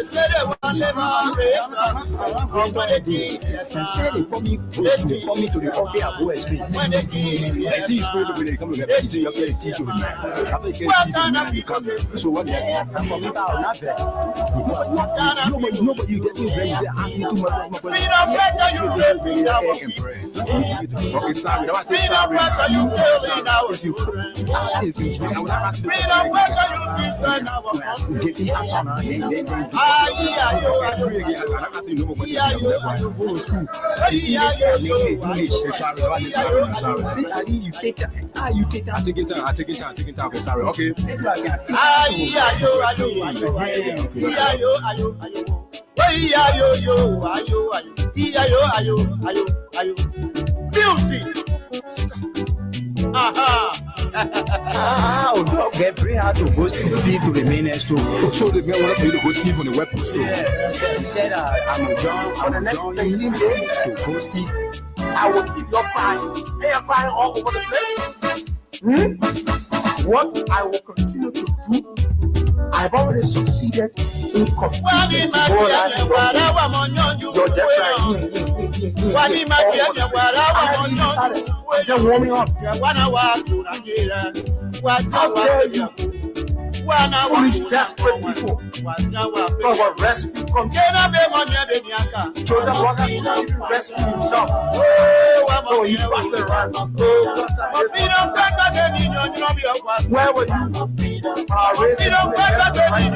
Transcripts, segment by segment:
say they want liberate us. When they give Say they come me to the coffee at OSB. when they give The tea spirit when they come together. You say you get a tea to the man. After you get what tea to the kind man, of you come. people So what they say? For me, not there. Nobody, you get me very say ask me too much. freedom fighter you gave me now. Okay, sorry. That was Freedom sorry. fighter you gave me now. Freedom fighter you destroy now. Getting us on our name. See, Ali, you take that. You take that. I take it out. Sorry. Okay. Music. Don't get very hard to go to the main store. So the man want to go Steve on the web store. He said, I'm John. On the next 19 days to go Steve. I will keep your crying. They are crying all over the place. What I will continue to do, I've already succeeded in continuing to go around your they're warming up. How dare you? Foolish, desperate people. For what rescue comes. Joseph Walker couldn't rescue himself. So he passed around. Where were you? Raising and flying.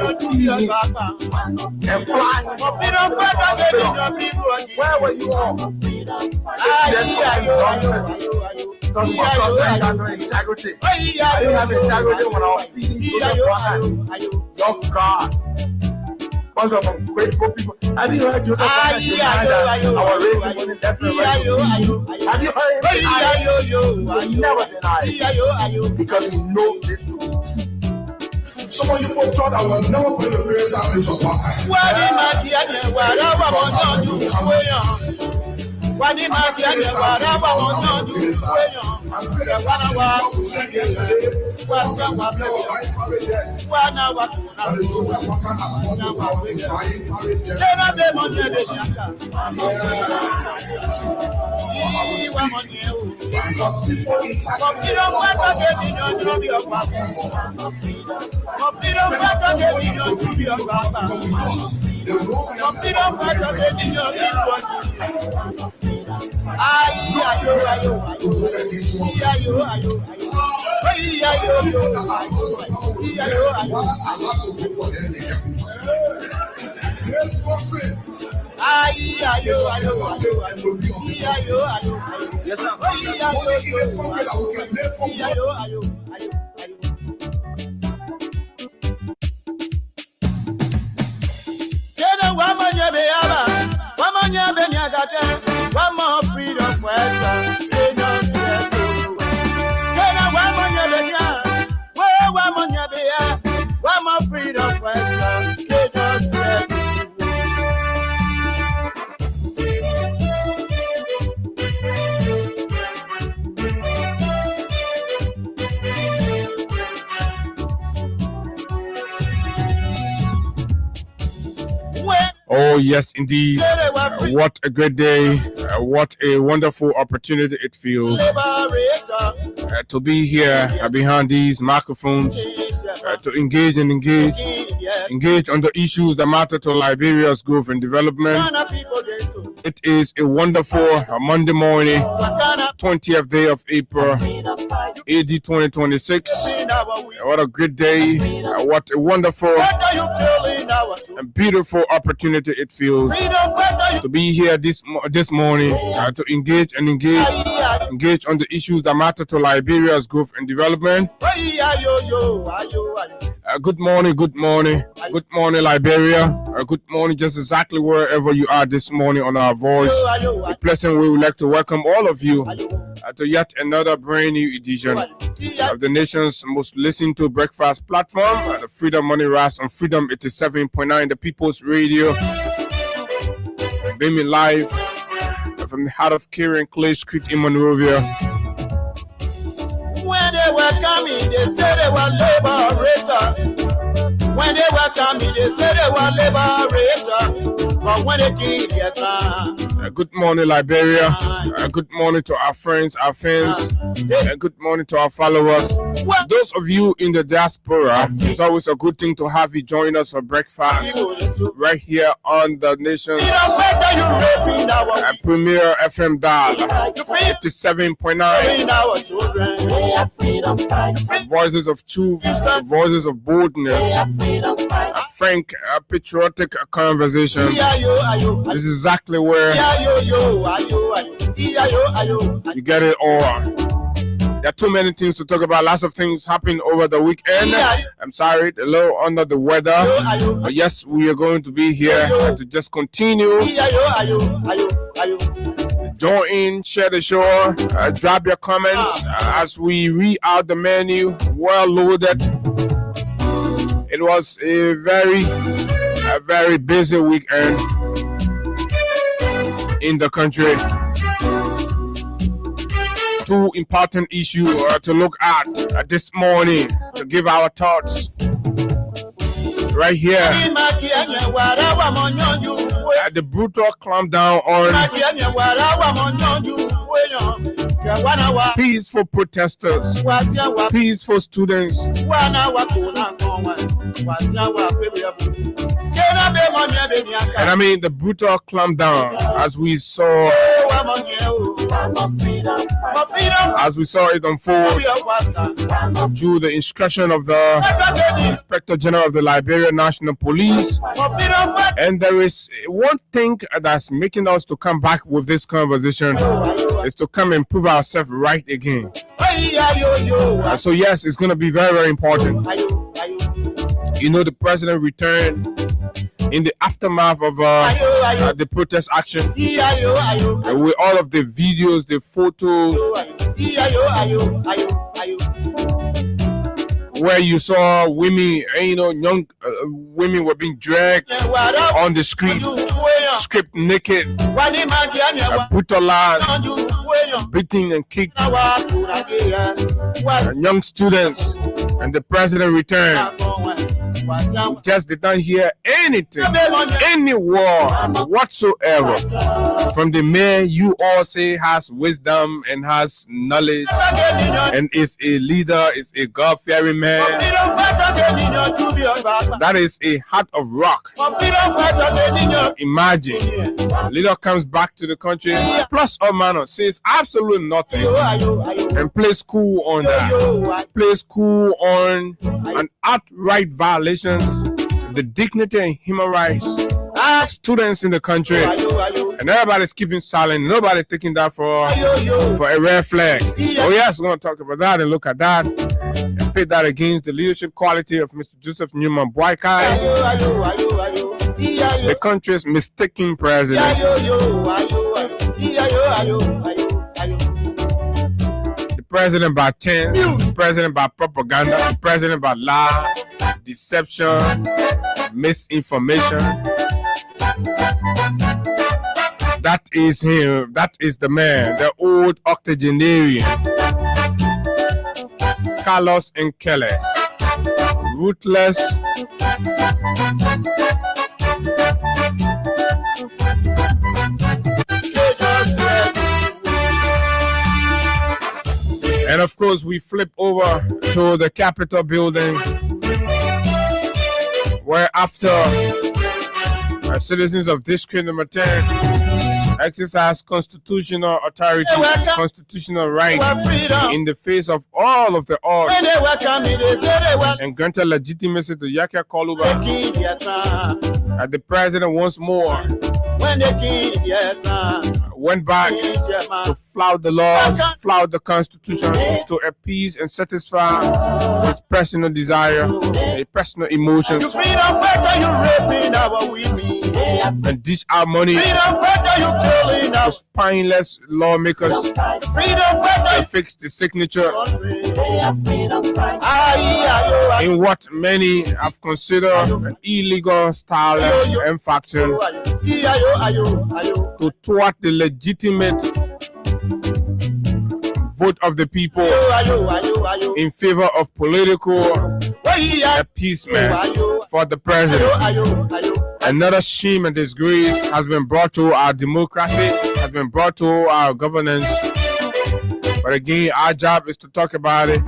Where were you all? Talking about integrity. I didn't have integrity when I was feeding you. Your God. Bunch of ungrateful people. Have you heard Joseph our raising was indefinite? Have you heard him deny it? He never denied it. Because he knows this to be true. Some of you people thought I will never put the prayers out in your pocket. Wani magia ni warawa monodu weyan wana wa wana wa tena de monye de nyaka wa monye o freedom fighter de ni no bi opa freedom fighter de ni no bi opa freedom fighter de ni no bi opa one more freedom fighter, they don't settle. One more freedom fighter, they don't settle. Oh, yes, indeed. What a great day. What a wonderful opportunity it feels to be here behind these microphones, to engage on the issues that matter to Liberia's growth and development. It is a wonderful Monday morning, 20th day of April, AD 2026. What a great day. What a wonderful and beautiful opportunity it feels to be here this morning, to engage on the issues that matter to Liberia's growth and development. Good morning, Liberia. Good morning, just exactly wherever you are this morning on our voice. A pleasant we would like to welcome all of you to yet another brand new edition of the nation's most listened to breakfast platform, the Freedom Money Rise on Freedom 87.9, the People's Radio. Beaming live from the heart of Kieran Clay Street in Monrovia. When they were coming, they said they were liberators. When they were coming, they said they were liberators. Good morning, Liberia. Good morning to our friends, our fans. Good morning to our followers. Those of you in the diaspora, it's always a good thing to have you join us for breakfast right here on the nation's premier FM dial, 87.9. Voices of truth, voices of boldness, a frank, patriotic conversation. This is exactly where you get it all. There are too many things to talk about. Lots of things happened over the weekend. I'm sorry, a little under the weather. But yes, we are going to be here to just continue. Join in, share the show, drop your comments as we read out the menu. Well loaded. It was a very busy weekend in the country. Two important issues to look at this morning to give our thoughts right here. The brutal clampdown on peaceful protesters, peaceful students. And I mean the brutal clampdown as we saw it unfold through the instruction of the Inspector General of the Liberia National Police. And there is one thing that's making us to come back with this conversation is to come and prove ourselves right again. So yes, it's going to be very important. You know, the president returned in the aftermath of the protest action, with all of the videos, the photos, where you saw women, young women were being dragged on the street, stripped naked, brutalized, beaten and kicked, young students, and the president returned. We just did not hear anything, any word whatsoever from the man you all say has wisdom and has knowledge and is a leader, is a God-fearing man. That is a heart of rock. Imagine, leader comes back to the country, plus or minus, says absolutely nothing, and plays cool on that. Plays cool on an outright violation the dignity and human rights of students in the country, and everybody's keeping silent. Nobody taking that for a red flag. Oh yes, we're going to talk about that and look at that and pit that against the leadership quality of Mr. Joseph Newman Boykai, the country's mistaken president. The president by chance, the president by propaganda, the president by lie, deception, misinformation. That is him. That is the man, the old octogenarian, callous and careless, ruthless, and of course we flip over to the Capitol building, where after citizens of District Number 10 exercise constitutional authority, constitutional right in the face of all of the odds, and granted legitimacy to Yaka Koluba, the president once more went back to flout the laws, flout the constitution, to appease and satisfy his personal desire, his personal emotions. And dish out money to spineless lawmakers to fix the signature in what many have considered an illegal style and faction to thwart the legitimate vote of the people in favor of political appeasement for the president. Another shame and disgrace has been brought to our democracy, has been brought to our governance. But again, our job is to talk about it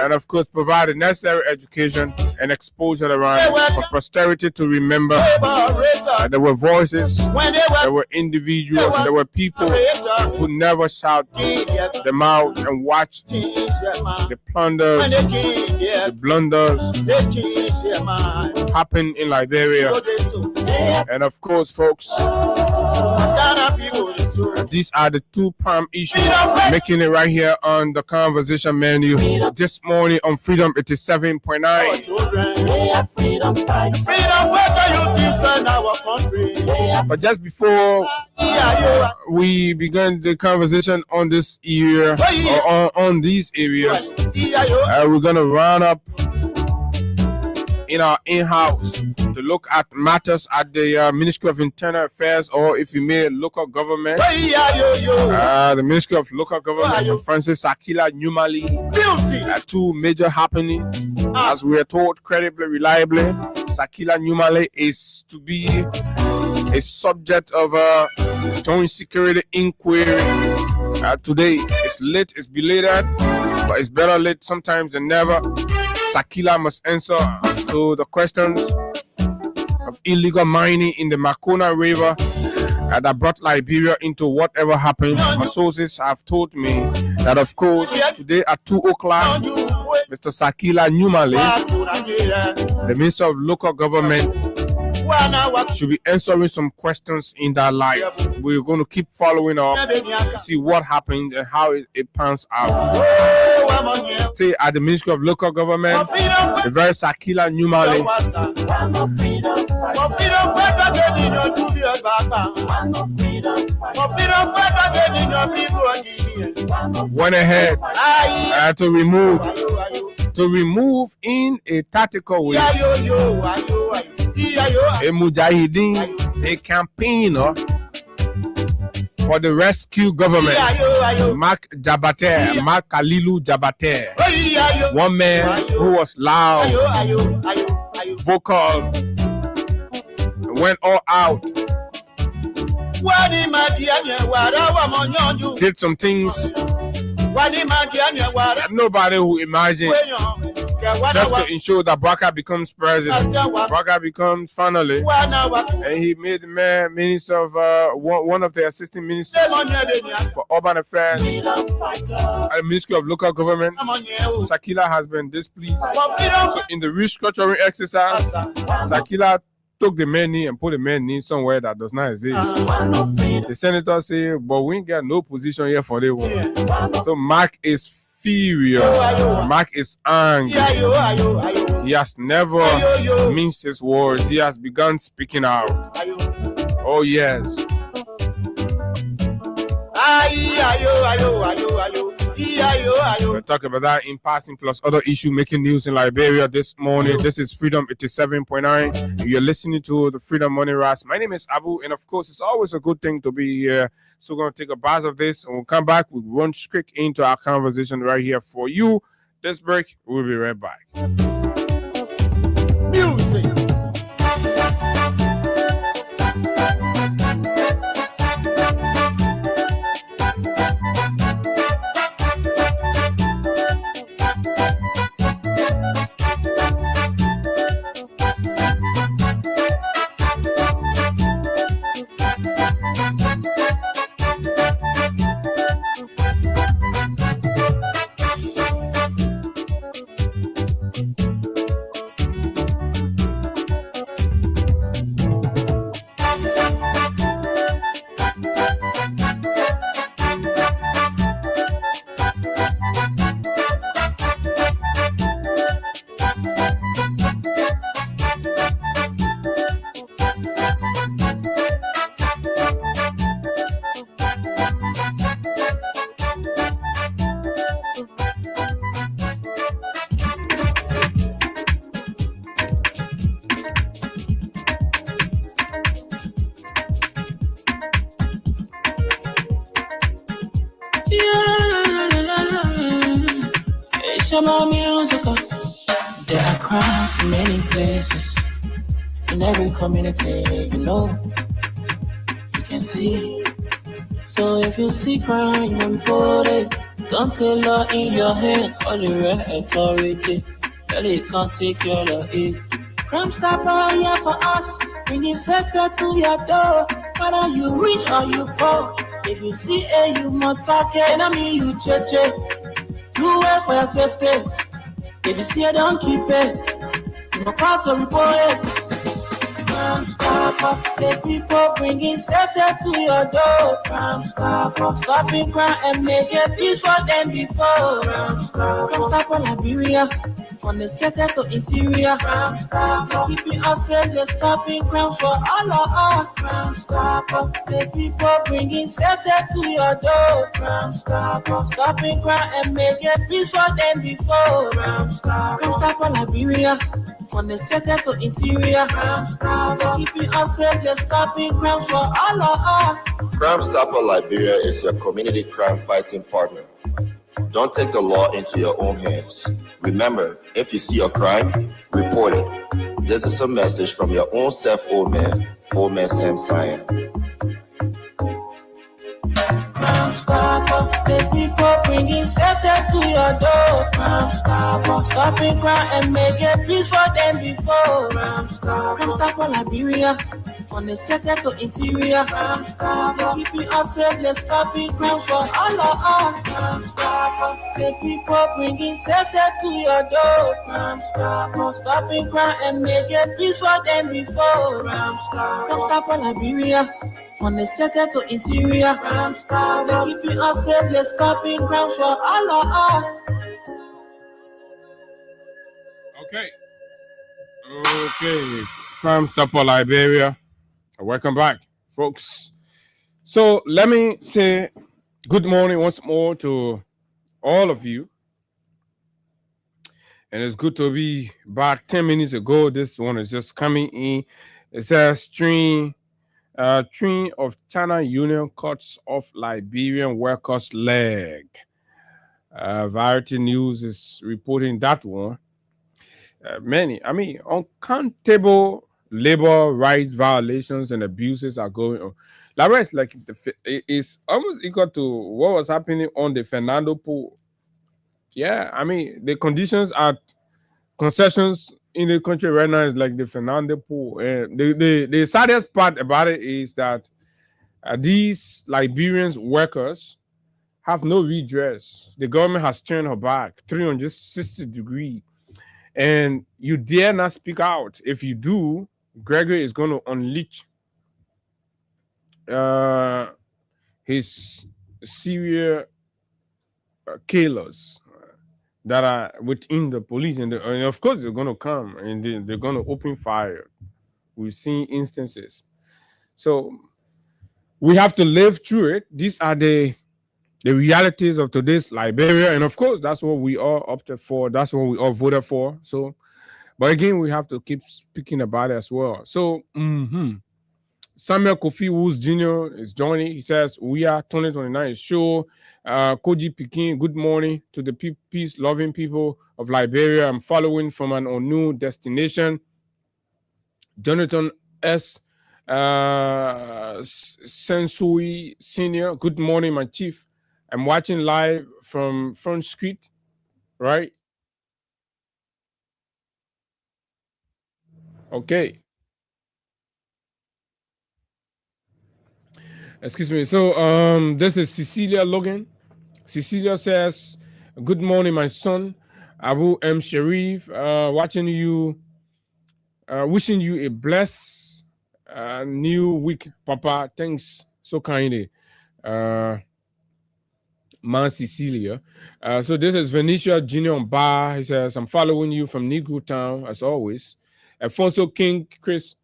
and, of course, provide the necessary education and exposure around it for posterity to remember that there were voices, there were individuals, there were people who never shout them out and watched the plunders, the blunders happen in Liberia. And of course, folks, these are the two prime issues making it right here on the conversation menu this morning on Freedom 87.9. But just before we began the conversation on this area, or on these areas, we're gonna round up in our in-house to look at matters at the Ministry of Internal Affairs, or if you may, local government. The Ministry of Local Government, Francis Sakila Numali, two major happenings. As we are told credibly, reliably, Sakila Numali is to be a subject of a joint security inquiry. Today, it's late, it's belated, but it's better late sometimes than never. Sakila must answer to the questions of illegal mining in the Makona River that brought Liberia into whatever happened. My sources have told me that, of course, today at 2 o'clock, Mr. Sakila Numali, the Minister of Local Government, should be answering some questions in that light. We're going to keep following up to see what happened and how it pans out. Stay at the Ministry of Local Government, the very Sakila Numali went ahead to remove in a tactical way a mujahideen, a campaigner for the rescue government, Mark Kalilu Jabater, one man who was loud, vocal, went all out, did some things that nobody would imagine, just to ensure that Baka becomes president. Baka becomes finally, and he made the man minister of one of the assistant ministers for urban affairs at the Ministry of Local Government. Sakila has been displeased. So in the restructuring exercise, Sakila took the money and put the money somewhere that does not exist. The senator say, but we ain't got no position here for the one. So Mark is furious. Mark is angry. He has never minced his words. He has begun speaking out. Oh yes. We'll talk about that in passing, plus other issues making news in Liberia this morning. This is Freedom 87.9. You're listening to the Freedom Morning Ras. My name is Abu, and of course, it's always a good thing to be here. So we're going to take a buzz of this, and we'll come back. We'll run straight into our conversation right here for you. This break, we'll be right back. Music. in every community, you can see. So if you see crime, report it. Don't take law in your hand, call the right authority. That it can't take care of it. Crime Stopper here for us, bringing safety to your door. Whether you rich or you poor, if you see a you must talk it. I mean you cheche, you wait for your safety. If you see it, don't keep it. You know proud to report it. Crime Stopper, the people bringing safety to your door. Crime Stopper, stopping crime and making peace for them before. Crime Stopper, Liberia, from the center to interior. Crime Stopper, keeping us safe, they're stopping crimes for all of us. Crime Stopper, the people bringing safety to your door. Crime Stopper, stopping crime and making peace for them before. Crime Stopper, Liberia, from the center to interior. Crime Stopper, keeping us safe, they're stopping crimes for all of us. Crime Stopper Liberia is your community crime fighting partner. Don't take the law into your own hands. Remember, if you see a crime, report it. This is a message from your own self, Old Man Sam Cyan. Crime Stopper, the people bringing safety to your door. Crime Stopper, stopping crime and making peace for them before. Crime Stopper Liberia, from the center to interior. Crime Stopper, keeping us safe, let's stopping crime for all of us. Crime Stopper, the people bringing safety to your door. Crime Stopper, stopping crime and making peace for them before. Crime Stopper Liberia, from the center to interior. Crime Stopper, keeping us safe, let's stopping crime for all of us. Okay. Crime Stopper Liberia. Welcome back, folks. So let me say good morning once more to all of you. And it's good to be back. 10 minutes ago, this one is just coming in. It says string of China Union cuts off Liberian workers' leg. Variety News is reporting that one. Uncountable labor rights violations and abuses are going on. It's almost equal to what was happening on the Fernando Pool. Yeah, the conditions at concessions in the country right now is like the Fernando Pool. The saddest part about it is that these Liberian workers have no redress. The government has turned her back 360 degrees. And you dare not speak out. If you do, Gregory is going to unleash his serial killers that are within the police. And of course, they're going to come and they're going to open fire. We've seen instances. So we have to live through it. These are the realities of today's Liberia. And of course, that's what we all opted for. That's what we all voted for. So, but again, we have to keep speaking about it as well. So, Samuel Kofi Woods Jr. is joining. He says, we are 2029 is sure. Koji Pikin, good morning to the peace-loving people of Liberia. I'm following from an unknown destination. Jonathan S. Sensui Senior, good morning, my chief. I'm watching live from Front Street, right? Okay. Excuse me. So this is Cecilia Logan. Cecilia says, good morning, my son. Abu M. Sharif, watching you, wishing you a blessed new week, Papa. Thanks so kindly. Man Cecilia. So this is Venetia Junior Bar. He says, I'm following you from Negro Town as always. Alfonso King Chris.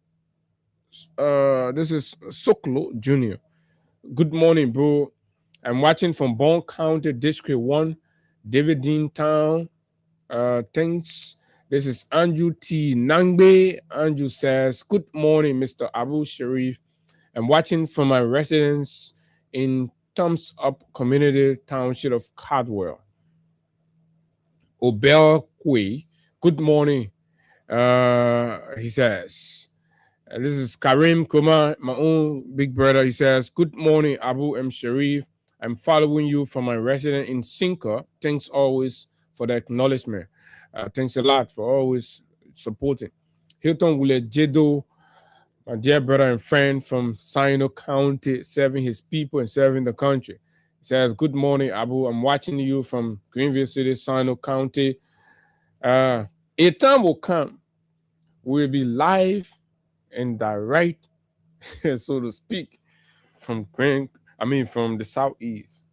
This is Soklo Jr. Good morning, bro. I'm watching from Bond County District 1, David Dean Town. Thanks. This is Andrew T. Nangbe. Andrew says, good morning, Mr. Abu Sharif. I'm watching from my residence in Thumbs Up Community Township of Cardwell. Obel Kui, good morning. He says, This is Karim Kuma, my own big brother. He says, "Good morning, Abu M. Sharif. I'm following you from my resident in Sinka. Thanks always for the acknowledgement. Thanks a lot for always supporting." Hilton Wule Jedo, my dear brother and friend from Sino County, serving his people and serving the country. He says, "Good morning, Abu. I'm watching you from Greenville City, Sino County. A time will come, we'll be live and direct, so to speak, from from the southeast.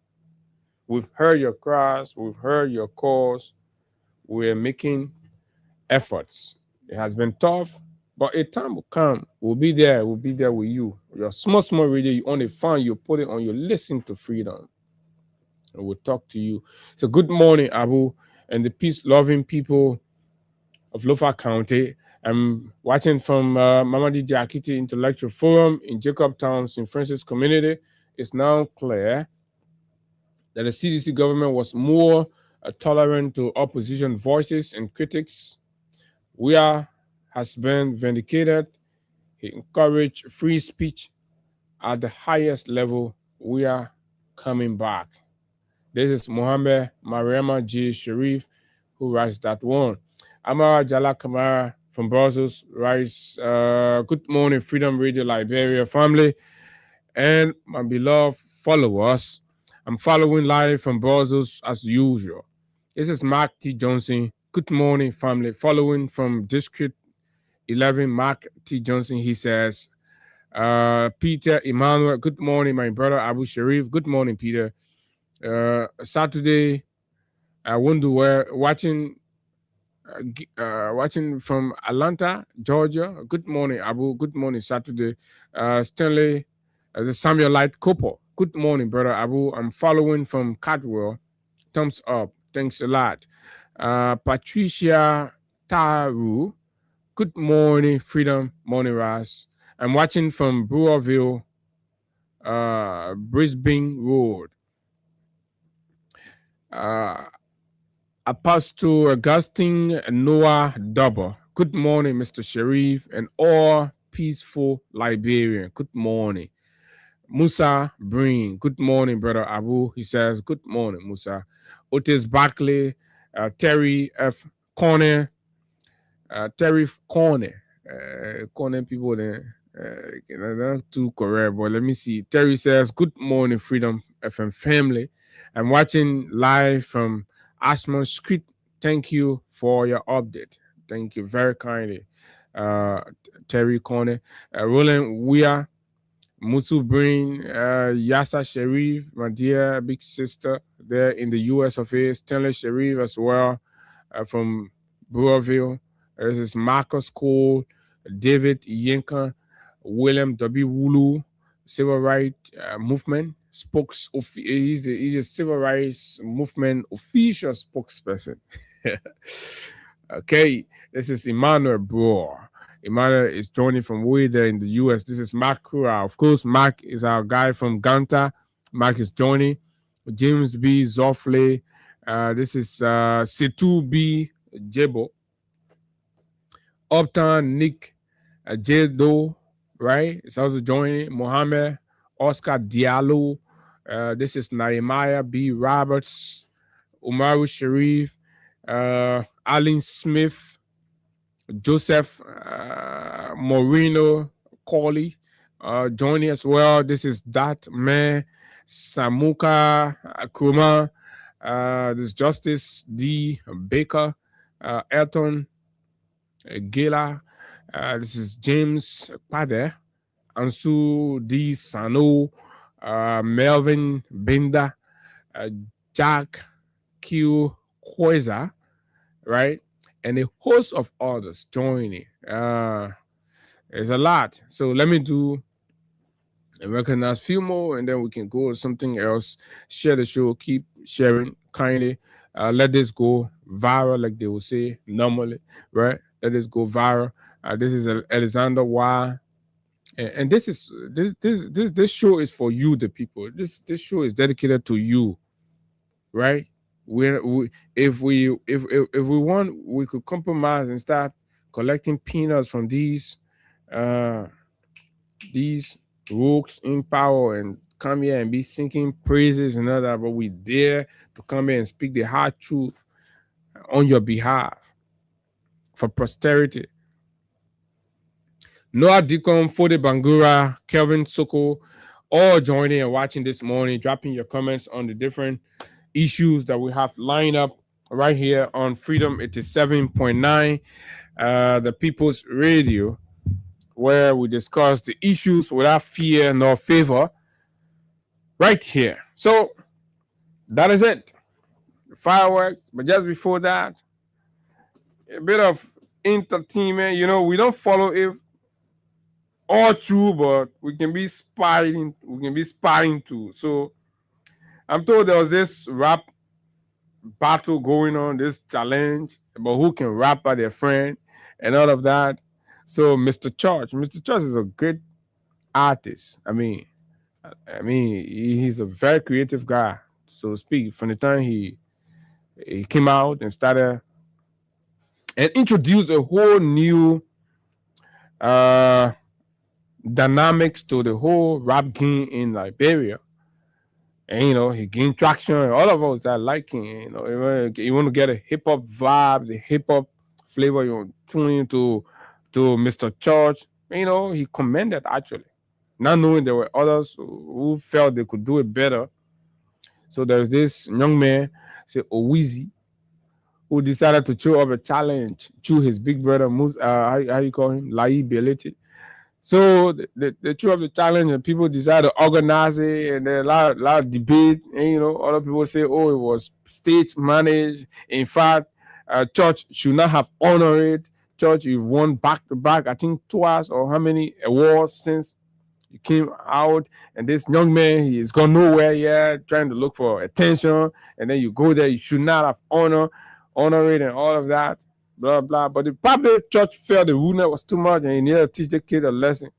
We've heard your cries, we've heard your calls. We're making efforts. It has been tough, but a time will come. We'll be there. We'll be there with you. Your small radio, you on the phone, you put it on, you listen to Freedom. And we'll talk to you. So good morning, Abu, and the peace-loving people of Lofa County. I'm watching from Mamadi Diakiti Intellectual Forum in Jacobtown, St. Francis community. It's now clear that the CDC government was more tolerant to opposition voices and critics. Has been vindicated. He encouraged free speech at the highest level. We are coming back. This is Mohammed Mariama J. Sharif who writes that one. Amara Jala Kamara from Brussels writes, "Good morning, Freedom Radio Liberia family and my beloved followers. I'm following live from Brussels as usual. This is Mark T. Johnson. Good morning, family. Following from District 11, Mark T. Johnson, he says, Peter Emmanuel, good morning, my brother Abu Sharif. Good morning, Peter. Saturday, I wonder where watching from Atlanta, Georgia. Good morning, Abu. Good morning, Saturday. Stanley, the Samuel Light Cooper. Good morning, brother Abu. I'm following from Cadwell. Thumbs up. Thanks a lot. Patricia Taru. Good morning, Freedom Morning Ras. I'm watching from Brewerville, Brisbane Road. Apostle Augustine Noah Dubber. Good morning, Mr. Sharif, and all peaceful Liberian. Good morning. Musa Breen. Good morning, brother Abu. He says, good morning, Musa. Otis Barkley, Terry F. Corner. Terry Corner. Corner people there. Not too correct, but let me see. Terry says, good morning, Freedom FM family. I'm watching live from Ashman Street. Thank you for your update. Thank you very kindly, Terry Corner. Roland Weir, Musu Breen, Yasa Sharif, my dear big sister there in the US of A. Stanley Sharif as well, from Brewerville. This is Marcus Cole, David Yenka, William W. Wulu, Civil Rights Movement he's a Civil Rights Movement official spokesperson. Okay, this is Emmanuel Brewer. Emmanuel is joining from way there in the US. This is Mark Kura. Of course, Mark is our guy from Ganta. Mark is joining. James B. Zoffley. This is Setu B. Jebo. Uptown Nick Jedo, right? It's also joining. Mohammed Oscar Diallo. This is Nehemiah B. Roberts. Umaru Sharif. Alan Smith. Joseph Moreno Corley joining as well. This is Dat Me Samuka Kuma. This is Justice D. Baker. Elton Gela. This is James Pade. Ansu D. Sano. Melvin Benda. Jack Q. Queza. Right? And a host of others joining. There's a lot. So let me do and recognize a few more, and then we can go to something else. Share the show. Keep sharing kindly. Let this go viral, like they will say normally, right? Let this go viral. This is Alexander Y. And this show is for you, the people. This show is dedicated to you, right? If we want, we could compromise and start collecting peanuts from these these rogues in power and come here and be singing praises and all that, but we dare to come here and speak the hard truth on your behalf for posterity. Noah Deacon, Fode Bangura, Kelvin Soko, all joining and watching this morning, dropping your comments on the different issues that we have lined up right here on Freedom 87.9, the People's Radio, where we discuss the issues without fear nor favor right here. So that is it. Fireworks, but just before that, a bit of entertainment. You know, we don't follow it all true, but we can be sparring. We can be sparring too. So I'm told there was this rap battle going on, this challenge about who can rap by their friend and all of that. So Mr. Church is a good artist. I mean, he's a very creative guy, so to speak. From the time he came out and started and introduced a whole new dynamics to the whole rap game in Liberia. And, you know, he gained traction. All of us that like him, you know, you want to get a hip hop vibe, the hip hop flavor, you tune into Mr. Church. You know, he commended actually, not knowing there were others who felt they could do it better. So there's this young man, say Owizi, who decided to throw up a challenge to his big brother, how you call him, Lai Belete. So they threw up the challenge and people decided to organize it, and there a lot of debate. And, you know, other people say, oh, it was stage managed. In fact, Church should not have honored it. Church, you've won back-to-back, I think twice or how many awards since you came out. And this young man, he's gone nowhere yet, trying to look for attention. And then you go there, you should not have honor it and all of that. Blah, blah. But the public Church felt the rudeness was too much and he needed to teach the kid a lesson.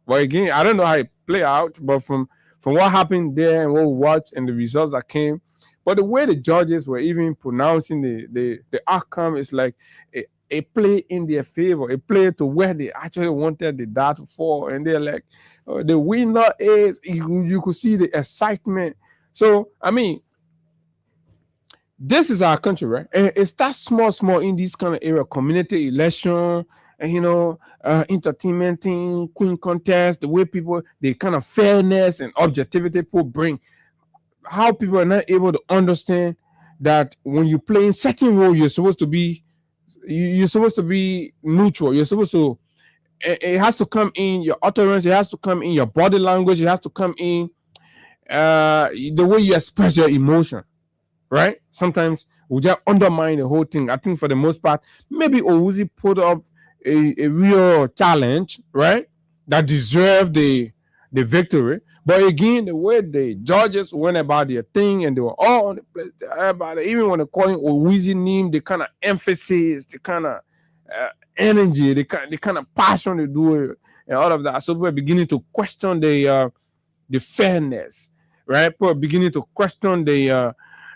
But again, I don't know how it played out, but from what happened there and what we watched and the results that came, but the way the judges were even pronouncing the outcome is like a play in their favor, a play to where they actually wanted the dart to fall. And they're like, the winner is, you could see the excitement. So, I mean, this is our country, right? And it starts small in this kind of area, community election, and, you know, entertainment thing, queen contest, the way people, the kind of fairness and objectivity people bring, how people are not able to understand that when you play in certain role, you're supposed to be neutral. You're supposed to, it has to come in your utterance, it has to come in your body language, it has to come in the way you express your emotion. Right? Sometimes we just undermine the whole thing. I think for the most part, maybe Owuzi put up a real challenge, right? That deserved the victory. But again, the way the judges went about their thing and they were all on the place, about it. Even when they calling Owuzi name, the kind of emphasis, the kind of energy, the kind of passion they do it, and all of that. So we're beginning to question the fairness, right? We're beginning to question the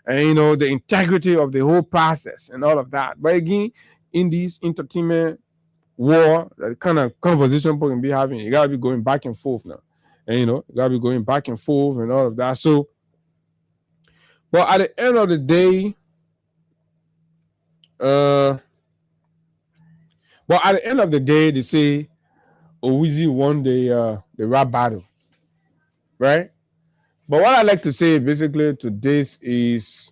you know, the integrity of the whole process and all of that. But again, in this entertainment war, the kind of conversation people can be having, you gotta be going back and forth now. And, you know, you gotta be going back and forth and all of that. So, but at the end of the day, they say Owizi won the rap battle, right? But what I like to say basically to this is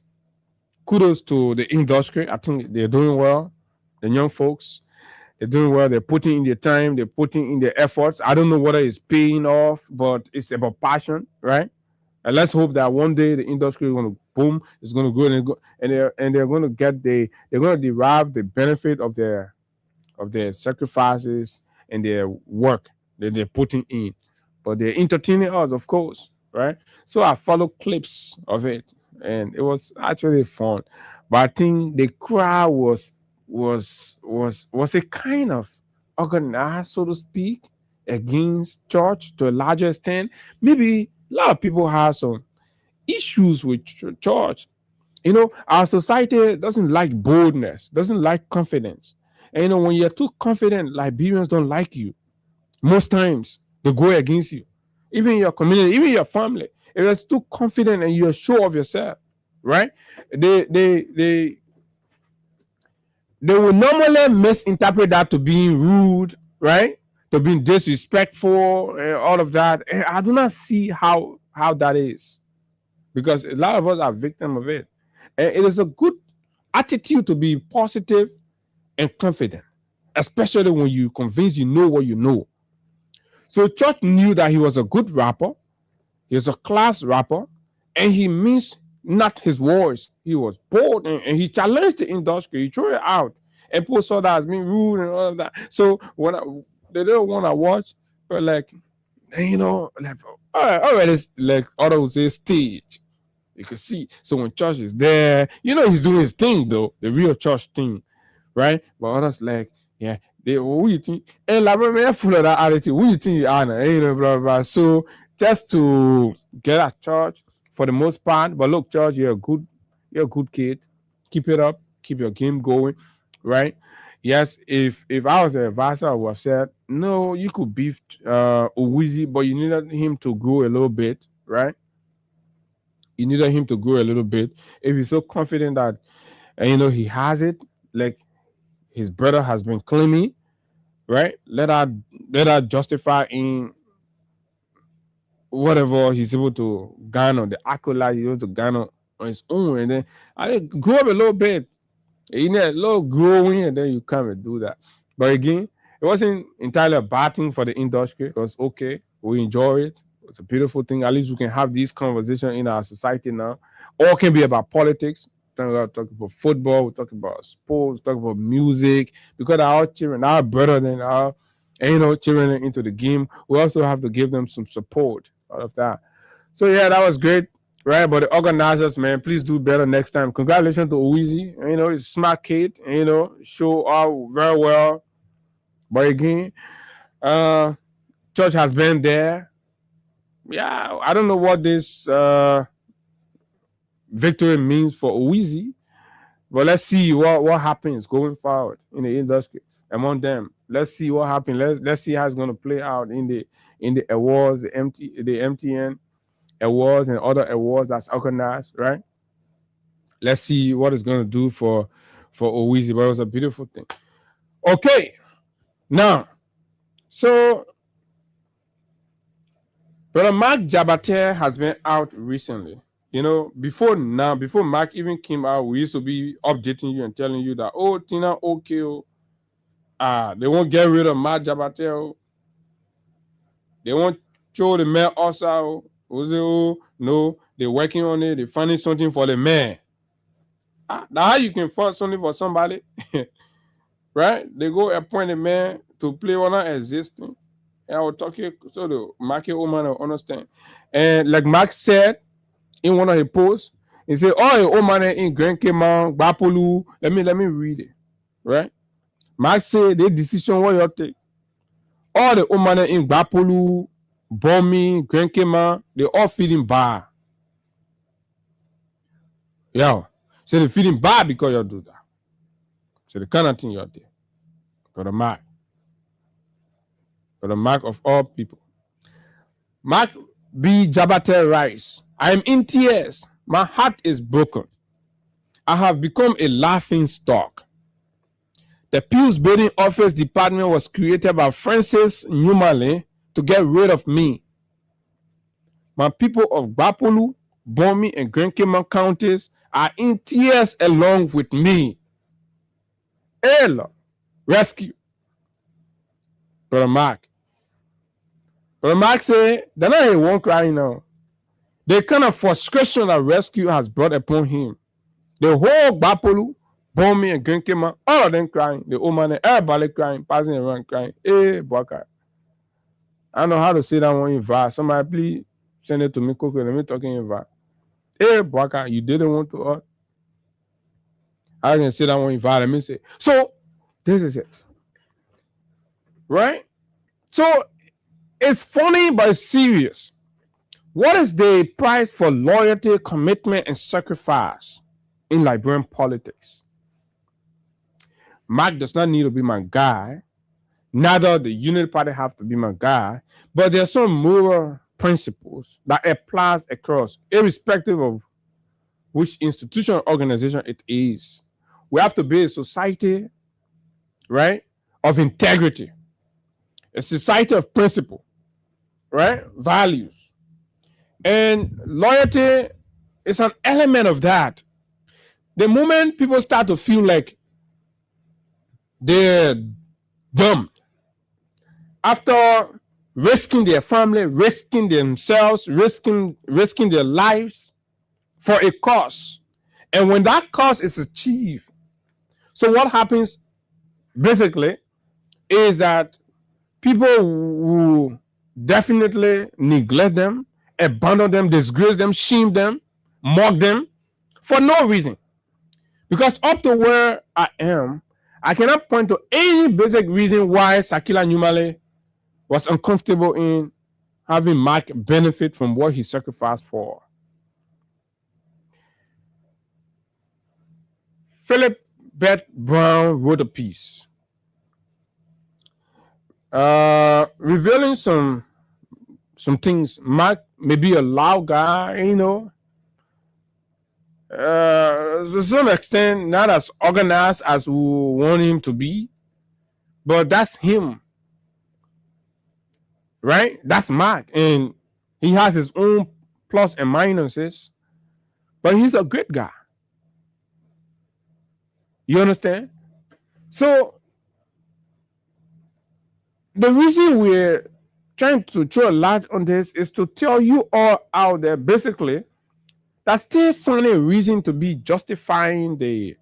kudos to the industry. I think they're doing well. The young folks, they're doing well. They're putting in their time. They're putting in their efforts. I don't know whether it's paying off, but it's about passion, right? And let's hope that one day the industry is going to boom. It's going to go and they're going to they're going to derive the benefit of their sacrifices and their work that they're putting in. But they're entertaining us, of course. Right, so I followed clips of it, and it was actually fun. But I think the crowd was a kind of organized, so to speak, against Church to a larger extent. Maybe a lot of people have some issues with Church. You know, our society doesn't like boldness, doesn't like confidence, and you know, when you're too confident, Liberians don't like you. Most times they go against you, even your community, even your family. If you're too confident and you're sure of yourself, right? They will normally misinterpret that to being rude, right? To being disrespectful and all of that. And I do not see how that is, because a lot of us are victim of it. And it is a good attitude to be positive and confident, especially when you convince you know what you know. So Church knew that he was a good rapper, he was a class rapper, and he means not his words. He was bold and he challenged the industry. He threw it out, and people saw that as being rude and all of that. So when they didn't want to watch, but like, like all right, it's like others would say stage. You can see. So when Church is there, he's doing his thing though, the real Church thing, right? But others like, yeah, who you think? And like, man, full of that attitude. Who you think you are? Blah, blah, blah. So just to get at Church for the most part. But look, Church, you're a good kid. Keep it up. Keep your game going, right? Yes, if I was an advisor, I would have said, no, you could beef Uwizi, but you needed him to grow a little bit, right? You needed him to grow a little bit. If he's so confident that, he has it, like his brother has been claiming, right? Let that justify in whatever he's able to garner, the accolade he's able to garner on his own. And then I think grow up a little bit. You need a little growing, and then you come and do that. But again, it wasn't entirely a bad thing for the industry. It was okay. We enjoy it. It's a beautiful thing. At least we can have these conversations in our society now. All can be about politics. We're talking about football. We're talking about sports. We're talking about music. Because our children are better than our, children into the game. We also have to give them some support. All of that. So yeah, that was great. Right, but the organizers, man, please do better next time. Congratulations to Uwizi. He's a smart kid. Show out very well. But again, Church has been there. Yeah, I don't know what this victory means for Uwizi, but let's see what happens going forward in the industry among them. Let's see what happens. Let's see how it's going to play out in the awards, the MTN awards and other awards that's organized, right? Let's see what it's going to do for Owizi, but it was a beautiful thing. Okay, now, so Brother Mark Jabate has been out recently. Before Mark even came out, we used to be updating you and telling you that, oh, Tina, okay, they won't get rid of Mark Jabate. They won't throw the man also. No, they're working on it. They're finding something for the man. Now, how you can find something for somebody, right? They go appoint a man to play one not existing. And I will talk here so the market woman will understand. And like Mark said in one of his posts, he said, "Oh, old man in Grand Cayman, Bapolu." Let me read it, right? Mark said the decision what you take. All the old man in Bapolu, Bomi, Grand Cayman, they all feeling bad. Yeah. So they're feeling bad because you do that. So the kind of thing you're there. For the mark of all people. Mark B. Jabate writes, I am in tears. My heart is broken. I have become a laughing stock. The Pews Building Office Department was created by Francis Numale to get rid of me. My people of Bapolu, Bomi, and Grand Cayman counties are in tears along with me. Ella, rescue. Brother Mark. Brother Mark said, they're not even one crying now. The kind of frustration that rescue has brought upon him. The whole Bapolu, Bomi, and Grand Cayman, all of them crying. The old man, everybody crying, passing around crying. Hey, Baka. I don't know how to say that one in VAR. Somebody please send it to me quickly. Let me talk in VAR. Hey, Baka, you didn't want to us. I can say that one in VAR. Let me say. So, this is it. Right? So, it's funny but serious. What is the price for loyalty, commitment, and sacrifice in Liberian politics? Mark does not need to be my guy. Neither the Unity Party have to be my guy, but there are some moral principles that applies across, irrespective of which institution or organization it is. We have to be a society, right, of integrity, a society of principle, right, values. And loyalty is an element of that. The moment people start to feel like they're dumped after risking their family, risking themselves, risking their lives for a cause, and when that cause is achieved, so what happens basically is that people will definitely neglect them, abandon them, disgrace them, shame them, mock them for no reason. Because up to where I am, I cannot point to any basic reason why Sakila Numale was uncomfortable in having Mark benefit from what he sacrificed for. Philip Beth Brown wrote a piece revealing some things. Mark may be a loud guy, to some extent, not as organized as we want him to be, but that's him, right? That's Mark, and he has his own plus and minuses, but he's a good guy. You understand? So the reason we're trying to throw a light on this is to tell you all out there, basically, that still finding a reason to be justifying the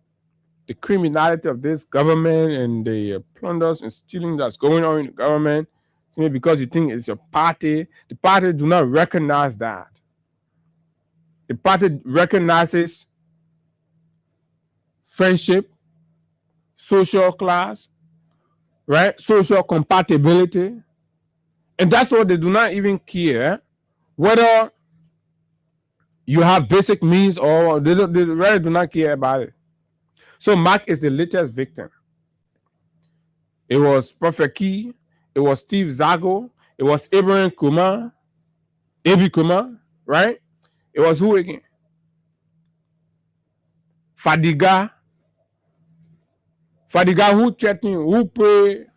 criminality of this government and the plunders and stealing that's going on in the government, simply because you think it's your party. The party do not recognize that. The party recognizes friendship, social class, right? Social compatibility. And that's what they do not even care whether you have basic means or they really do not care about it. So Mark is the latest victim. It was Prophet Key, it was Steve Zago, it was Abraham Kumar, Abi Kumar, right? It was who again? Fadiga who threatened, who prayed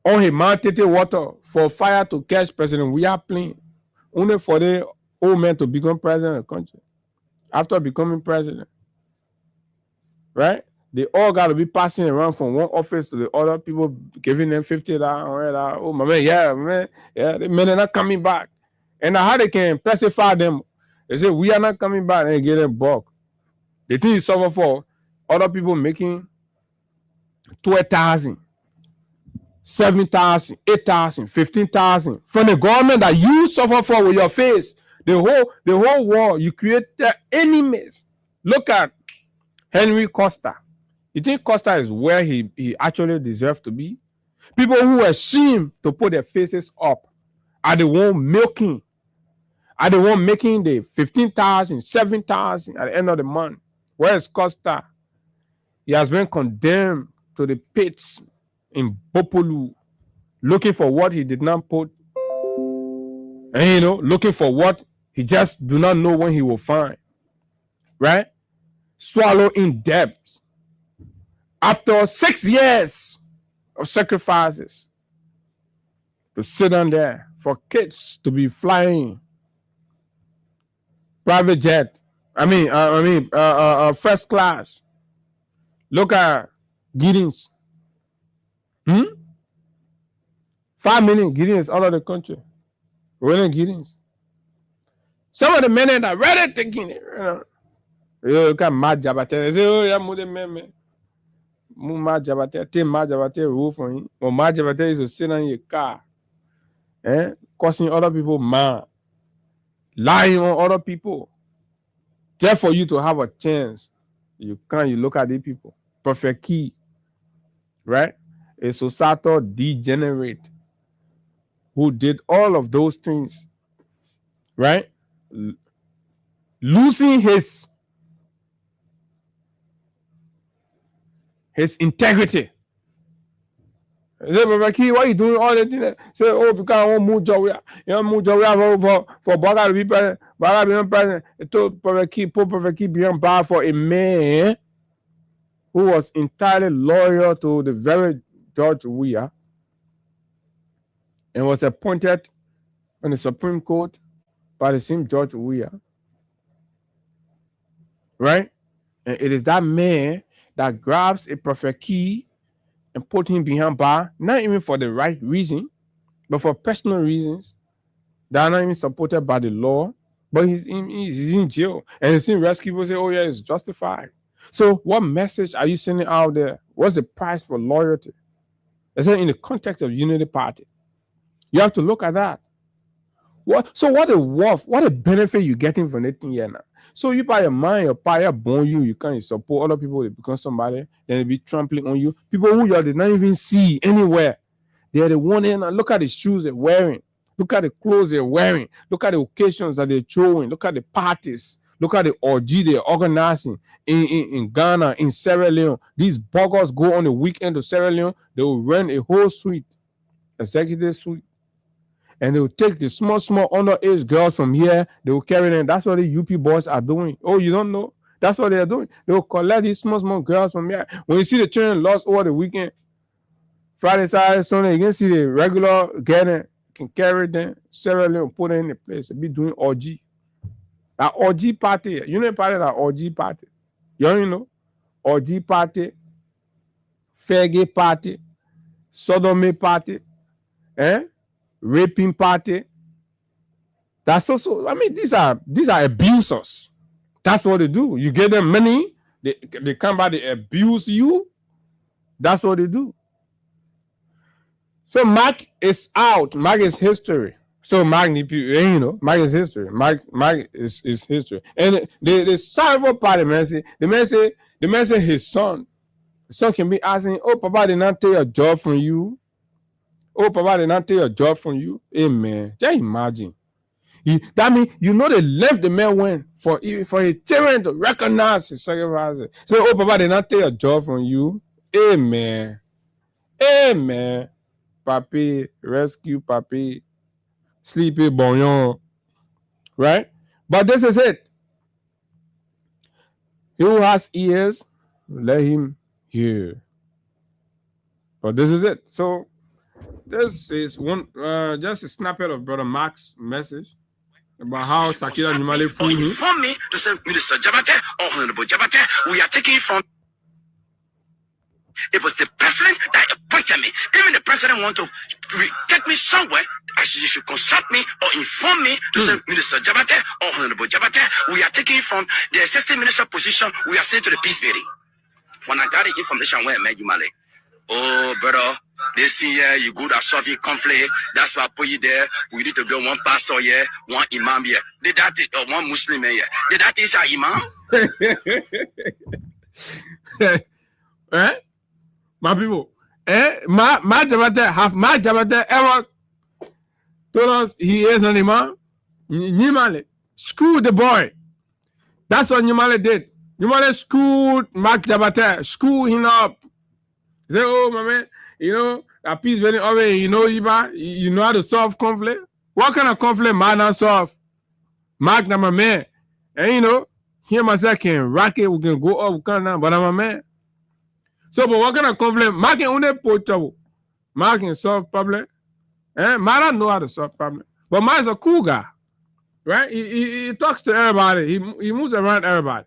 on a mountain water for fire to catch President William plane, only for the old man to become president of the country. After becoming president, right? They all got to be passing around from one office to the other, people giving them $50, $100. Oh, my man, the men are not coming back. And how they can pacify them, they say, we are not coming back, and get them buck. The thing is suffer for other people making 12,000, 7,000, 8,000, 15,000 from the government that you suffer for with your face. The whole world, you create enemies. Look at Henry Costa. You think Costa is where he actually deserves to be? People who are ashamed to put their faces up are the one milking, are the one making the 15,000, 7,000 at the end of the month. Where is Costa? He has been condemned to the pits in Bopolu, looking for what he did not put, and looking for what he just do not know when he will find, right? Swallow in debt. After 6 years of sacrifices, to sit on there for kids to be flying private jet. First class. Look at Giddings. 5 million Giddings out of the country. William Giddings. Some of the men that are ready taking it. Look at Matt Jabate. They say, oh, yeah, man. Matt Jabate, take Matt Jabate rule for him. Or Matt Jabate is to sit on your car, causing other people mad, lying on other people, just for you to have a chance. You look at these people. Perfect Key, right? A societal degenerate who did all of those things, right? Losing his integrity. Say, Prophet Key, why you doing all the things? Say, oh, because I want move job. You want move job for Baga to be president. Baga being president. It told Prophet Key, put Prophet Key beyond bar for a man who was entirely loyal to the very George Weah and was appointed on the Supreme Court by the same George Weah. Right? And it is that man that grabs a Prophet Key and put him behind bar, not even for the right reason, but for personal reasons that are not even supported by the law. But he's in jail. And the same rescue people say, oh yeah, it's justified. So what message are you sending out there? What's the price for loyalty? Especially in the context of Unity Party. You have to look at that. What a benefit you're getting from anything here now. So you buy your mind, your power born you can't support other people, they become somebody, then they be trampling on you. People who you did not even see anywhere. They're the one in, look at the shoes they're wearing, look at the clothes they're wearing, look at the occasions that they're throwing, look at the parties, look at the orgy they're organizing in Ghana, in Sierra Leone. These buggers go on the weekend to Sierra Leone, they will rent a whole suite, executive suite. And they will take the small underage girls from here. They will carry them. That's what the UP boys are doing. Oh, you don't know? That's what they are doing. They will collect these small girls from here. When you see the children lost over the weekend, Friday, Saturday, Sunday, you can see the regular getting, can carry them, Sierra Leone, put them in the place. They be doing orgy. That orgy party. You know part of that orgy party. You don't know? Orgy party, faggot party, sodomy party, raping party. That's also, I mean, these are abusers. That's what they do. You give them money, they come by, they abuse you. That's what they do. So Mark is out. Mark is history. So Mark, Mark is history. Mark is history. And the Salvo party, the man say his son can be asking, oh, Papa did not take a job from you. Oh, Papa did not take a job from you. Amen. Just imagine. That means, they left the man went for his children to recognize his sacrifice. So, oh, Papa did not take a job from you. Amen. Amen. Papi, rescue Papi, sleepy bonyon. Right? But this is it. He who has ears, let him hear. But this is it. So, this is one just a snippet of Brother Mark's message about how Sakira Numale fooled him. Inform me to say, Minister Jabate, Honorable Jabate, we are taking from. It was the president that appointed me. Even the president want to take me somewhere. Actually, you should consult me or inform me to say, Minister Jabate, Honorable Jabate, we are taking from the assistant minister position. We are sent to the peace building. When I got the information, where I met you, Male. Oh, brother, this year you good at solving conflict. That's why I put you there. We need to get one pastor here, one imam here. Did that one Muslim here? Did that is our imam? My people, my Jabate ever told us he is an imam? Nimale, screw the boy. That's what Nimale did. Nimale screwed Mark Jabate, screw him up. Say, oh, my man, that peace building already, you know how to solve conflict? What kind of conflict man not solve? Mark, I'm a man. And, he and myself can rock it, we can go up, we can down, but I'm a man. So, but what kind of conflict? Mark can only put trouble. Mark can solve problem. Mark don't know how to solve problem. But Mark is a cool guy, right? He talks to everybody. He moves around everybody.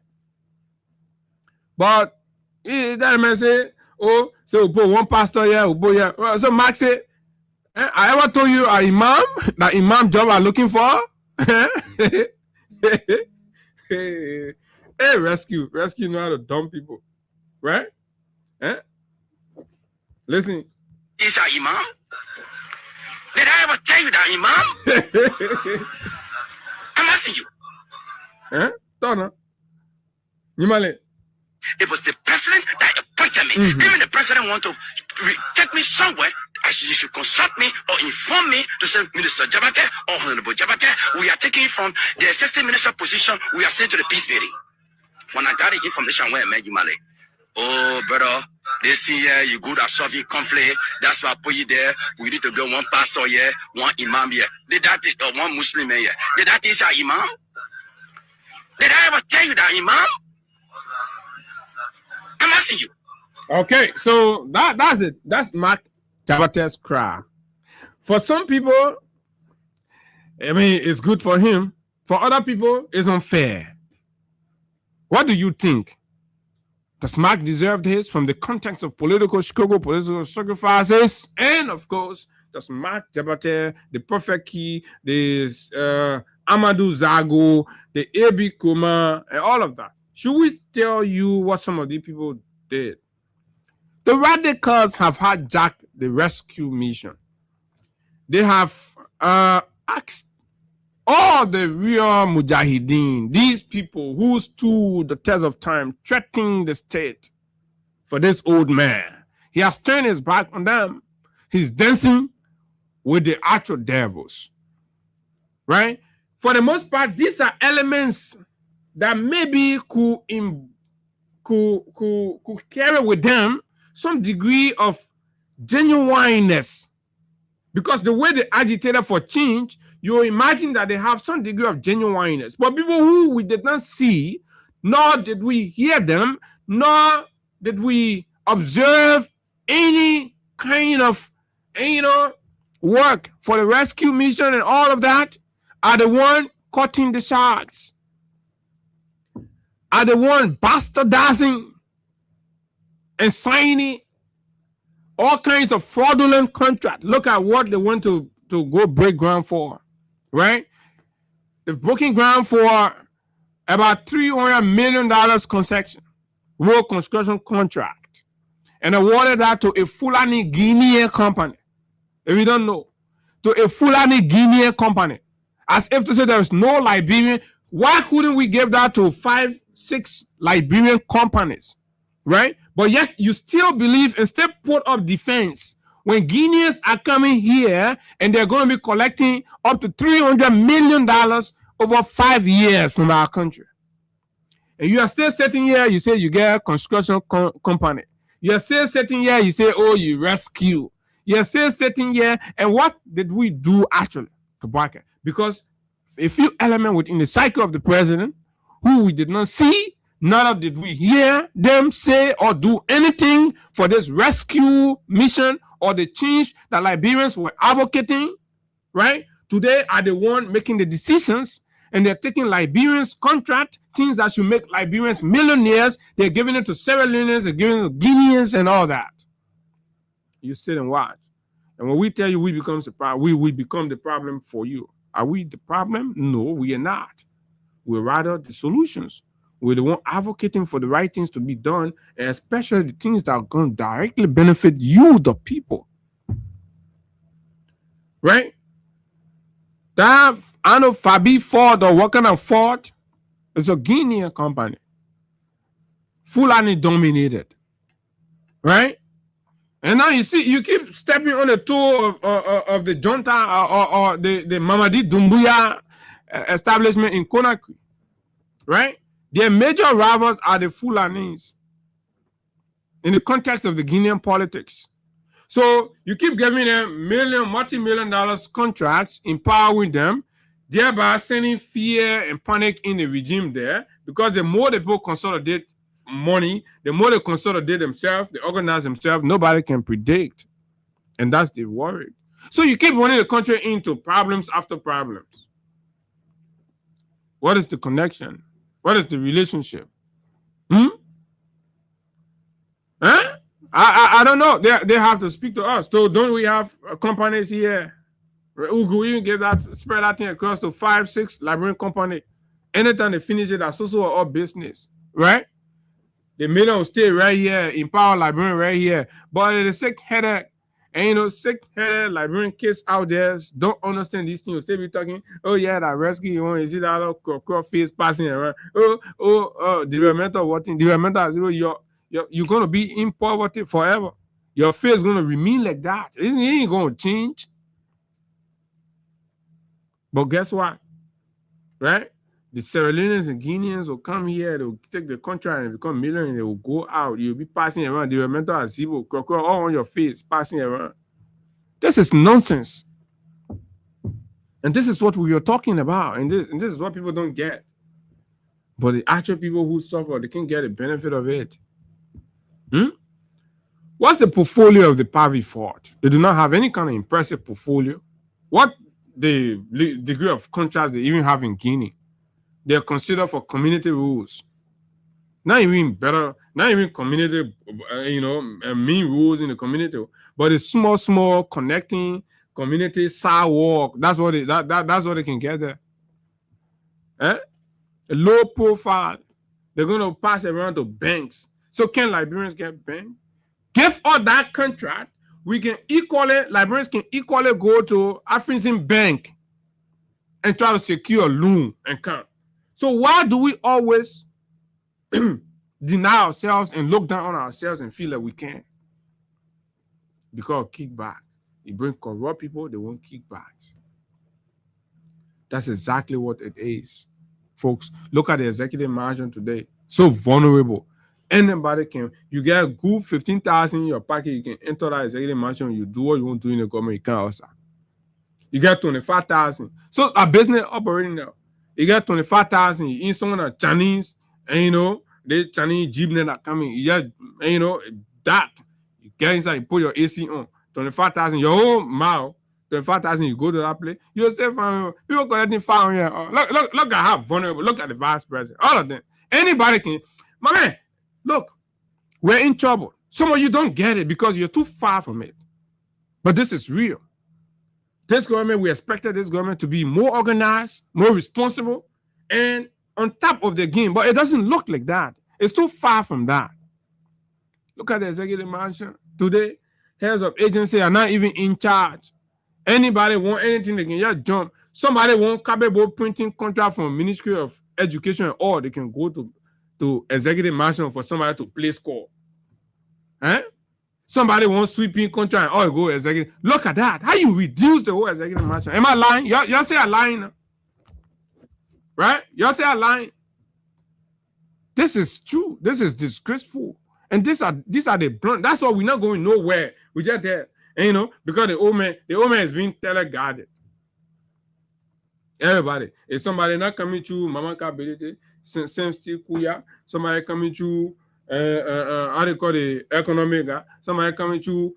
But that man say, oh, so we put one pastor here, we put here. So Mark said, I ever told you an imam, that imam job I'm looking for? Hey, rescue know how to dump people, right? Listen. Is that imam? Did I ever tell you that imam? I'm asking you. Donna. Nimale. It was the president that appointed me. Even the president want to take me somewhere. Actually, you should consult me or inform me to say, Minister Jabate or Honorable Jabate, we are taking from the assistant minister position. We are sent to the peace building. When I got the information, where I met you, Male. Oh, brother, They see here, you good at solving conflict. That's why I put you there. We need to get one pastor here, one imam here. Did that one Muslim here? Did that is our imam? Did I ever tell you that imam? I'm asking you. Okay, so that's it. That's Mark Jabate's cry. For some people, I mean, it's good for him. For other people, it's unfair. What do you think? Does Mark deserve this from the context of political struggle, political sacrifices? And of course, does Mark Jabate, the Perfect Key, the Amadou Zago, the A.B. Kuma, and all of that? Should we tell you what some of these people did? The radicals have hijacked the rescue mission. They have asked all the real mujahideen, these people who stood the test of time, threatening the state for this old man. He has turned his back on them. He's dancing with the actual devils, right? For the most part, these are elements that maybe could carry with them some degree of genuineness, because the way they agitated for change, you imagine that they have some degree of genuineness. But people who we did not see, nor did we hear them, nor did we observe any kind of, work for the rescue mission and all of that, are the one cutting the sharks, are the one bastardizing and signing all kinds of fraudulent contracts. Look at what they want to go break ground for, right? They've broken ground for about $300 million concession, road construction contract, and awarded that to a Fulani Guinean company. If you don't know, to a Fulani Guinean company, as if to say there is no Liberian. Why couldn't we give that to 5-6 Liberian companies, right? But yet you still believe and still put up defense when Guineans are coming here and they're going to be collecting up to $300 million over 5 years from our country. And you are still sitting here, you say you get a construction company. You are still sitting here, you say, oh, you rescue. You are still sitting here, and what did we do actually to back it? Because a few elements within the cycle of the president who we did not see, neither did we hear them say or do anything for this rescue mission or the change that Liberians were advocating, right? Today are the one making the decisions, and they're taking Liberians' contract, things that should make Liberians millionaires. They're giving it to Sierra Leoneans, they're giving it to Guineans and all that. You sit and watch. And when we tell you we become the problem for you. Are we the problem? No, we are not. We're rather the solutions. We're the one advocating for the right things to be done, and especially the things that are going to directly benefit you, the people. Right? That, I know Fabi Ford or what kind of Ford is a Guinean company. Fulani dominated. Right? And now you see, you keep stepping on the toe of the junta or the Mamadi Doumbouya establishment in Conakry. Right? Their major rivals are the Fulanis in the context of the Guinean politics. So you keep giving them multi-million dollars contracts, empowering them, thereby sending fear and panic in the regime there, because the more the people consolidate money, the more they consolidate themselves, they organize themselves, nobody can predict. And that's the worry. So you keep running the country into problems after problems. What is the connection? What is the relationship? Huh? I don't know. They have to speak to us. So don't we have companies here who could even give that, spread that thing across to 5-6 Liberian company? Anytime they finish it, that's also our business, right? The million will stay right here, empower Liberian right here. But the sick-headed, and sick-headed Liberian kids out there don't understand these things. They'll be talking, oh yeah, that rescue, you want to see that little face passing around. Developmental what thing? Developmental, you're going to be in poverty forever. Your face is going to remain like that. It ain't going to change. But guess what? Right? The Sierra Leoneans and Guineans will come here, they'll take the contract and become millionaires, they will go out. You'll be passing around, they will mental azebo, all on your face, passing around. This is nonsense. And this is what we are talking about. And this is what people don't get. But the actual people who suffer, they can get the benefit of it. What's the portfolio of the Pavi Fort? They do not have any kind of impressive portfolio. What the degree of contrast they even have in Guinea? They are considered for community rules. Not even community, mean rules in the community, but the small connecting community sidewalk. That's what they can get there. A low profile. They're going to pass around to banks. So can Liberians get banked? Give all that contract, Liberians can equally go to African Bank and try to secure a loan and come. So why do we always deny ourselves and look down on ourselves and feel like we can't? Because of kickback. You bring corrupt people, they want kickbacks. That's exactly what it is. Folks, look at the executive mansion today. So vulnerable. Anybody can, you get a good 15,000 in your pocket, you can enter that executive mansion, you do what you want to do in the government, you can't also. You get 25,000. So a business operating now. You get 25,000, you in someone a Chinese, and they Chinese jeepney that coming, you get, that. You get inside, you put your AC on. 25,000, your own mouth, 25,000, you go to that place, you'll stay from people collecting 500. Look at how vulnerable, look at the vice president, all of them. Anybody can, my man. Look, we're in trouble. Some of you don't get it because you're too far from it. But this is real. This government, we expected this government to be more organized, more responsible, and on top of the game. But it doesn't look like that. It's too far from that. Look at the executive mansion. Today, heads of agency are not even in charge. Anybody want anything, they can just jump. Somebody want capable printing contract from Ministry of Education, or they can go to executive mansion for somebody to play score. Somebody wants sweeping contract, or go executive. Look at that. How you reduce the whole executive mansion? Am I lying? Y'all say I'm lying now. Right? Y'all say I'm lying. This is true. This is disgraceful. And these are the blunt. That's why we're not going nowhere. We're just there. And because the old man is being teleguarded. Everybody. If somebody not coming to Mama Kability, same still kuya, somebody coming to how they call the economic guy, somebody coming to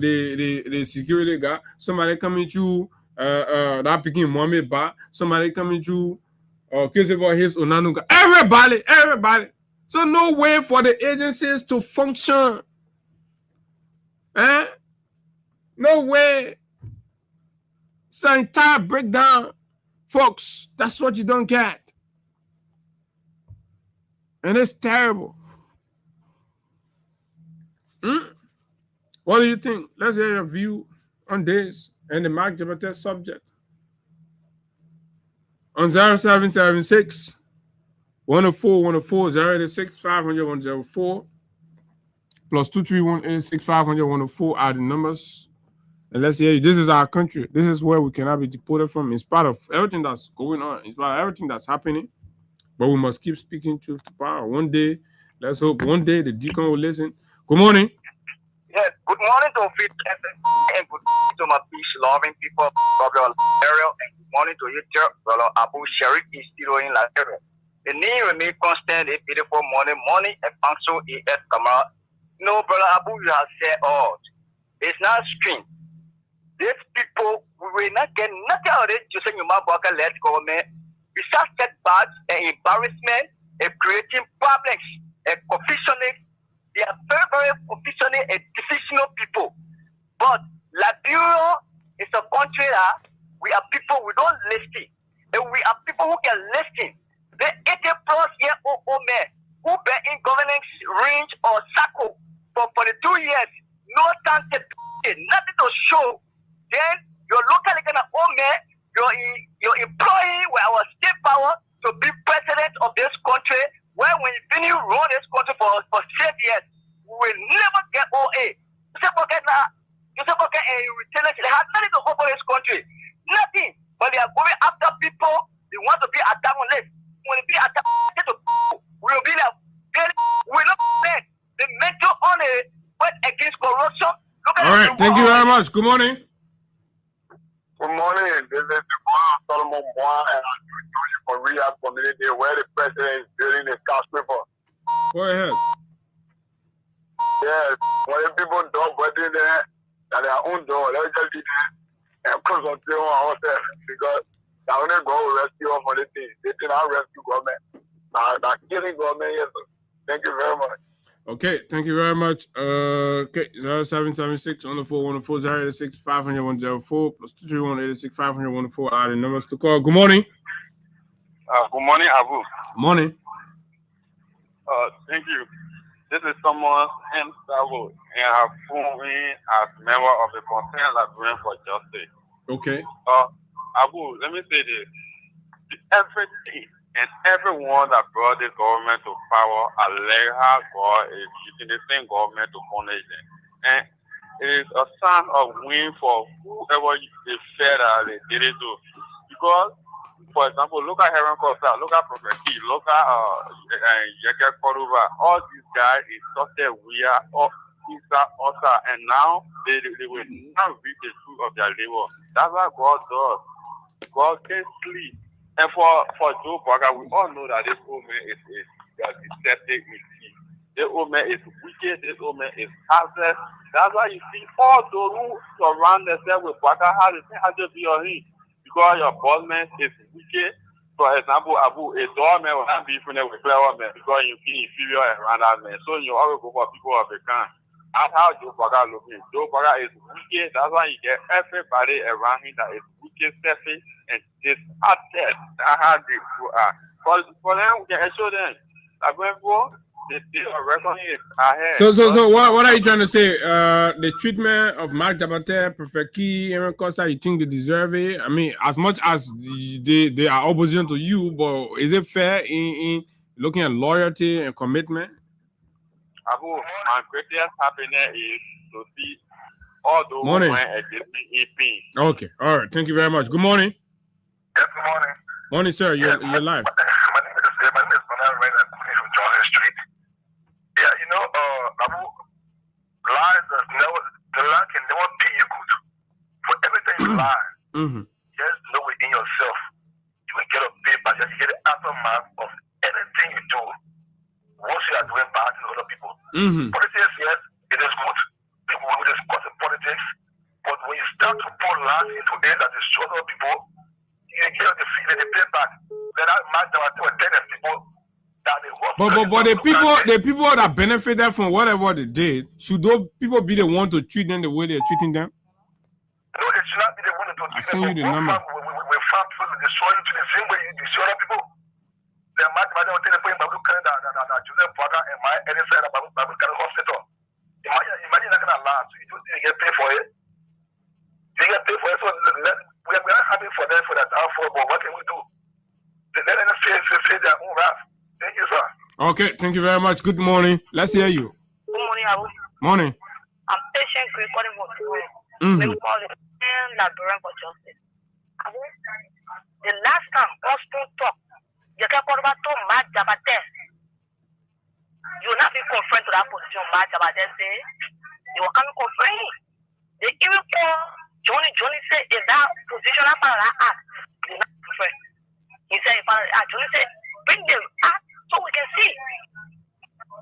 the security guy, somebody coming to that picking Mohammed Ba, somebody coming to Kiseva his Onanuga. Everybody. So no way for the agencies to function. No way. It's an entire breakdown. Folks, that's what you don't get. And it's terrible. What do you think? Let's hear your view on this and the Mark Jabate subject. On 0776 104 104 086 500 104 plus 2318 500 104 are the numbers. And let's hear you. This is our country. This is where we cannot be deported from in spite of everything that's going on, in spite of everything that's happening. But we must keep speaking truth to power. One day, let's hope one day the deacon will listen. Good morning. Yes, good morning to Fit and good morning to my peace-loving people of the area, and good morning to you, Brother Abu Sharif is still in Liberia. The name remains constant, a beautiful morning, and function ES Kamara. No, Brother Abu, you have said all. It's not strange. These people, we will not get nothing out of it. You say you might work a less government. We start setbacks and embarrassment and creating problems and confusioning. They are very, very confusioning and divisional people. But Liberia is a country that we are people we don't listen. And we are people who can listen. The 80-plus-year-old men who been in governance range or circle for 42 years, no time to nothing to show. Then your local old man, your employee with our state power to be president of this country, where when you finish run this country for 6 years, we will never get OA. You say forget now. You say forget and you return it. They have nothing to offer this country. Nothing. But they are going after people. They want to be a down list. will be attached to people. We will be like, we will not beg. The mental on a fight against corruption. All right, thank you very much. Good morning. Good morning. This is the Solomon Bois, and I'm doing for Riyadh community where the president is building a skyscraper. Go ahead. Yes, when people don't go in there at their own door, let's just be there and concentrate on ourselves because I only go rescue us for the thing. They cannot rescue government. Now killing government, yes. Thank you very much. Okay, thank you very much. Okay, 0776 104 086 500 104 plus 231 86 500 104 are the numbers to call. Good morning. Good morning, Abu. Morning. Thank you. This is someone in Savo, and I have phoned in as member of the Concerned Librarian for Justice. Okay. Abu, let me say this. Everything and everyone that brought this government to power allege how God is using the same government to punish them. And it is a sign of win for whoever they fed that they did it to. Because, for example, look at Heron Costa, look at Prophet Key, look at Yeke Koruba. All these guys is such a weird and now they will not reap the fruit of their labor. That's what God does. God can sleep. And for Joe Burger, we all know that this old man is deceptive. This old man is wicked. This old man is heartless. That's why you see all those who surround themselves with Burger how they think to be on him. Because your boss man is wicked. For example, Abu, a doorman will not be friendly with clever man because you feel inferior around that man. So you always go for people of the kind. That's how Joe Burger looking. Joe Burger is wicked. That's why you get everybody around him that is wicked, selfish, and disheartened. That's how they are. For them, we can show them. Like when the day of reckoning is ahead. So what are you trying to say? The treatment of Mark Jabate, Prophet Key, Aaron Costa, you think they deserve it? I mean, as much as they are opposition to you, but is it fair in looking at loyalty and commitment? Abu, my greatest happiness is to see all those who went against me in pain. Okay, all right. Thank you very much. Good morning. Yes, good morning. Morning, sir. You're live. My name is Manan Rain. I'm coming from Johnson Street. Yeah, you know, Abu, lies the lie can never pay you good. For everything you lie, just know it in yourself. You will get a pay back. You get the aftermath of anything you do. Once you are doing bad to other people. Politics, yes, it is good. People will discuss politics. But when you start to put lies into it that destroy other people, you get the feeling they pay back. Then that match that was telling people that they work. But the people that benefited from whatever they did, should those people be the one to treat them the way they're treating them? No, they should not be the one to treat them. I send you the number. We found people to destroy you to the same way you destroy other people. The match was telling people that Joseph Father and my any side of Bible Hospital. Imagine that kind of land. You get paid for it. You get paid for it. So we are not happy for them for that outflow, but what can we do? Let them face their own wrath. Thank you, sir. Okay, thank you very much. Good morning. Let's hear you. Good morning, Abu. Morning. I'm patient recording for tomorrow. We call it Librarian for Justice. Abu, the last time Austin talked, you can't call about to Mark Jabate. You will not be confined to that position. Mark Jabate say they will come confined. They even call Johnny say in that position after that act, they not confined. He said, Johnny said, bring them act so we can see.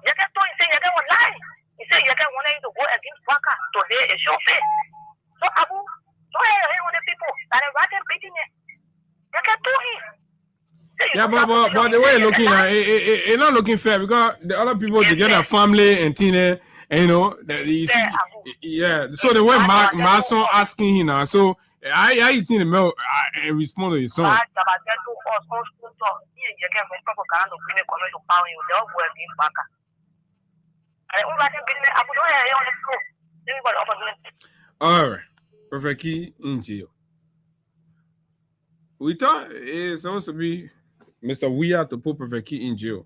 You can't tell him say you can't lie. He said you can't want him to go against Waka today. It should be. So Abu, don't hear on the people that are right and beating it. You can't do him. Yeah, but the way you're looking at it's not looking fair because the other people they get a family and Tina, and you know, you see, yeah. So the way my son asking him now, so I you think the mail and respond to his son. All right, Prophet Key in jail. We thought it's supposed to be Mr. Weir to put Prophet Key in jail.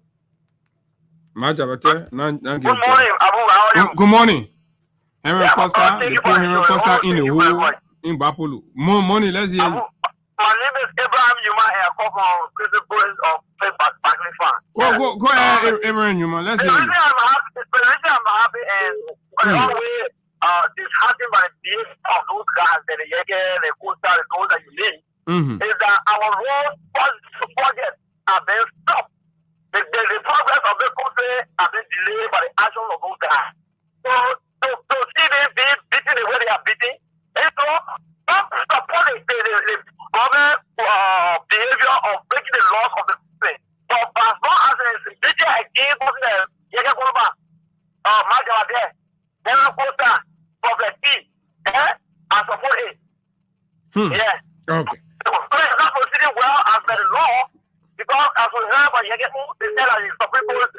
Good morning, Abu. How are you? Good morning. Henry Costa, they put Henry Costa in the hole in Bapolo. More money, let's hear you. My name is Abraham Yuma, and I come from Principles of Faith by Go ahead, Abraham Newman. Let's The hear reason you. I'm happy and always disheartened by the behavior of those guys that the coastal, those that you need, is that our road projects are being stopped. The progress of the country has been delayed by the action of those guys. So to see them being beaten the way they are beating, and so not support the government behavior of breaking the laws of the country. But as long as there is beating against government, I support it. Yeah. Okay. So it's not proceeding well as per the law because as we heard by Yagemu, they said that the Supreme Court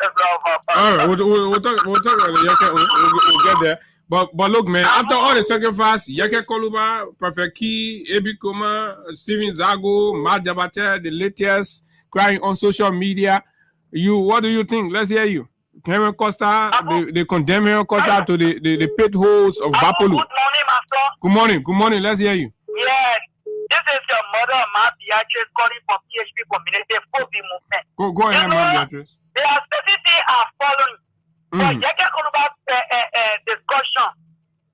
All right, we'll talk about it. We'll get there. But look, man, after all the sacrifice, Yake Koluba, Prophet Key, Ebi Koma, Steven Zago, Matt Jabate, the latest crying on social media. What do you think? Let's hear you. Henry Costa, they condemn Henry Costa to the pit holes of Bapolu. Good morning, Master. Good morning. Let's hear you. Yes, this is your mother, Ma Beatrice, calling from PHP Community Phobia Movement. Go ahead, Ma Beatrice. There are certain things are following. But Yeke Koluba discussion,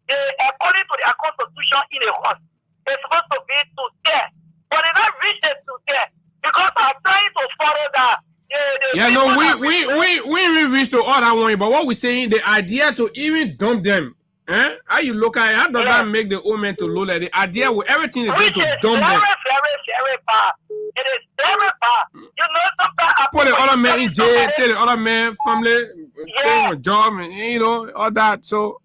according to the constitution in the house, it's supposed to be to there. But they not reach it to there because I'm trying to follow that. We reach to all that one, but what we're saying, the idea to even dump them, how you look at it, how does that make the old man to look like the idea with everything is going to dump them? Very bad. It is very bad. You know, sometimes put the other man in jail, tell the other man family, pay a job, and all that. So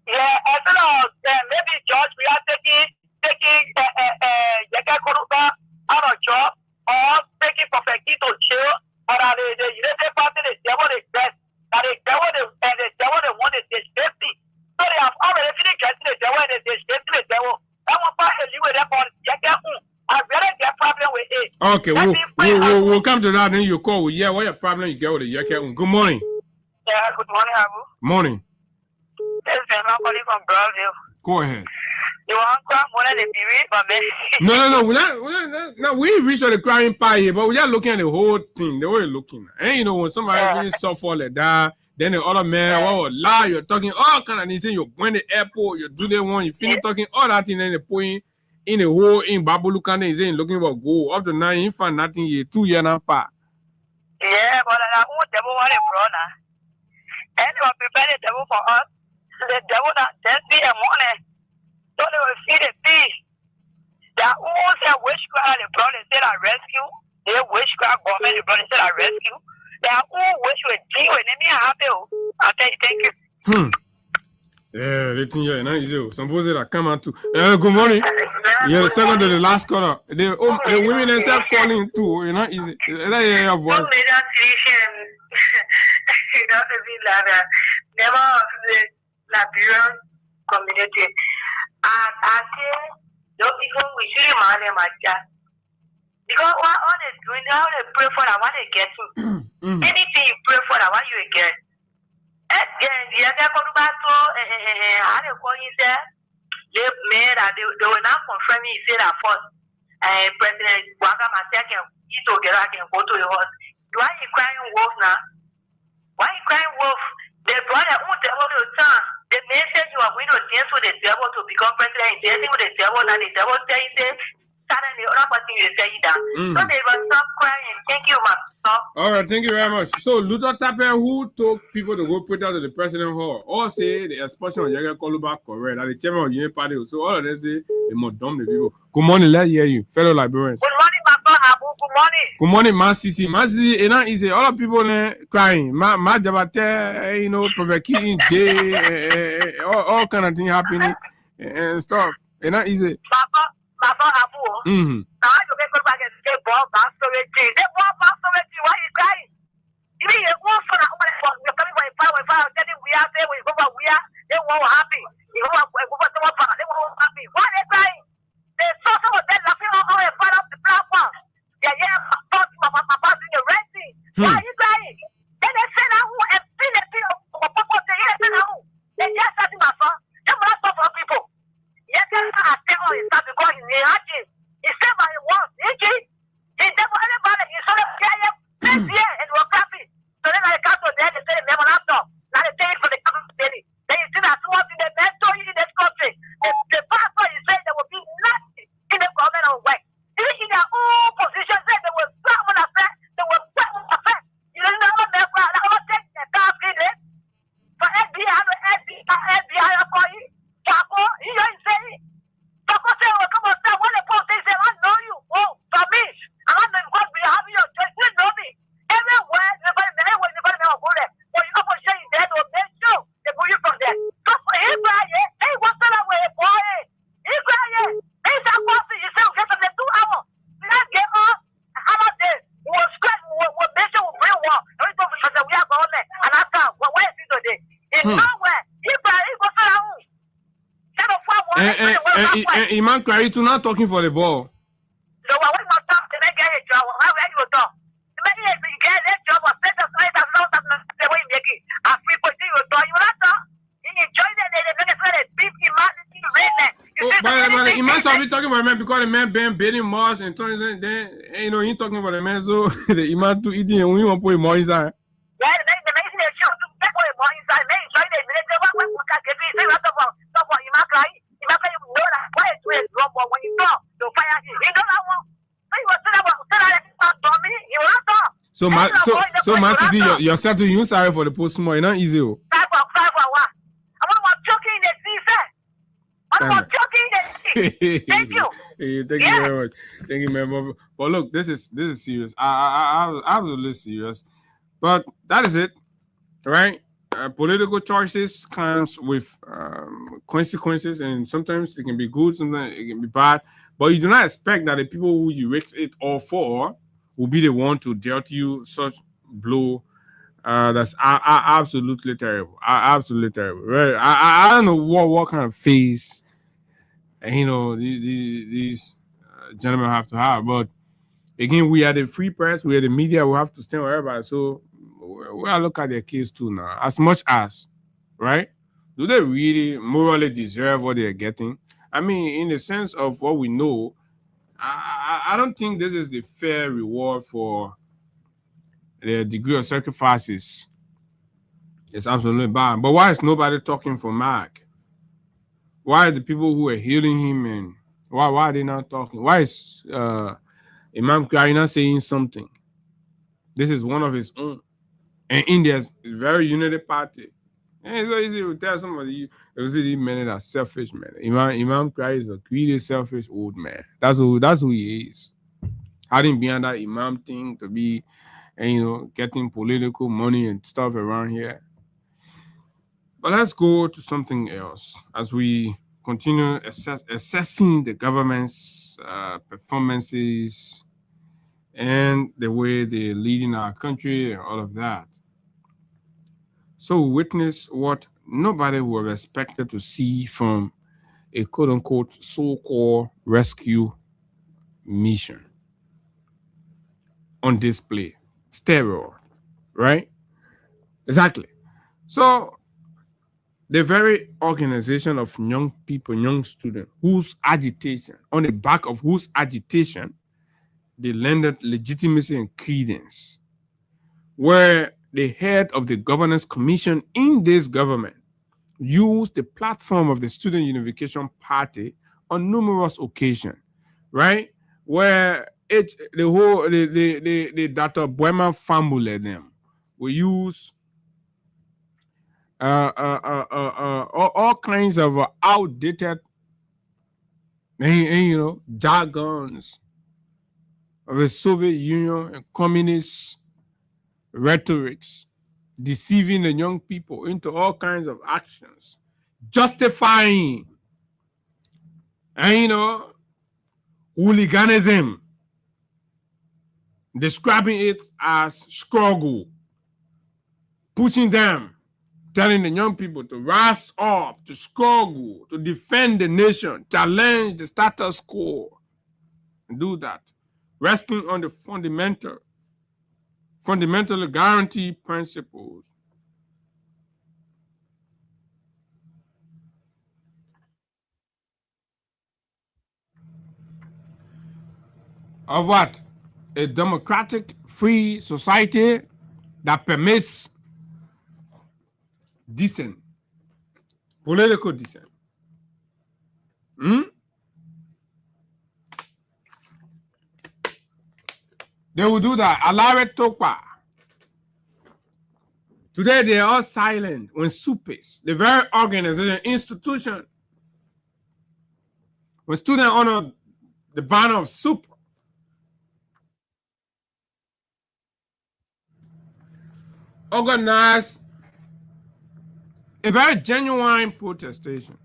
maybe George, we are taking Yeke Koluba out of job or taking Prophet Key to jail, or that the United Party, the devil is best, that the devil they want is the safety. So they have already finished getting the devil and they safety the devil. That one part is with them on Yeke. I really get problem with it. Okay, we'll come to that. Then you call. What your problem you get with the Yeke? Good morning. Yeah, good morning, Abu. Morning. This is Emma calling from Brownville. Go ahead. You want to come on the TV, but No, we're not. We reached the crying part here, but we're just looking at the whole thing. The way you're looking. And when somebody really suffer like that, then the other man, lie, you're talking all kind of things. You're going to the airport, you do the one, you finish talking all that thing, and the point in the hole in Babulukan is looking for gold. Up to now, you find nothing here, 2 years now. Yeah, but I won't devil want a brother. And they will prepare the devil for us. The devil that 10 p.m. morning. So they will feed the fish. They are all say witchcraft, the brother said I rescue. They witchcraft government, the brother said I rescue. They are all wish with G when they mean happy. I'll tell you, thank you. Yeah, they think you're not easy. Suppose that come out too. Good morning. Yeah, the second to the last caller. The women themselves calling too. You're not easy. Let hear your voice. Never the Liberian community. I say, those people we should remind them like that. Because what all they doing, how they pray for that, what they get to. Anything you pray for that, what you will get. And then the other come back to how they call you say, they made that they will not confirm me, say that first. President Wagama can eat together, can go to the house. Why you crying wolf now? Why you crying wolf? The brother won't tell you the time. The man said you are going to dance with the devil to become president. Dancing with the devil, and the devil say you say, suddenly the other person will say you down. So they will stop crying. Thank you, man. All right, thank you very much. So Luther Tapper, who told people to go put out to the president hall, or say the expulsion of Yeke Koluba correct, that the chairman of the Union Party. So all of them say they must dump the people. Good morning, let's hear you, fellow Liberians. Good morning, Papa Abu. Good morning. Good morning, Masisi. Masisi, it's not easy. All the people crying. Ma Jabate, Prophet Key in jail, all kind of things happening and stuff. It's not easy. Papa Abu. Now you make go back and say, "Bob, that's so easy." They Bob, that's so easy. Why you crying? You mean you want for that? You're coming by fire. Getting we are there. We go back. We are. They won't happy. You go back. Go back to what? They won't happy. Why they crying? They saw some of them laughing on the front of the platform. Yeah, Papa doing the right thing. Why are you crying? Then they say that who and see the thing of Papa say yes and who. They just said to my son, they will not suffer people. Yes, I say all his stuff because he's happy. He said by the words, he never anybody, he saw the this year. And Imam Kwari to not talking for the ball. So what we must talk to make a job? How are you talk? Maybe if you get a job or set aside as long as the way you make it. As people see you talk, you will not talk. You enjoy that they make it beef humanity redneck. But the Imam Sabi talking about the man because the man been beating Mars and then you know he talking about the man, so the Imam to eating and we want to put more inside. Yeah, they make it show to take away more inside. They enjoy that they what we can get say what about Imam Kwari. Imam Kwari know that why it's way wrong, but when you talk to fire him, he don't know what. So Massy, you're set to you sorry for the post more, you know, easy. Thank you. Thank you very much. Thank you very much. But look, this is serious. I absolutely serious. But that is it, right? Political choices comes with consequences, and sometimes it can be good, sometimes it can be bad. But you do not expect that the people who you risk it all for will be the one to dealt you such blow. That's absolutely terrible. Absolutely terrible. Right? I don't know what kind of face, you know, these gentlemen have to have. But again, we are the free press, we are the media, we have to stand with everybody. So we gotta look at their case too now. As much as, right? Do they really morally deserve what they're getting? I mean, in the sense of what we know, I don't think this is the fair reward for the degree of sacrifices. It's absolutely bad. But why is nobody talking for Mark? Why are the people who are healing him and why are they not talking? Why is Imam Kwari not saying something? This is one of his own. And India's very united party. And it's so easy to tell somebody these men are selfish, man. Imam Kwari is a greedy, selfish old man. That's who he is. Hiding behind that Imam thing to be, and you know, getting political money and stuff around here. But let's go to something else as we continue assessing the government's performances and the way they're leading our country and all of that. So we witness what nobody would have expected to see from a quote-unquote so-called rescue mission on display. Steroid, right? Exactly. So the very organization of young people, young students, whose agitation, on the back of whose agitation, they lended legitimacy and credence, where the head of the governance commission in this government used the platform of the Student Unification Party on numerous occasions, right? Where the Dr. Boeman family them will use all kinds of outdated, you know, jargons of the Soviet Union and communist rhetorics, deceiving the young people into all kinds of actions, justifying, and you know, hooliganism, describing it as struggle, pushing them, telling the young people to rise up, to struggle, to defend the nation, challenge the status quo, and do that, resting on the fundamentally guaranteed principles of what? A democratic, free society that permits dissent, political dissent. They will do that. Alare Tokpa. Today they are all silent when SUPES, the very organization, institution, when students honor the banner of SUP, organized a very genuine protestation.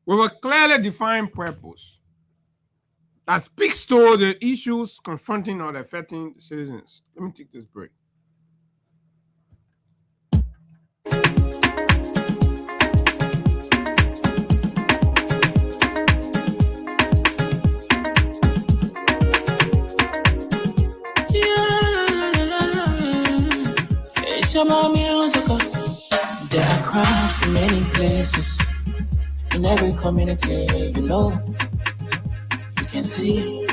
With a clearly defined purpose. that speaks to the issues confronting or affecting citizens. Let me take this break. It's about musical. There are crimes in many places, in every community, you know. You can see.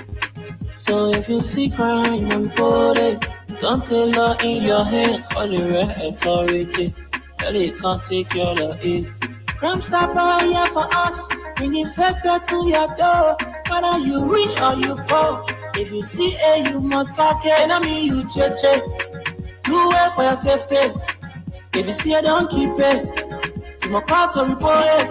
So if you see crime reported, don't take law in your hand for the right authority. Well, it can't take your law in. Crime Stopper here for us, bringing safety to your door. Whether you rich or you poor, if you see a human target, I mean you cheche. Do well for your safety. If you see it, don't keep it. You must call to report it.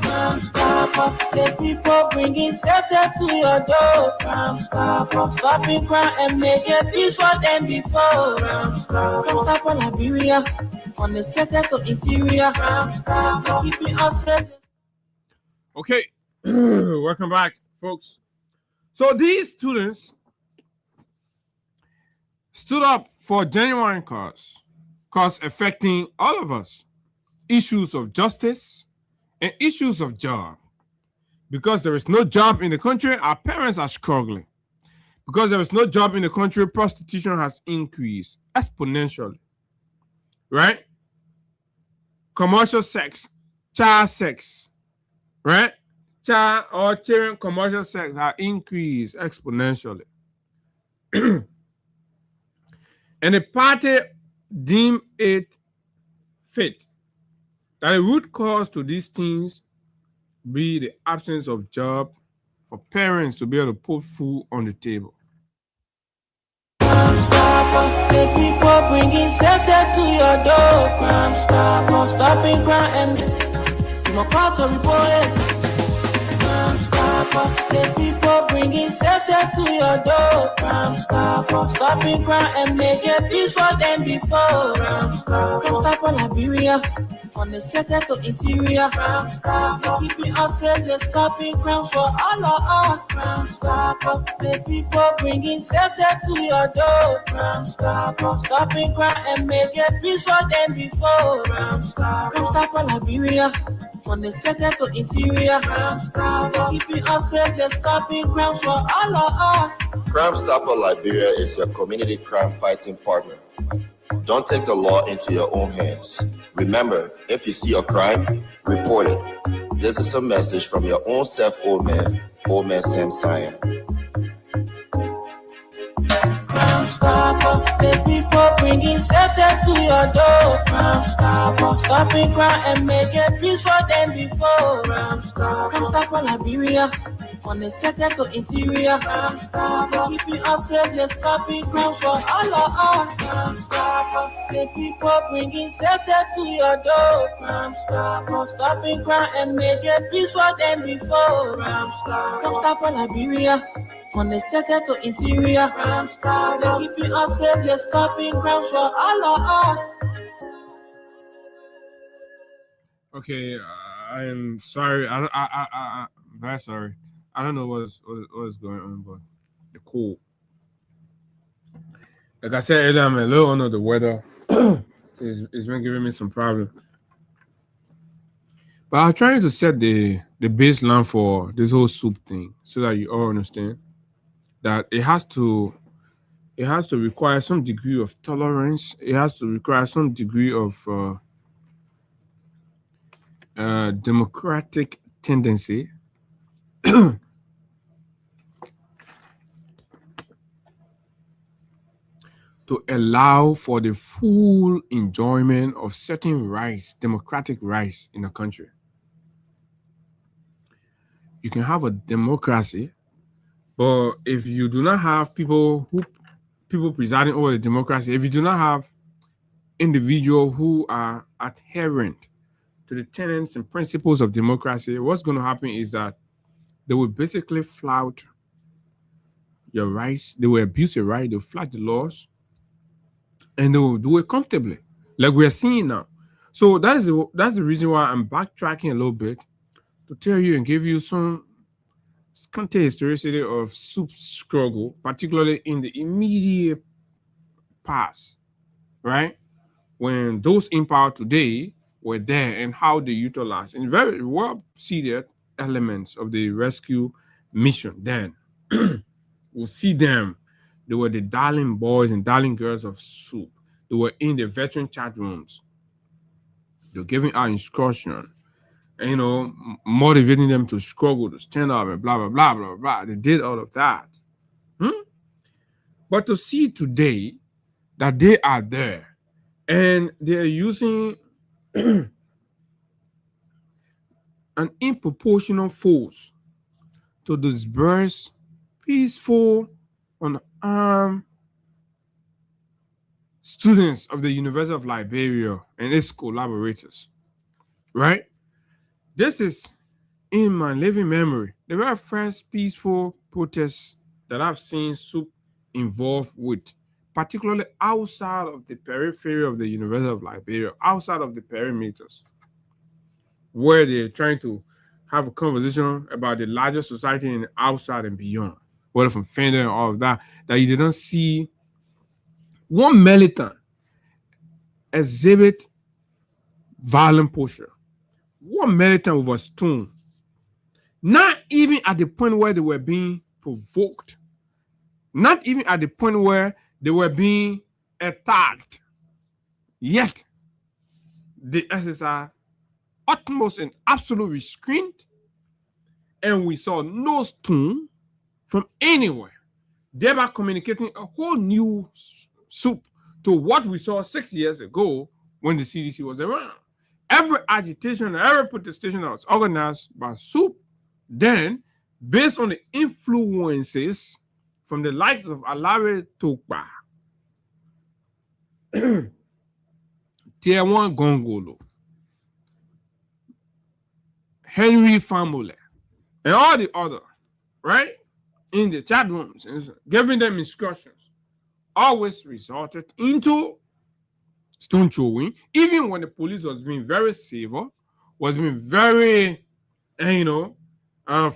Crime Stopper, the people bringing safety to your door. Crime Stopper, stopping crime and making peace for them before. Crime Stopper, Liberia, from the center to interior. Crime Stopper, keeping us safe. Okay, welcome back, folks. So these students stood up for genuine cause affecting all of us, issues of justice and issues of job. Because there is no job in the country, our parents are struggling. Because there is no job in the country, prostitution has increased exponentially. Right? Commercial sex, child sex, right? Child or children commercial sex have increased exponentially. And the party deemed it fit that the root cause to these things be the absence of job for parents to be able to put food on the table. Crime Stopper, the people bringing safety to your door. Crime Stopper, stopping crime and you must call to report it. Crime Stopper, the people bringing safety to your door. Crime Stopper, stopping crime and making peace for them before. Crime Stopper, Liberia, from the center to interior. Crime Stopper, keeping us safe, let's stopping crime for all of us. Crime Stopper, the people bringing safety to your door. Crime Stopper, stopping crime and making peace for them before. Crime Stopper, Liberia, from the center to interior. Crime Stopper, keeping us safe, let's stopping crime for all of us. Crime Stopper Liberia is your community crime fighting partner. Don't take the law into your own hands. Remember, if you see a crime, report it. This is a message from your own self, old man Sam Cyan. Crime Stopper, the people bringing safety to your door. Crime Stopper, stopping crime and making peace for them before. Crime Stopper, Liberia, from the center to interior. Crime Stopper, keeping us safe, let's stopping crime for all of us. Crime Stopper, the people bringing safety to your door. Crime Stopper, stopping crime and making peace for them before. Crime Stopper, Liberia, from the center to interior. Crime Stopper, keeping us safe, let's stopping crime for all of us. Okay, I am sorry. I'm very sorry. I don't know what's going on, but the cool. Like I said earlier, I'm a little under the weather, so it's been giving me some problem. But I'm trying to set the baseline for this whole soup thing, so that you all understand that it has to require some degree of tolerance. It has to require some degree of democratic tendency. To allow for the full enjoyment of certain rights, democratic rights in a country. You can have a democracy, but if you do not have people presiding over the democracy, if you do not have individuals who are adherent to the tenets and principles of democracy, what's going to happen is that they will basically flout your rights, they will abuse your right, they'll flout the laws, and they will do it comfortably, like we are seeing now. So that's the reason why I'm backtracking a little bit to tell you and give you some scanty historicity of SOUP's struggle, particularly in the immediate past, right? When those in power today were there and how they utilized in very well seated elements of the rescue mission then. We'll see them. They were the darling boys and darling girls of SOUP. They were in the veteran chat rooms. They were giving out instruction, and, motivating them to struggle, to stand up, and blah, blah, blah, blah, blah. They did all of that. But to see today that they are there and they're using an disproportional force to disperse peaceful, unarmed students of the University of Liberia and its collaborators, right? This is in my living memory the very first peaceful protests that I've seen SOUP involved with, particularly outside of the periphery of the University of Liberia, outside of the perimeters, where they're trying to have a conversation about the larger society and outside and beyond, whether from Fender and all of that, that you didn't see one militant exhibit violent posture. One militant was stoned. Not even at the point where they were being provoked. Not even at the point where they were being attacked. Yet, the SSR utmost and absolute restraint, and we saw no stone from anywhere, thereby communicating a whole new SOUP to what we saw 6 years ago when the CDC was around. Every agitation, every protestation that was organized by SOUP, then, based on the influences from the likes of Alare Tokpa, Tier 1 Gongolo, Henry Famule, and all the other, right, in the chat rooms, and giving them instructions, always resulted into stone throwing, even when the police was being very civil, was being very,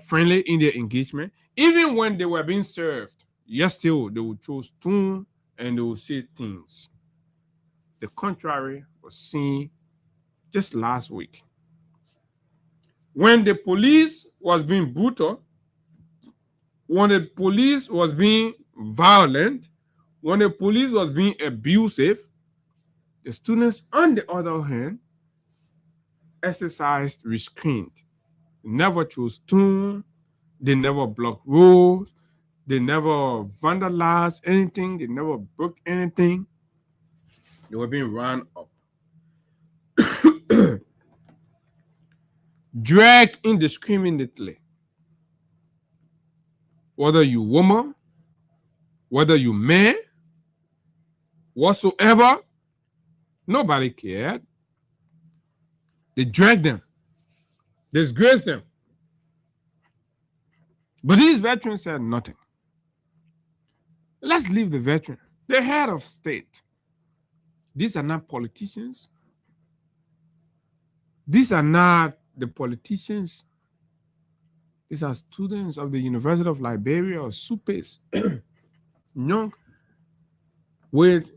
friendly in their engagement. Even when they were being served, yes, still they would throw stone and they would say things. The contrary was seen just last week. When the police was being brutal, when the police was being violent, when the police was being abusive, the students, on the other hand, exercised restraint. They never chose stone, they never blocked roads, they never vandalized anything, they never broke anything. They were being run up. Dragged indiscriminately. Whether you woman, whether you man, whatsoever, nobody cared. They dragged them, disgraced them. But these veterans said nothing. Let's leave the veteran, the head of state. These are not politicians. These are not the politicians. These are students of the University of Liberia or SUPES, young, with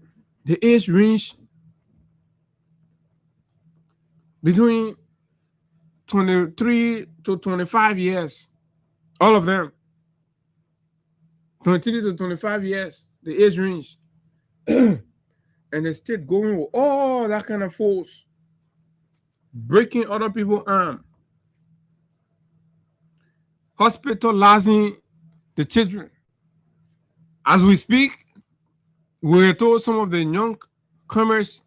the age range between 23 to 25 years. All of them. 23 to 25 years, the age range. And they still going with all that kind of force, breaking other people's arms, hospitalizing the children. As we speak, we're told some of the newcomers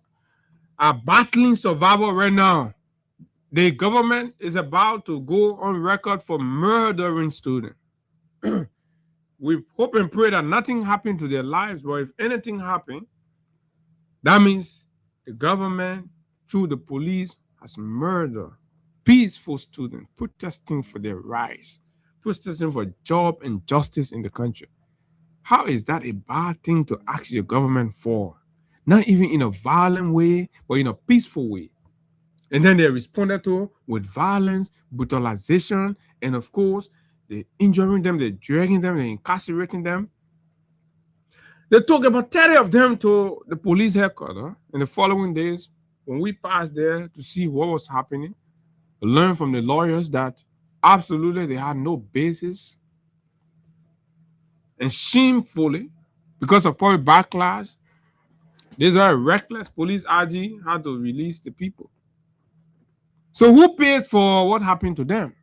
are battling survival right now. The government is about to go on record for murdering students. We hope and pray that nothing happened to their lives, but if anything happened, that means the government, through the police, has murdered peaceful students protesting for their rights, protesting for job and justice in the country. How is that a bad thing to ask your government for? Not even in a violent way, but in a peaceful way. And then they responded to with violence, brutalization, and of course, they're injuring them, they're dragging them, they're incarcerating them. They took about 30 of them to the police headquarters in the following days. When we passed there to see what was happening, we learned from the lawyers that absolutely they had no basis. And shamefully, because of public backlash, this very reckless police RG had to release the people. So who paid for what happened to them?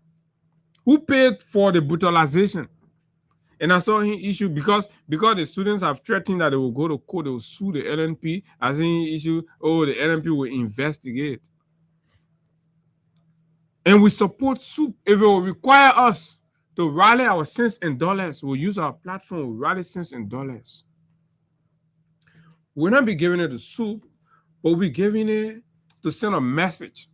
Who paid for the brutalization? And I saw him issue because the students have threatened that they will go to court, they will sue the LNP. I seen him issue, the LNP will investigate. And we support SOUP. If it will require us to rally our cents and dollars, we'll use our platform, we'll rally cents and dollars. We'll not be giving it to SOUP, but we're giving it to send a message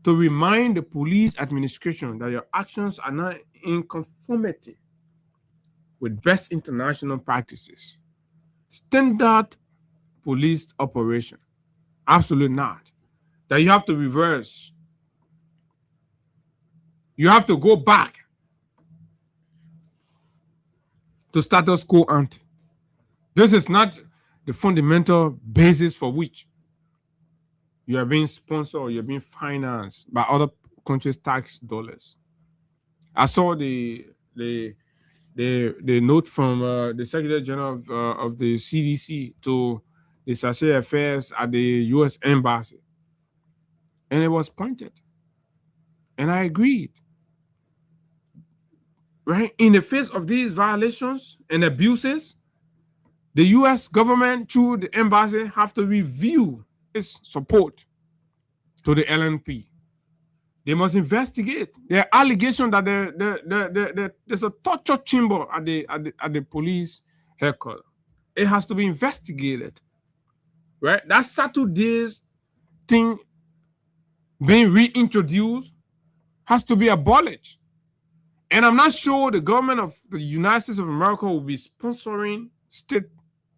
to remind the police administration that your actions are not in conformity with best international practices. Standard police operation. Absolutely not. That you have to reverse. You have to go back to status quo ante. This is not the fundamental basis for which you are being sponsored or you're being financed by other countries' tax dollars. I saw the note from the Secretary General of the CDC to the Sachet Affairs at the U.S. Embassy. And it was pointed. And I agreed. Right? In the face of these violations and abuses, the U.S. government, through the embassy, have to review its support to the LNP. They must investigate. There are allegations that there's a torture chamber at the police headquarters. It has to be investigated. Right? That Saturday's thing being reintroduced has to be abolished. And I'm not sure the government of the United States of America will be sponsoring state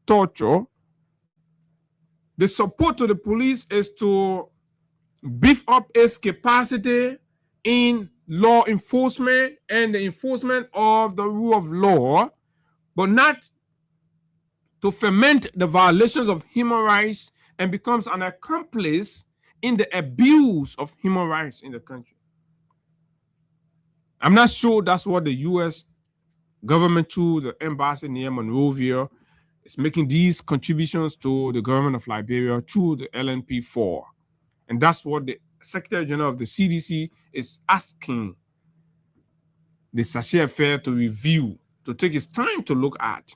torture. The support to the police is to beef up its capacity in law enforcement and the enforcement of the rule of law, but not to ferment the violations of human rights and becomes an accomplice in the abuse of human rights in the country. I'm not sure that's what the U.S. government, through the embassy near Monrovia, is making these contributions to the government of Liberia through the LNP for. And that's what the Secretary General of the CDC is asking the Sachet Affair to review, to take his time to look at.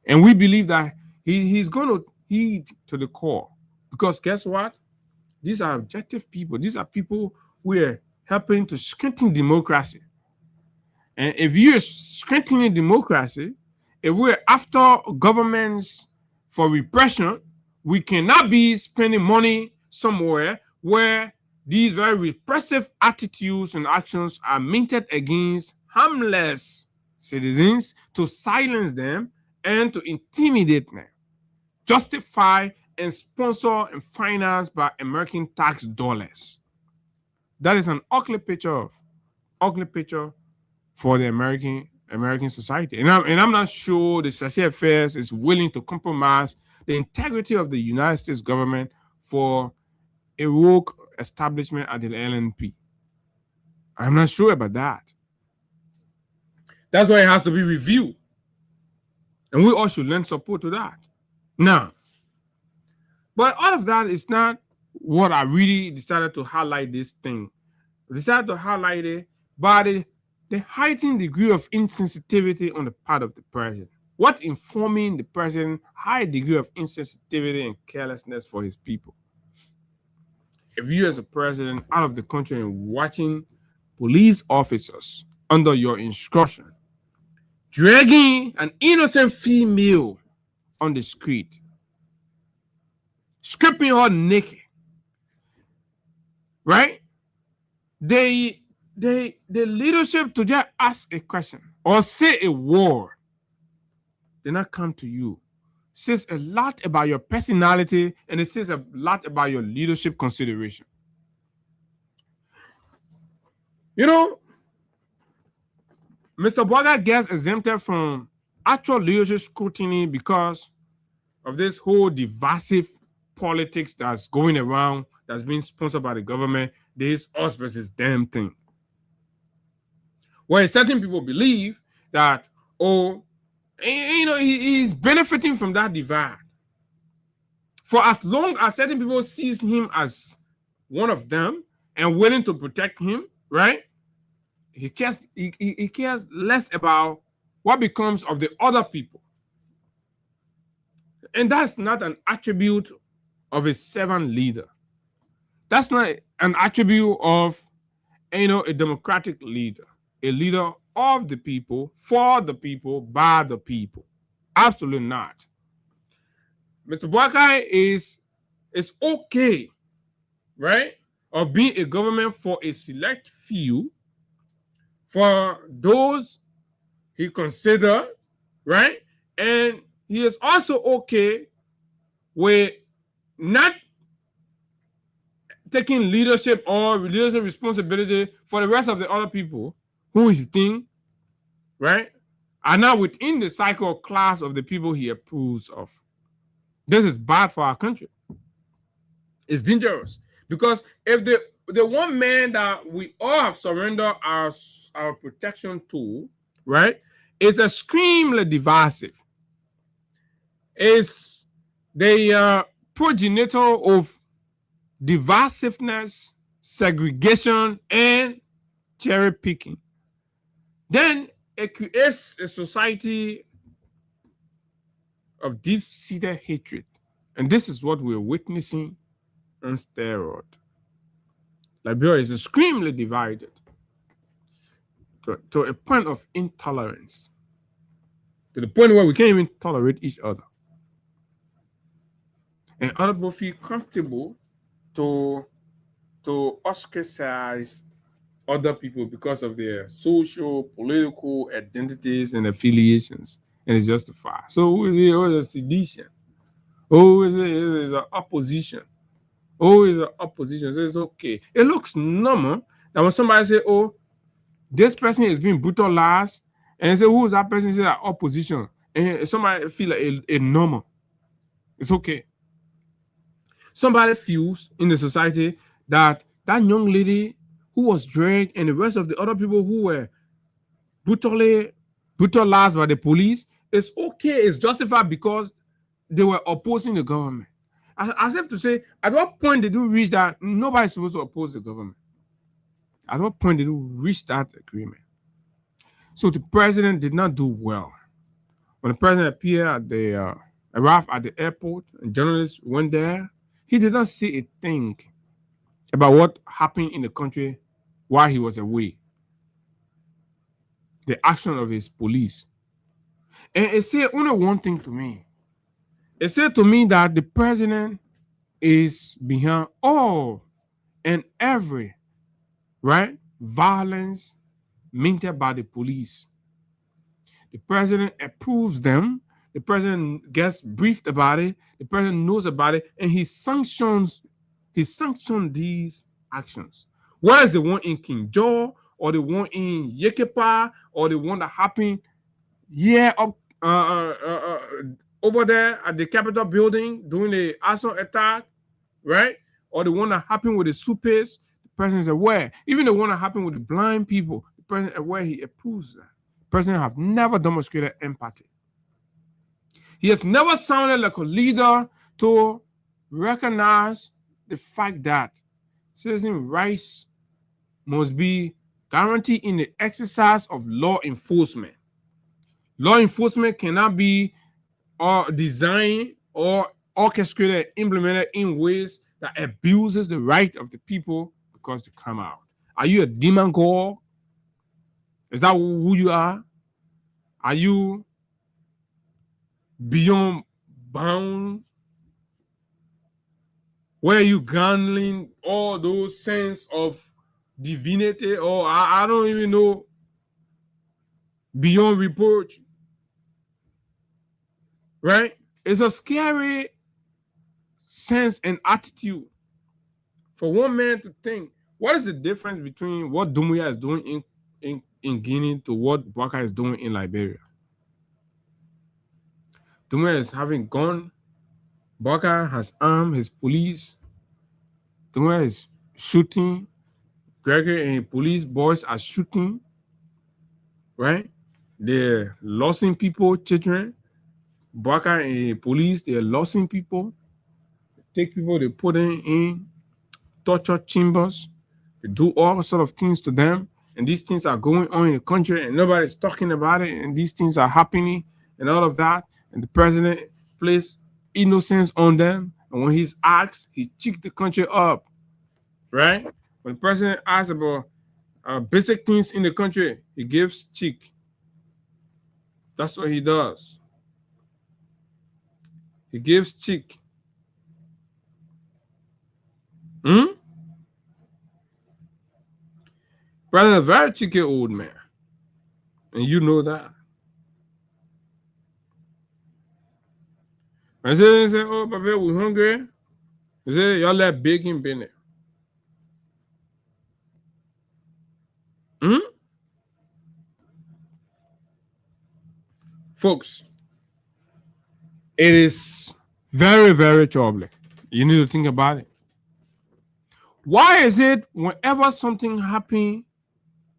And we believe that he's going to heed to the core. Because guess what? These are objective people. These are people who are helping to strengthen democracy. And if you're strengthening democracy, if we're after governments for repression, we cannot be spending money somewhere where these very repressive attitudes and actions are minted against harmless citizens to silence them and to intimidate them, justify and sponsor and financed by American tax dollars. That is an ugly picture for the American society. And I'm not sure the Sachet Affairs is willing to compromise the integrity of the United States government for a rogue establishment at the LNP. I'm not sure about that. That's why it has to be reviewed. And we all should lend support to that. Now, but all of that is not what I really decided to highlight this thing. I decided to highlight it by the heightened degree of insensitivity on the part of the president. What informing the president high degree of insensitivity and carelessness for his people. If you as a president out of the country and watching police officers under your instruction dragging an innocent female on the street, stripping her naked, right? The leadership to just ask a question or say a word, they not come to you. It says a lot about your personality and it says a lot about your leadership consideration. You know, Mr. Boga gets exempted from actual leadership scrutiny because of this whole divisive politics that's going around, that's being sponsored by the government, this us versus them thing. Where certain people believe that, he's benefiting from that divide. For as long as certain people sees him as one of them and willing to protect him, right? He cares less about what becomes of the other people. And that's not an attribute of a servant leader. That's not an attribute of a democratic leader, a leader of the people, for the people, by the people. Absolutely not. Mr. Boakai is okay, right, of being a government for a select few, for those he consider, right, and he is also okay with not taking leadership or leadership responsibility for the rest of the other people who he think, right, are now within the cycle class of the people he approves of. This is bad for our country. It's dangerous because if the one man that we all have surrendered our protection to, right, is extremely divisive, is the progenitor of divisiveness, segregation, and cherry picking, then it creates a society of deep-seated hatred. And this is what we're witnessing on steroid. Liberia is extremely divided to a point of intolerance, to the point where we can't even tolerate each other. And other people feel comfortable to ostracize other people because of their social, political identities and affiliations, and it's justified. So who is it? Oh, it's a sedition. Oh, is an opposition. Oh, it's an opposition. So it's okay. It looks normal that when somebody say, "Oh, this person is being brutalized," and say, "Who is that person?" Say that opposition, and somebody feel like a normal. It's okay. Somebody feels in the society that young lady who was dragged and the rest of the other people who were brutalized by the police, it's okay, it's justified because they were opposing the government. As if to say, at what point did you reach that nobody's supposed to oppose the government? At what point did you reach that agreement? So the president did not do well. When the president arrived at the airport and journalists went there, he did not say a thing about what happened in the country while he was away. The action of his police. And it said only one thing to me. It said to me that the president is behind all and every, right, violence meted by the police. The president approves them. The president gets briefed about it. The president knows about it, and he sanctions these actions. Whether it's the one in King Joe or the one in Yekepa or the one that happened up over there at the Capitol building during the assault attack, right? Or the one that happened with the supers, the president is aware. Even the one that happened with the blind people, the president is aware, he approves that. The president have never demonstrated empathy. He has never sounded like a leader to recognize the fact that citizen rights must be guaranteed in the exercise of law enforcement. Law enforcement cannot be designed or orchestrated, implemented in ways that abuses the right of the people because they come out. Are you a demagogue? Is that who you are? Are you beyond bounds? Where are you gambling all those sense of divinity, or I don't even know, beyond reproach? Right? It's a scary sense and attitude for one man to think, what is the difference between what Dumbuya is doing in in Guinea to what Boubacar is doing in Liberia. Doumbouya is having gun. Boubacar has armed his police. Doumbouya is shooting. Gregory and his police boys are shooting. Right? They're losing people, children. Boubacar and his police, they're losing people. Take people, they put them in torture chambers. They do all sort of things to them. And these things are going on in the country and nobody's talking about it. And these things are happening and all of that. And the president places innocence on them. And when he's asked, he checked the country up. Right? When the president asks about basic things in the country, he gives cheek. That's what he does. He gives cheek. President, a very cheeky old man. And you know that. I say, oh, Papa, we hungry. He say, y'all let bacon be there. Folks, it is very, very troubling. You need to think about it. Why is it whenever something happens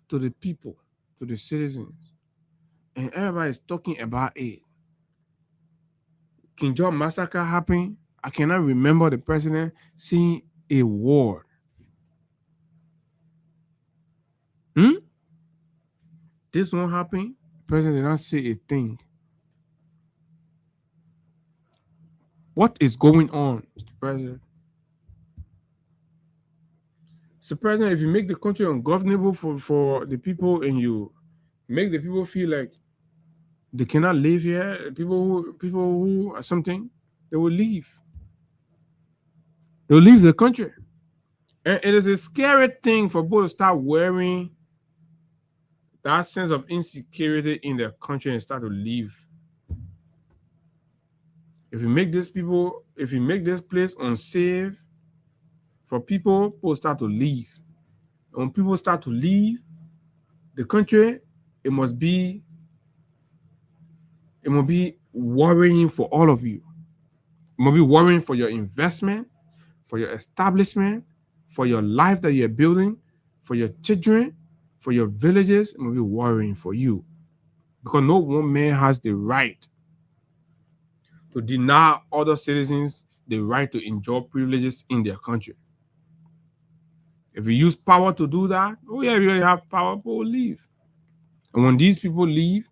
to the people, to the citizens, and everybody is talking about it? King John massacre happened. I cannot remember the president saying a word. This won't happen. The president did not say a thing. What is going on, Mr. President? Mr. President, if you make the country ungovernable for the people and you make the people feel like they cannot live here, people who are something, they will leave. They will leave the country. And it is a scary thing for people to start wearing that sense of insecurity in their country and start to leave. If you make this place unsafe for people start to leave. And when people start to leave the country, it must be worrying for all of you. It must be worrying for your investment, for your establishment, for your life that you're building, for your children, for your villages. It must be worrying for you. Because no one man has the right to deny other citizens the right to enjoy privileges in their country. If you use power to do that, oh yeah, we have power, people will leave. And when these people leave,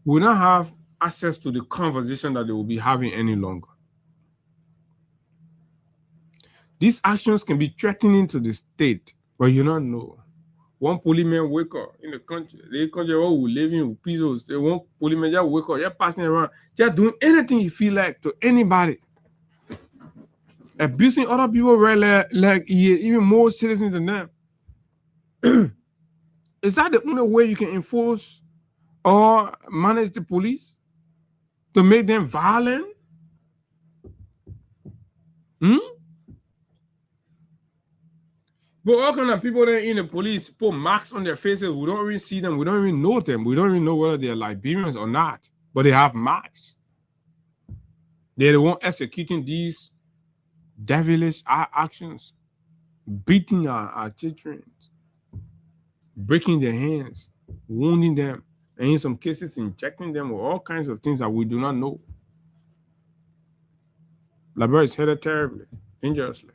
we will not have access to the conversation that they will be having any longer. These actions can be threatening to the state, but you don't know. One policeman wake up in the country where we live in peace. One policeman just wake up, just passing around, just doing anything he feel like to anybody. Abusing other people, right? Like even more citizens than them. Is that the only way you can enforce or manage the police? To make them violent? But all kind of people that in the police put marks on their faces, we don't even see them, we don't even know them, we don't even know whether they're Liberians or not, but they have marks. They're the one executing these devilish actions, beating our children, breaking their hands, wounding them, and in some cases injecting them with all kinds of things that we do not know. Liberia is headed terribly, dangerously.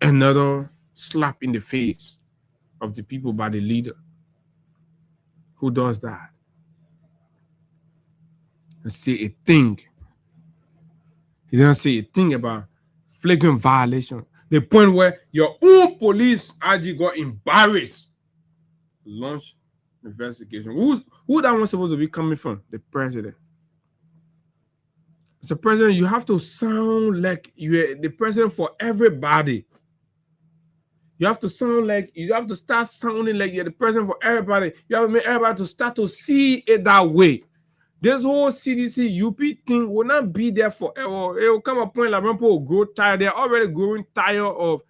Another slap in the face of the people by the leader. Who does that? And say a thing. He doesn't say a thing about flagrant violation. The point where your own police IG got embarrassed. Launch investigation. Who that one supposed to be coming from? The president. Mr. President, you have to sound like you're the president for everybody. You have to start sounding like you're the president for everybody. You have to make everybody to start to see it that way. This whole CDC UP thing will not be there forever. It will come a point like when people will grow tired. They're already growing tired of,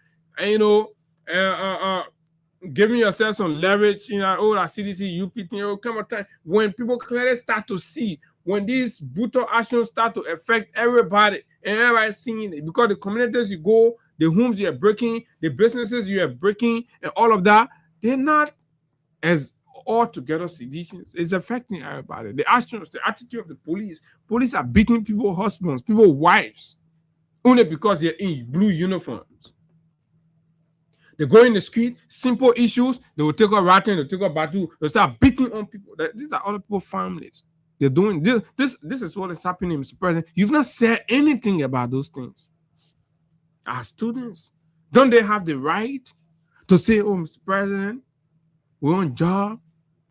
giving yourself some leverage, oh, that CDC, UPT, come on time. When people clearly start to see, when these brutal actions start to affect everybody, and everybody seeing it, because the communities you go, the homes you are breaking, the businesses you are breaking, and all of that, they're not as altogether seditions. It's affecting everybody. The actions, the attitude of the police. Police are beating people's husbands, people's wives, only because they're in blue uniforms. They go in the street, simple issues, they will take a rattle, they'll take a battle, they'll start beating on people. These are other people's families. They're doing this. This is what is happening, Mr. President. You've not said anything about those things. Our students, don't they have the right to say, oh, Mr. President, we're on job?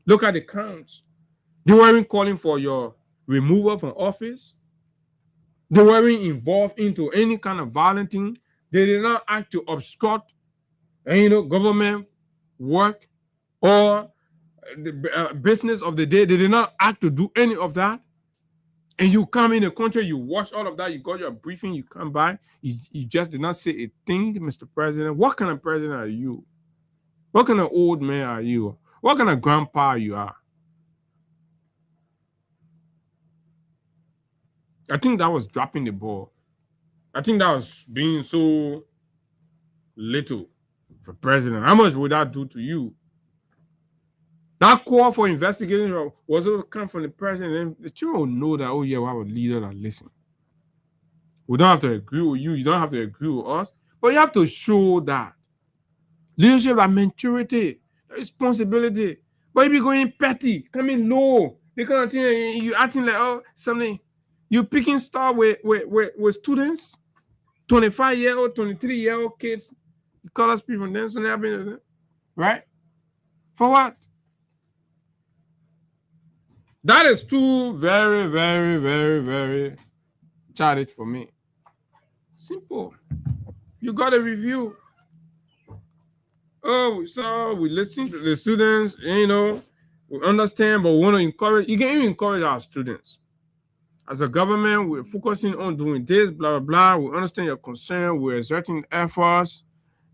Look at the counts. They weren't calling for your removal from office. They weren't involved into any kind of violent thing. They did not act to obstruct government work or the business of the day. They did not act to do any of that. And you come in the country, you watch all of that, you got your briefing, you come by, you just did not say a thing, Mr. President. What kind of president are you? What kind of old man are you? What kind of grandpa you are? I think that was dropping the ball. I think that was being so little for president. How much would that do to you? That call for investigation was going to come from the president. The children know that, oh yeah, we have a leader that listens. We don't have to agree with you. You don't have to agree with us. But you have to show that. Leadership and maturity, responsibility. But if you're going petty, coming low, they kind of thing, you acting like, oh, something. You picking stuff with students, 25-year-old, 23-year-old kids. You call us people from them, so they have been, right? For what? That is too very, very, very, very childish for me. Simple. You got a review. Oh, we listen to the students, we understand, but we want to encourage. You can even encourage our students. As a government, we're focusing on doing this, blah, blah, blah. We understand your concern. We're exerting efforts.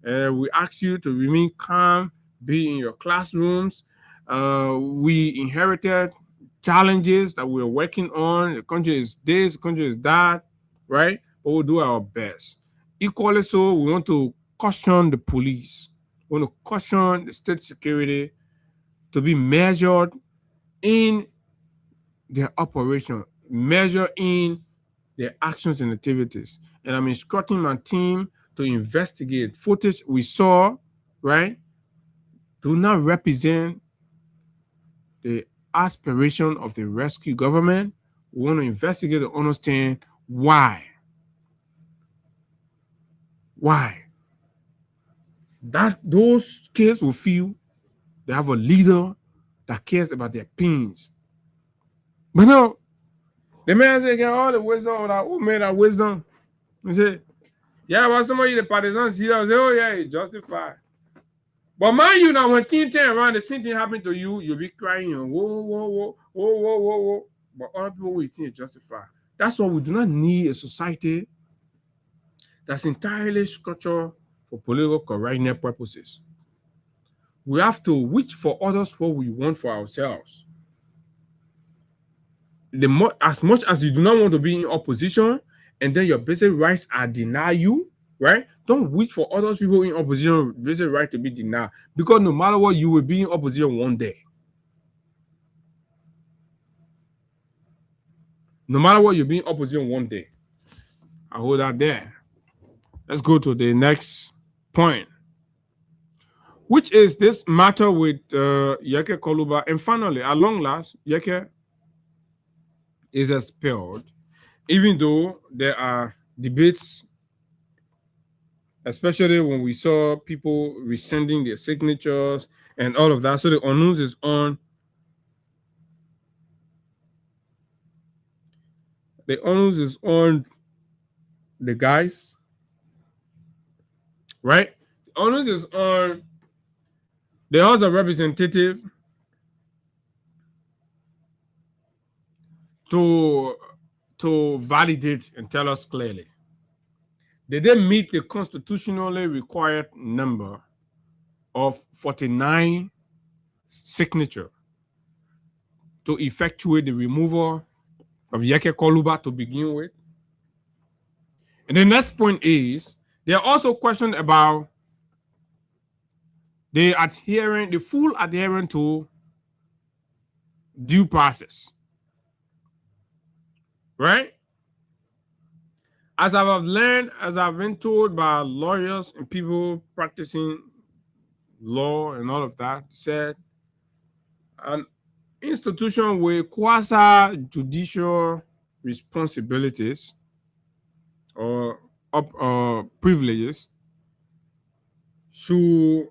We ask you to remain calm, be in your classrooms. We inherited challenges that we're working on. The country is this, the country is that, right? But we'll do our best. Equally so, we want to caution the police. We want to caution the state security to be measured in their operation, measure in their actions and activities. And I'm instructing my team to investigate footage we saw, right? Do not represent the aspiration of the rescue government. We want to investigate to understand why. Why? That those kids will feel they have a leader that cares about their pains. But no, the man said, get all the wisdom. Who made that wisdom? He said, yeah, but somebody the partisans see that, I say, oh yeah, it's justified. But mind you, now when things turn around, the same thing happen to you, you'll be crying, whoa. But other people will think it's justified. That's why we do not need a society that's entirely structured for political correctness purposes. We have to wish for others what we want for ourselves. As much as you do not want to be in opposition, and then your basic rights are denied you, right? Don't wish for other people in opposition basic right to be denied, because no matter what, you will be in opposition one day. No matter what, you'll be in opposition one day. I hold that there. Let's go to the next point, which is this matter with Yeke Koluba. And finally, at long last, Yeke is expelled, even though there are debates, especially when we saw people rescinding their signatures and all of that. So the onus is on the guys, right? The onus is on the House of Representatives to validate and tell us clearly. Did they meet the constitutionally required number of 49 signature to effectuate the removal of Yeke Koluba to begin with. And the next point is they are also questioned about the full adherence to due process. Right? As I've learned, as I've been told by lawyers and people practicing law and all of that, said an institution with quasi-judicial responsibilities or privileges should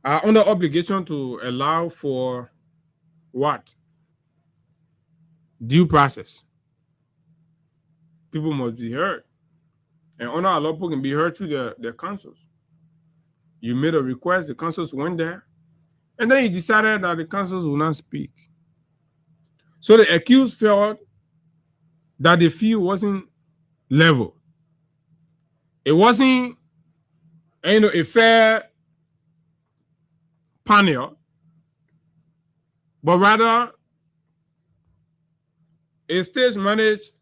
are under obligation to allow for what? Due process. People must be heard. And under our law, people can be heard through their counsels. You made a request, the counsels went there, and then you decided that the counsels will not speak. So the accused felt that the fee wasn't level. It wasn't a fair panel, but rather a stage managed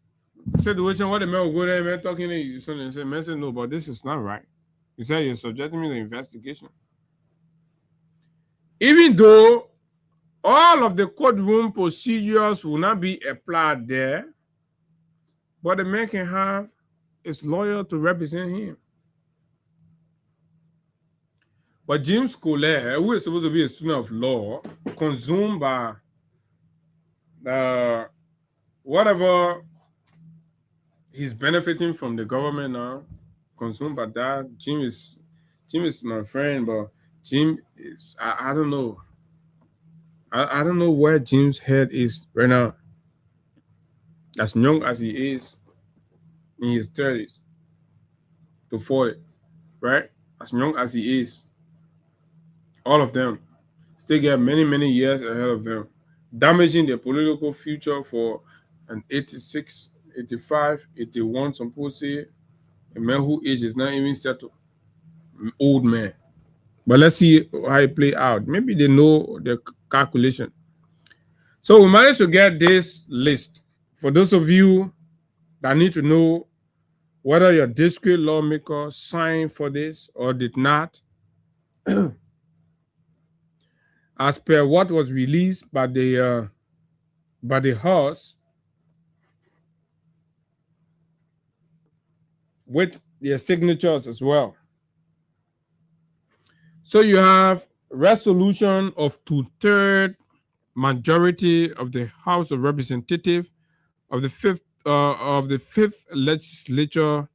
situation where the man will go there, man talking to you, and say, man said, no, but this is not right. You said you're subjecting me to investigation. Even though all of the courtroom procedures will not be applied there, but the man can have his lawyer to represent him. But James Collier, who is supposed to be a student of law, consumed by whatever he's benefiting from the government now, consumed by that. Jim is my friend, but Jim is I don't know. I don't know where Jim's head is right now. As young as he is, in his 30s to 40, right? As young as he is, all of them still get many, many years ahead of them, damaging their political future for an 86, 85, 81, some people say, a man whose age is not even settled. Old man. But let's see how it play out. Maybe they know the calculation. So we managed to get this list. For those of you that need to know whether your district lawmaker signed for this or did not, as per what was released by the House with their signatures as well. So you have resolution of 2/3 majority of the House of Representatives of the fifth legislature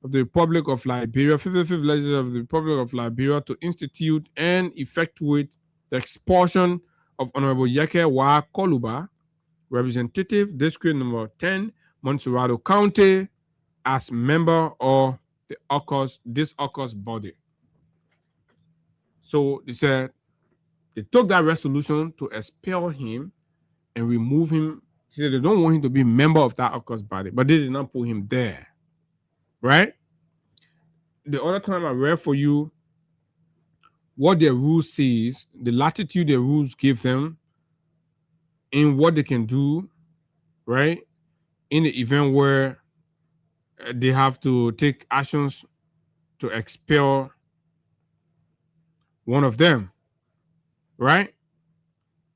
of the Republic of Liberia, 55th legislature of the Republic of Liberia, to institute and effectuate the expulsion of Honorable Yeke Wa Koluba, Representative District number 10, Montserrado County, as member of this AUKUS body. So they said they took that resolution to expel him and remove him. They said they don't want him to be a member of that AUKUS body, but they did not put him there. Right? The other time I read for you what their rules says, the latitude their rules give them in what they can do, right? In the event where they have to take actions to expel one of them, right?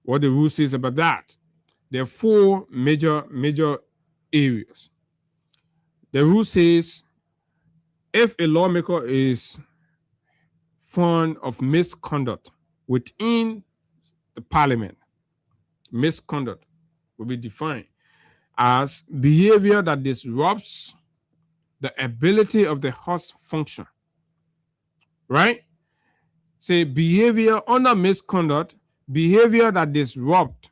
What the rule says about that. There are 4 major areas. The rule says if a lawmaker is found of misconduct within the parliament, misconduct will be defined as behavior that disrupts the ability of the House function, right? Say behavior under misconduct, behavior that disrupt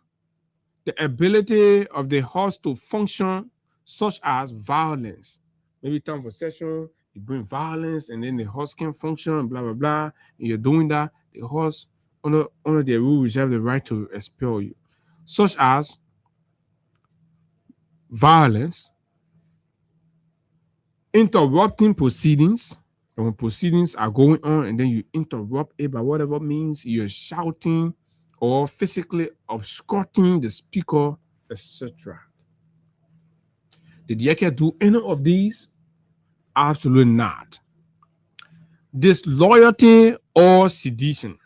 the ability of the House to function, such as violence. Maybe time for session, you bring violence, and then the House can function, blah, blah, blah. And you're doing that, the House, under their rule, reserve the right to expel you. Such as violence, interrupting proceedings, And when proceedings are going on and then you interrupt it by whatever means, you're shouting or physically obstructing the speaker, etc. Did Yeke do any of these? Absolutely not. Disloyalty or sedition.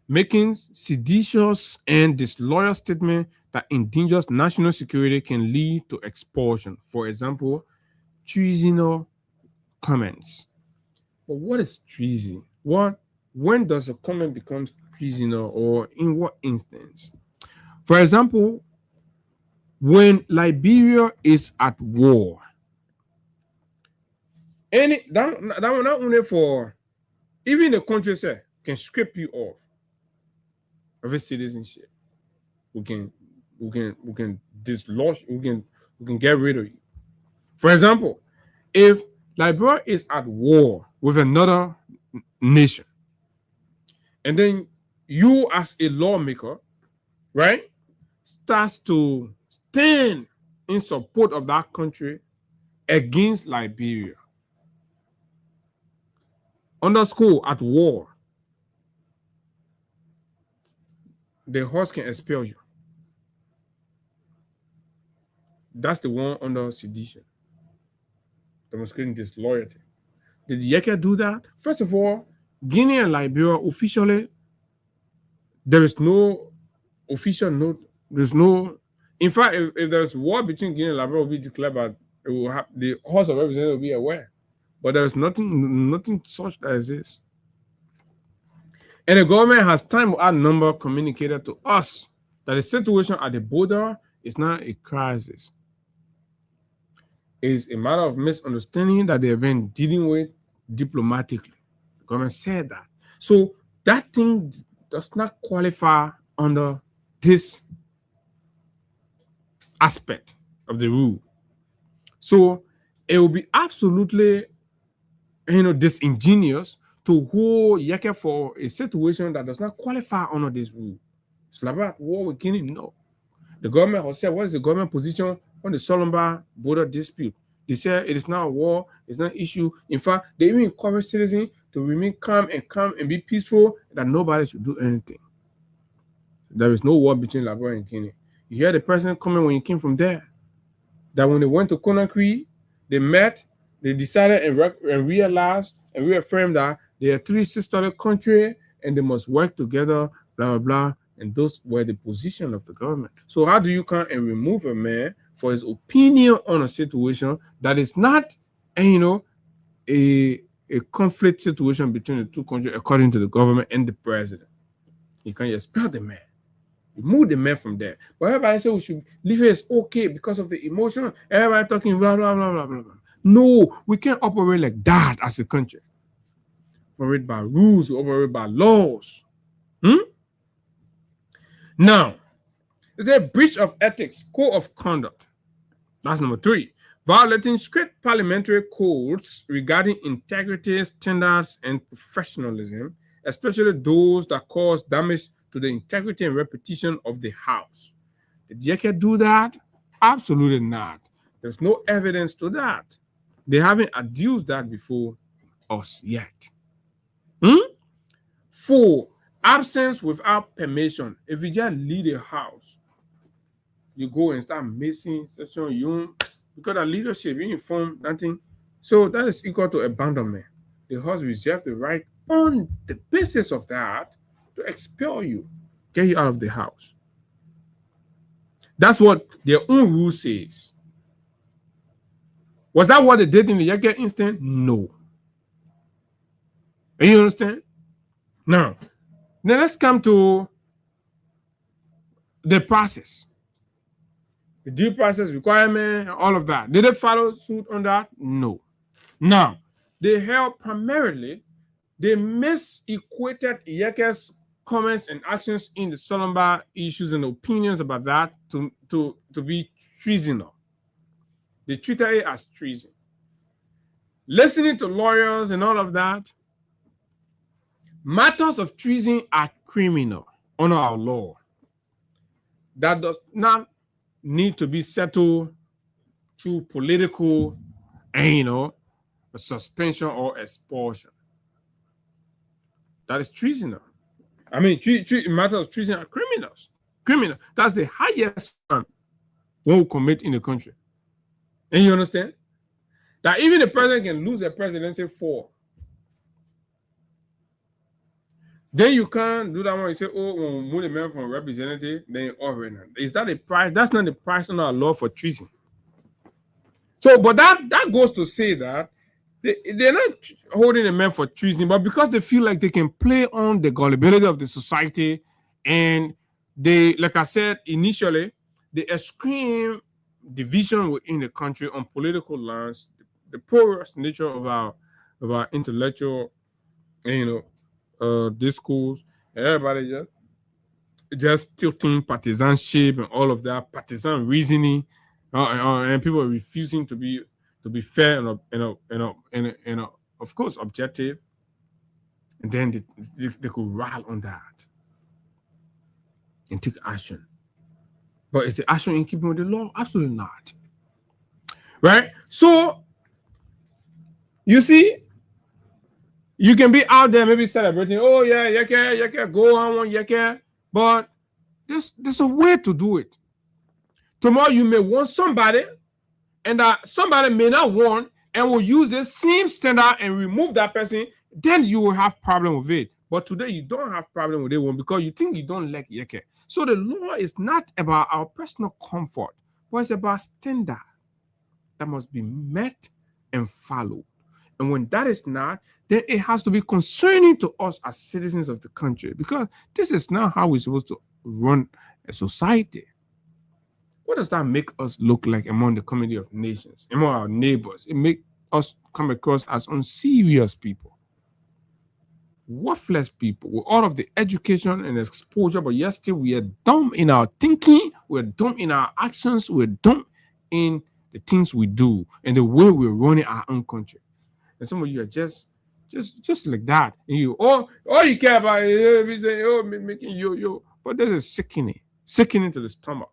Making seditious and disloyal statement that endangers national security can lead to expulsion. For example, treasonous comments. But what is treason? When does a comment become treasonous, or in what instance? For example, when Liberia is at war, that not only for even the country say can strip you off of its citizenship. We can dislodge, we can get rid of you. For example, if Liberia is at war with another nation, and then you as a lawmaker, right, starts to stand in support of that country against Liberia. Underscore at war, the horse can expel you. That's the one under sedition, demonstrating disloyalty. Did Yeke do that? First of all, Guinea and Liberia officially, there is no official note. There's no. In fact, if there's war between Guinea and Liberia, will be declared, but it will have the House of Representatives will be aware. But there is nothing such that exists. And the government has time without number communicated to us that the situation at the border is not a crisis. It is a matter of misunderstanding that they have been dealing with diplomatically. The government said that. So that thing does not qualify under this aspect of the rule. So it will be absolutely, disingenuous to hold Yeke for a situation that does not qualify under this rule. It's like about war with Guinea? No. The government has said, what is the government position on the Solomba border dispute? They said it is not a war, it's not an issue. In fact, they even encourage citizens to remain calm and be peaceful, that nobody should do anything. There is no war between Liberia and Guinea. You hear the president coming when he came from there, that when they went to Conakry, they met, they decided and realized and reaffirmed that they are three sister countries and they must work together, blah, blah, blah. And those were the position of the government. So how do you come and remove a man for his opinion on a situation that is not, a conflict situation between the two countries according to the government and the president? You can't expel the man. You move the man from there. But everybody says we should leave it as okay because of the emotion. Everybody talking blah, blah, blah, blah, blah, blah. No, we can't operate like that as a country. We operate by rules, we operate by laws. Now, there's a breach of ethics, code of conduct. That's number 3. Violating strict parliamentary codes regarding integrity, standards, and professionalism, especially those that cause damage to the integrity and reputation of the House. Did Yeke do that? Absolutely not. There's no evidence to that. They haven't adduced that before us yet. 4. Absence without permission. If you just leave a house, you go and start missing session, you because of leadership, you inform nothing. So that is equal to abandonment. The house reserves the right on the basis of that to expel you, get you out of the house. That's what their own rule says. Was that what they did in the Yeke instance? No. And you understand? Now let's come to the process. The due process requirement, all of that. Did they follow suit on that? No. Now, they held primarily, they misequated Yeke's comments and actions in the Solomba issues and opinions about that to be treasonous. They treated it as treason. Listening to lawyers and all of that, matters of treason are criminal under our law. That does not need to be settled through political and, a suspension or expulsion. That is treason. I mean, in matter of treason are criminals. Criminal. That's the highest crime one will commit in the country. And you understand? That even the president can lose a presidency for. Then you can't do that one. You say, oh, when we move the man from representative, then is that a price? That's not the price on our law for treason. So, but that goes to say that they're not holding a man for treason, but because they feel like they can play on the gullibility of the society, and they, like I said initially, the extreme division within the country on political lines, the porous nature of our intellectual, discourse, everybody just tilting partisanship and all of that partisan reasoning, and people are refusing to be fair and of course objective, and then they could rile on that and take action. But is the action in keeping with the law? Absolutely not. Right? So you see, you can be out there maybe celebrating, oh yeah, yeah, go on, yeah, but there's a way to do it. Tomorrow you may want somebody, and that somebody may not want, and will use the same standard and remove that person, then you will have problem with it. But today you don't have problem with it one because you think you don't like yeke. So the law is not about our personal comfort, but it's about standard that must be met and followed. And when that is not, then it has to be concerning to us as citizens of the country, because this is not how we're supposed to run a society. What does that make us look like among the community of nations, among our neighbors? It makes us come across as unserious people, worthless people, with all of the education and exposure, but yet still we are dumb in our thinking, we're dumb in our actions, we're dumb in the things we do and the way we're running our own country. And some of you are just like that. And you all you care about is making you. But there's a sickening to the stomach.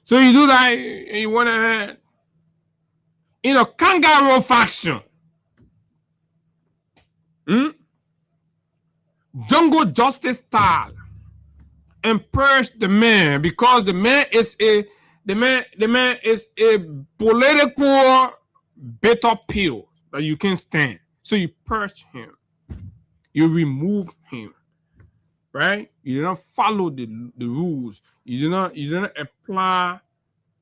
So you do that and you went ahead in a kangaroo faction. Jungle justice style. And purge the man, because the man is a political bitter pill that you can't stand. So you purge him. You remove him. Right? You do not follow the rules. You do not apply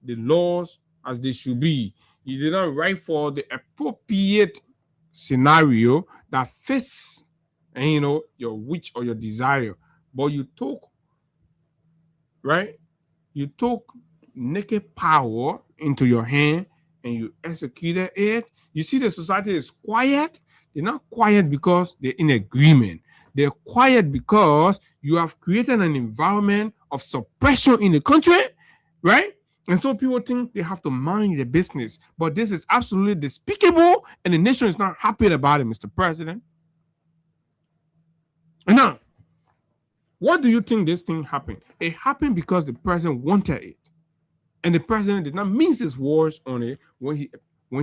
the laws as they should be. You do not write for the appropriate scenario that fits your wish or your desire. But you took naked power into your hand and you executed it. You see, the society is quiet. They're not quiet because they're in agreement. They're quiet because you have created an environment of suppression in the country, right? And so people think they have to mind their business. But this is absolutely despicable, and the nation is not happy about it, Mr. President. And now, what do you think this thing happened? It happened because the president wanted it. And the president did not mince his words on it when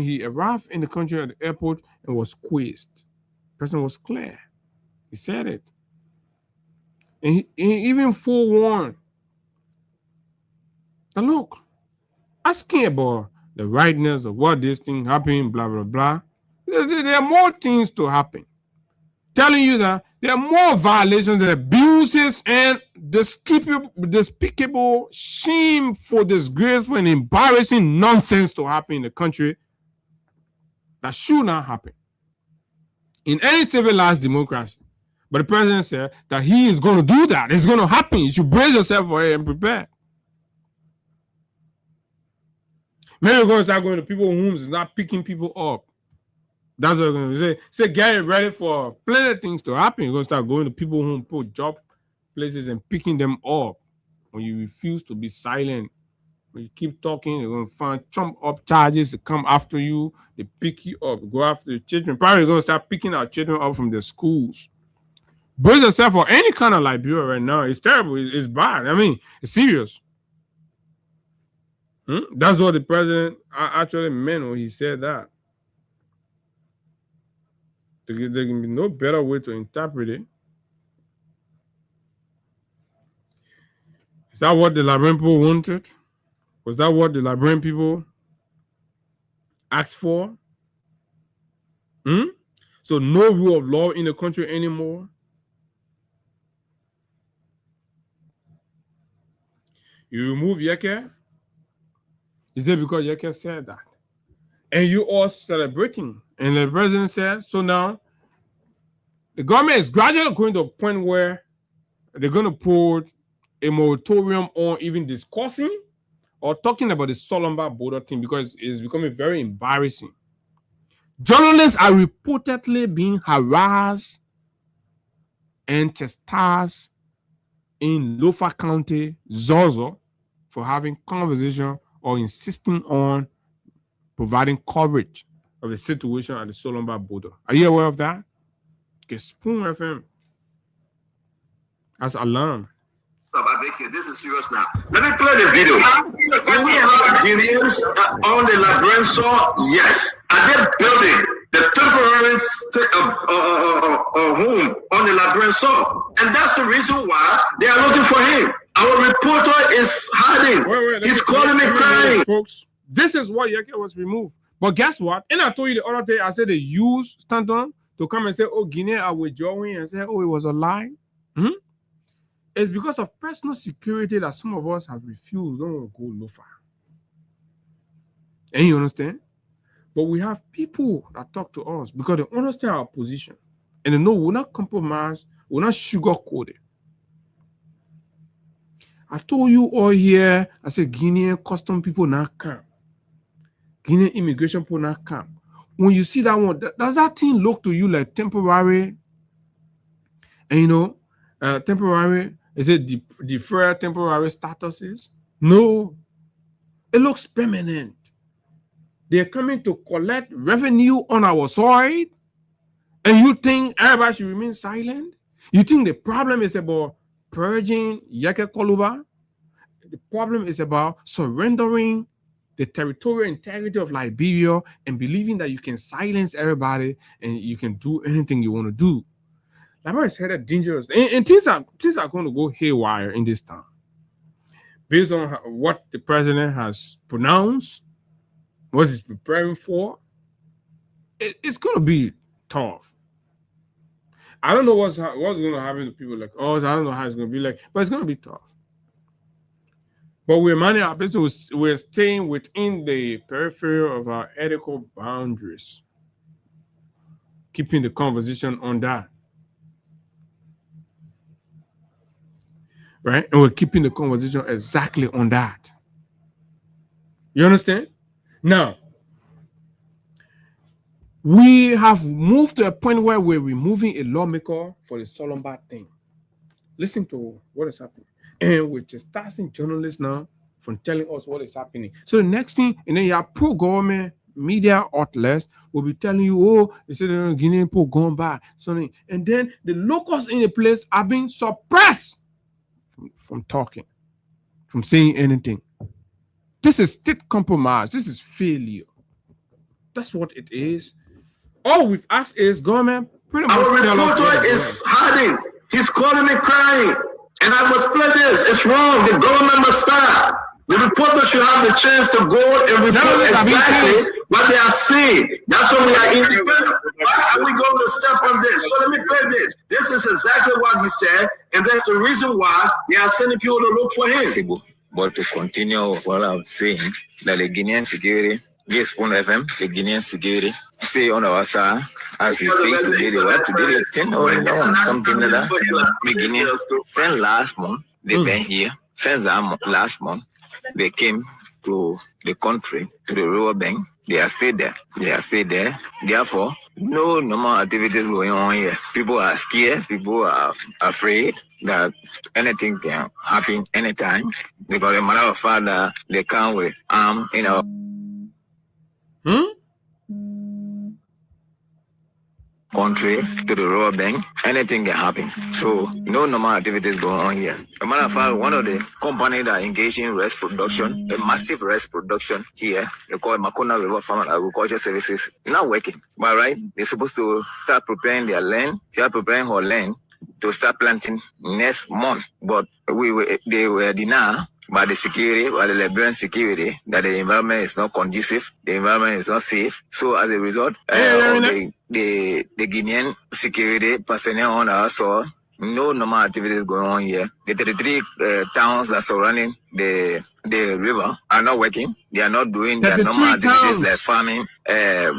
he arrived in the country at the airport and was quizzed. The president was clear. He said it. And he even forewarned. Now look, asking about the rightness of what this thing happened, blah, blah, blah. There are more things to happen. Telling you that there are more violations and abuses and despicable, shameful, disgraceful, and embarrassing nonsense to happen in the country that should not happen in any civilized democracy. But the president said that he is going to do that. It's going to happen. You should brace yourself for it and prepare. Maybe we're going to start going to people whom is not picking people up. That's what we're going to say. Say, get ready for plenty of things to happen. You're going to start going to people who put job places and picking them up. When you refuse to be silent, when you keep talking, you're going to find trump up charges to come after you. They pick you up, go after the children. Probably going to start picking our children up from the schools. Brace yourself for any kind of Liberia right now. It's terrible. It's bad. I mean, it's serious. That's what the president actually meant when he said that. There can be no better way to interpret it. Is that what the Liberian people wanted? Was that what the Liberian people asked for? So no rule of law in the country anymore. You remove Yeke. Is it because Yeke said that? And you all celebrating. And the president said, so now the government is gradually going to a point where they're going to put a moratorium on even discussing or talking about the Solomba border thing because it's becoming very embarrassing. Journalists are reportedly being harassed and chastised in Lofa County, Zozo, for having conversation or insisting on providing coverage of the situation at the Solomba border. Are you aware of that? Okay, Spoon FM has alarm. This is serious now. Let me play the video. Do we have Guineans on the Liberian soil? Yes. Are they building the temporary home on the Liberian soil? And that's the reason why they are looking for him. Our reporter is hiding. He's calling me crying. Folks, this is why Yeke was removed. But guess what? And I told you the other day, I said they used Stanton to come and say, oh, Guinea are withdrawing, and say, oh, it was a lie. It's because of personal security that some of us have refused. Don't want to go no far. And you understand? But we have people that talk to us because they understand our position. And they know we're not compromised, we're not sugar-coated. I told you all here, I said Guinean custom people now come. Guinean immigration people now come. When you see that one, does that thing look to you like temporary? And you know, temporary, is it deferred temporary statuses? No. It looks permanent. They're coming to collect revenue on our soil. And you think everybody should remain silent? You think the problem is about purging Yeke Koluba? The problem is about surrendering the territorial integrity of Liberia and believing that you can silence everybody and you can do anything you want to do. Liberia is headed dangerous. And things are going to go haywire in this town. Based on what the president has pronounced, what he's preparing for, it's going to be tough. I don't know what's going to happen to people like us. I don't know how it's going to be like, but it's going to be tough. But we're managing our business. We're staying within the periphery of our ethical boundaries, keeping the conversation on that. Right? And we're keeping the conversation exactly on that. You understand? Now, we have moved to a point where we're removing a lawmaker for the Solomba thing. Listen to what is happening. And we're just starting journalists now from telling us what is happening. So the next thing, and then you have pro-government media outlets will be telling you, oh, they said Guinean people going back. Something. And then the locals in the place are being suppressed from talking, from saying anything. This is state compromise. This is failure. That's what it is. All we've asked is government pretty much. Our reporter is hiding. He's calling me crying. And I must play this. It's wrong. The government must stop. The reporter should have the chance to go and report exactly what they are seeing. That's what we are independent. Why are we going to step on this? So let me play this. This is exactly what he said, and that's the reason why they are sending people to look for him. But to continue what I'm saying, that the Guinean security, yes, Spoon FM, the Guinean security, say on our side, as we speak today, they were today, 10 or something like that. Beginning, since last month, they've been here. Since last month, they came to the country, to the river bank. They are still there. Therefore, no normal activities going on here. People are scared. People are afraid that anything can happen anytime. Because a matter of fact, they come with arms in our... country to the Royal Bank, anything can happen. So no normal activities going on here. As a matter of fact, one of the companies that engage in rice production, a massive rice production here, they call it Makona River Farm and Agriculture Services, not working. But right, they're supposed to start preparing their land, start preparing her land to start planting next month. But they were denied by the security, by the Liberian security, that the environment is not conducive, the environment is not safe. So as a result, the Guinean security personnel on our soil, no normal activities going on here. The 33 towns that surrounding the river are not working. They are not doing their normal activities like farming,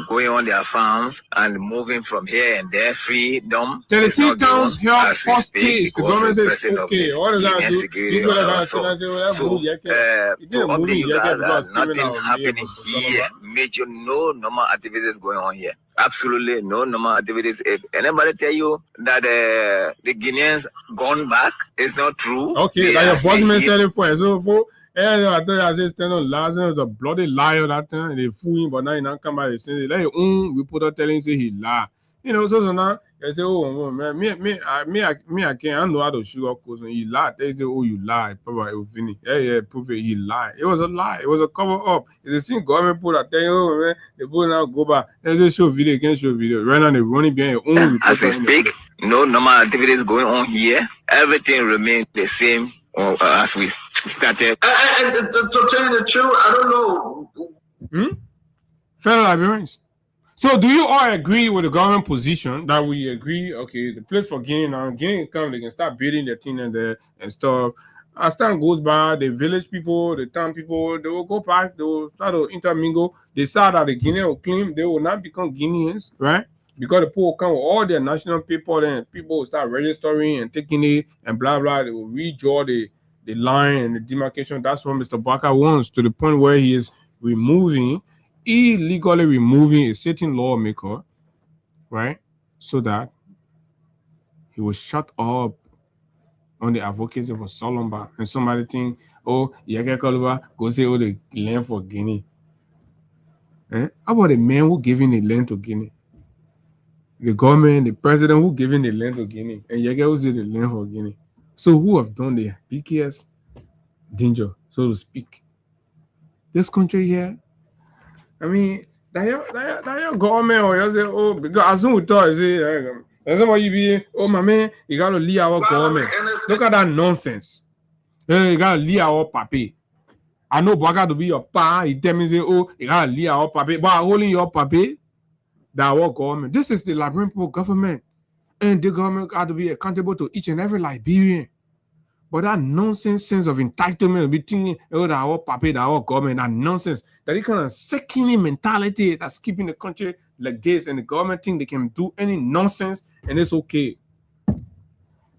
going on their farms and moving from here and there, freedom. 33 towns help us case. The government says, okay, what does that do? So, to update you guys that nothing happening here, major, no normal activities going on here. Absolutely no normal activities. If anybody tell you that the Guineans gone back, it's not true. Okay, like your boss man said it for so I thought I said stand on last was a bloody liar that time. They fool him, but now he not come back and say like reporter telling say he lie. You know, so now they say, oh man, I can't I know how to shoot up because he lied. They say, oh you lie, probably it will finish. Yeah, prove it, he lied. It was a lie, it was a cover up. It's a thing government put that thing, oh man, they put now go back. They say show video, can't show video. Right now they running behind your own. As we speak, no normal activities going on here. Everything remains the same as we started. And to tell you the truth, I don't know. Fellow Liberians. So do you all agree with the government position that we agree, okay, the place for Guinea now, Guinea come, they can start building their thing and stuff. As time goes by, the village people, the town people, they will go back, they will start to intermingle. They saw that the Guinean will claim they will not become Guineans, right? Because the people will come with all their national people and people will start registering and taking it and blah, blah. They will redraw the line and the demarcation. That's what Mr. Baka wants, to the point where he is illegally removing a certain lawmaker, right? So that he will shut up on the advocacy for Solomba. And somebody think, oh, Yaka Koluba, go say, oh, the land for Guinea. How about the man who giving the land to Guinea? The government, the president who giving the land to Guinea, and Yaka who say the land for Guinea. So who have done the biggest danger, so to speak? This country here, I mean, that your government or you say, oh, because as soon as we talk, you say, somebody be, oh my man, you gotta leave our government. Look at that nonsense. You gotta leave our papi. I know Baka to be your pa. He tell me say, oh, you gotta leave our papi, but holding your papi, that our government. This is the Liberian people government, and the government got to be accountable to each and every Liberian. But that nonsense sense of entitlement, be thinking, oh, that our papi, that our government, that nonsense, that kind of secondary mentality that's keeping the country like this, and the government think they can do any nonsense and it's okay.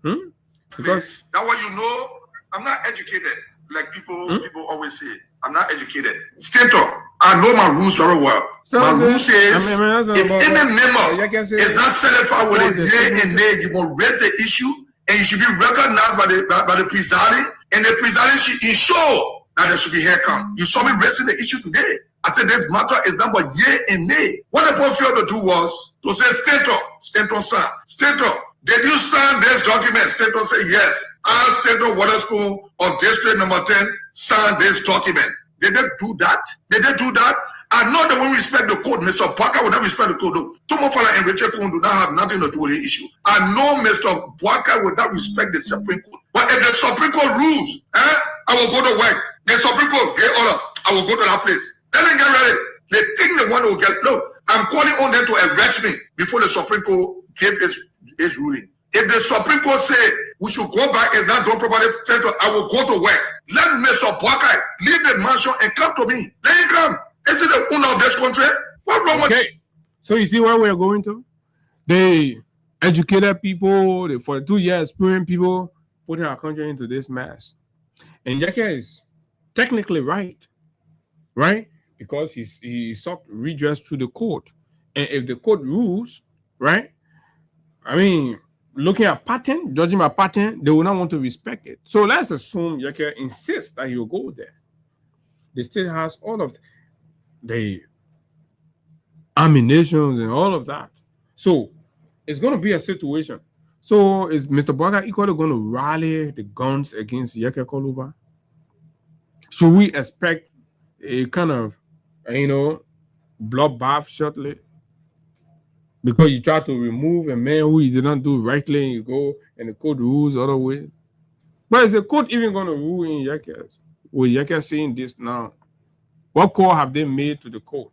Because that way, you know, I'm not educated like people always say. I'm not educated. Stator, I know my rules very well. So my rule says if any member is not certified with a yea and nay, you will raise the issue and you should be recognized by the presiding, and the presiding should ensure that there should be hair count. You saw me raising the issue today. I said this matter is not but yea and nay. What the board failed to do was to say, Stator, sir, Stator, did you sign this document? Stator said yes. I, Stator Waterspoon of District Number 10, signed this document. Did they do that? I know they won't respect the code. Mr. Parker will not respect the code. Tomofala and Richard Kuhn do not have nothing to do with the issue. I know Mr. Parker will not respect the Supreme Court. But if the Supreme Court rules, I will go to work. The Supreme Court get order, I will go to that place. Then they get ready. They think the one will get, look, I'm calling on them to arrest me before the Supreme Court gave its ruling. If the Supreme Court say we should go back and not done properly, I will go to work. Let Mr. Parker leave the mansion and come to me. Then he come. Is it the owner of this country? What's wrong with it? So you see where we're going to? They educated people, the 42 years experienced people putting our country into this mess. And Yaka is technically right? Because he sought redress through the court. And if the court rules, right? I mean, looking at pattern, judging by pattern, they will not want to respect it. So let's assume Yaka insists that he will go there. The state has all of the ammunitions and all of that. So it's going to be a situation. So is Mr. Bwaga equally going to rally the guns against Yeke Koluba? Should we expect a kind of, bloodbath shortly? Because you try to remove a man who you did not do rightly, and you go and the code rules other way. But is the code even going to rule in Yeke? With Yeke saying this now, what call have they made to the court?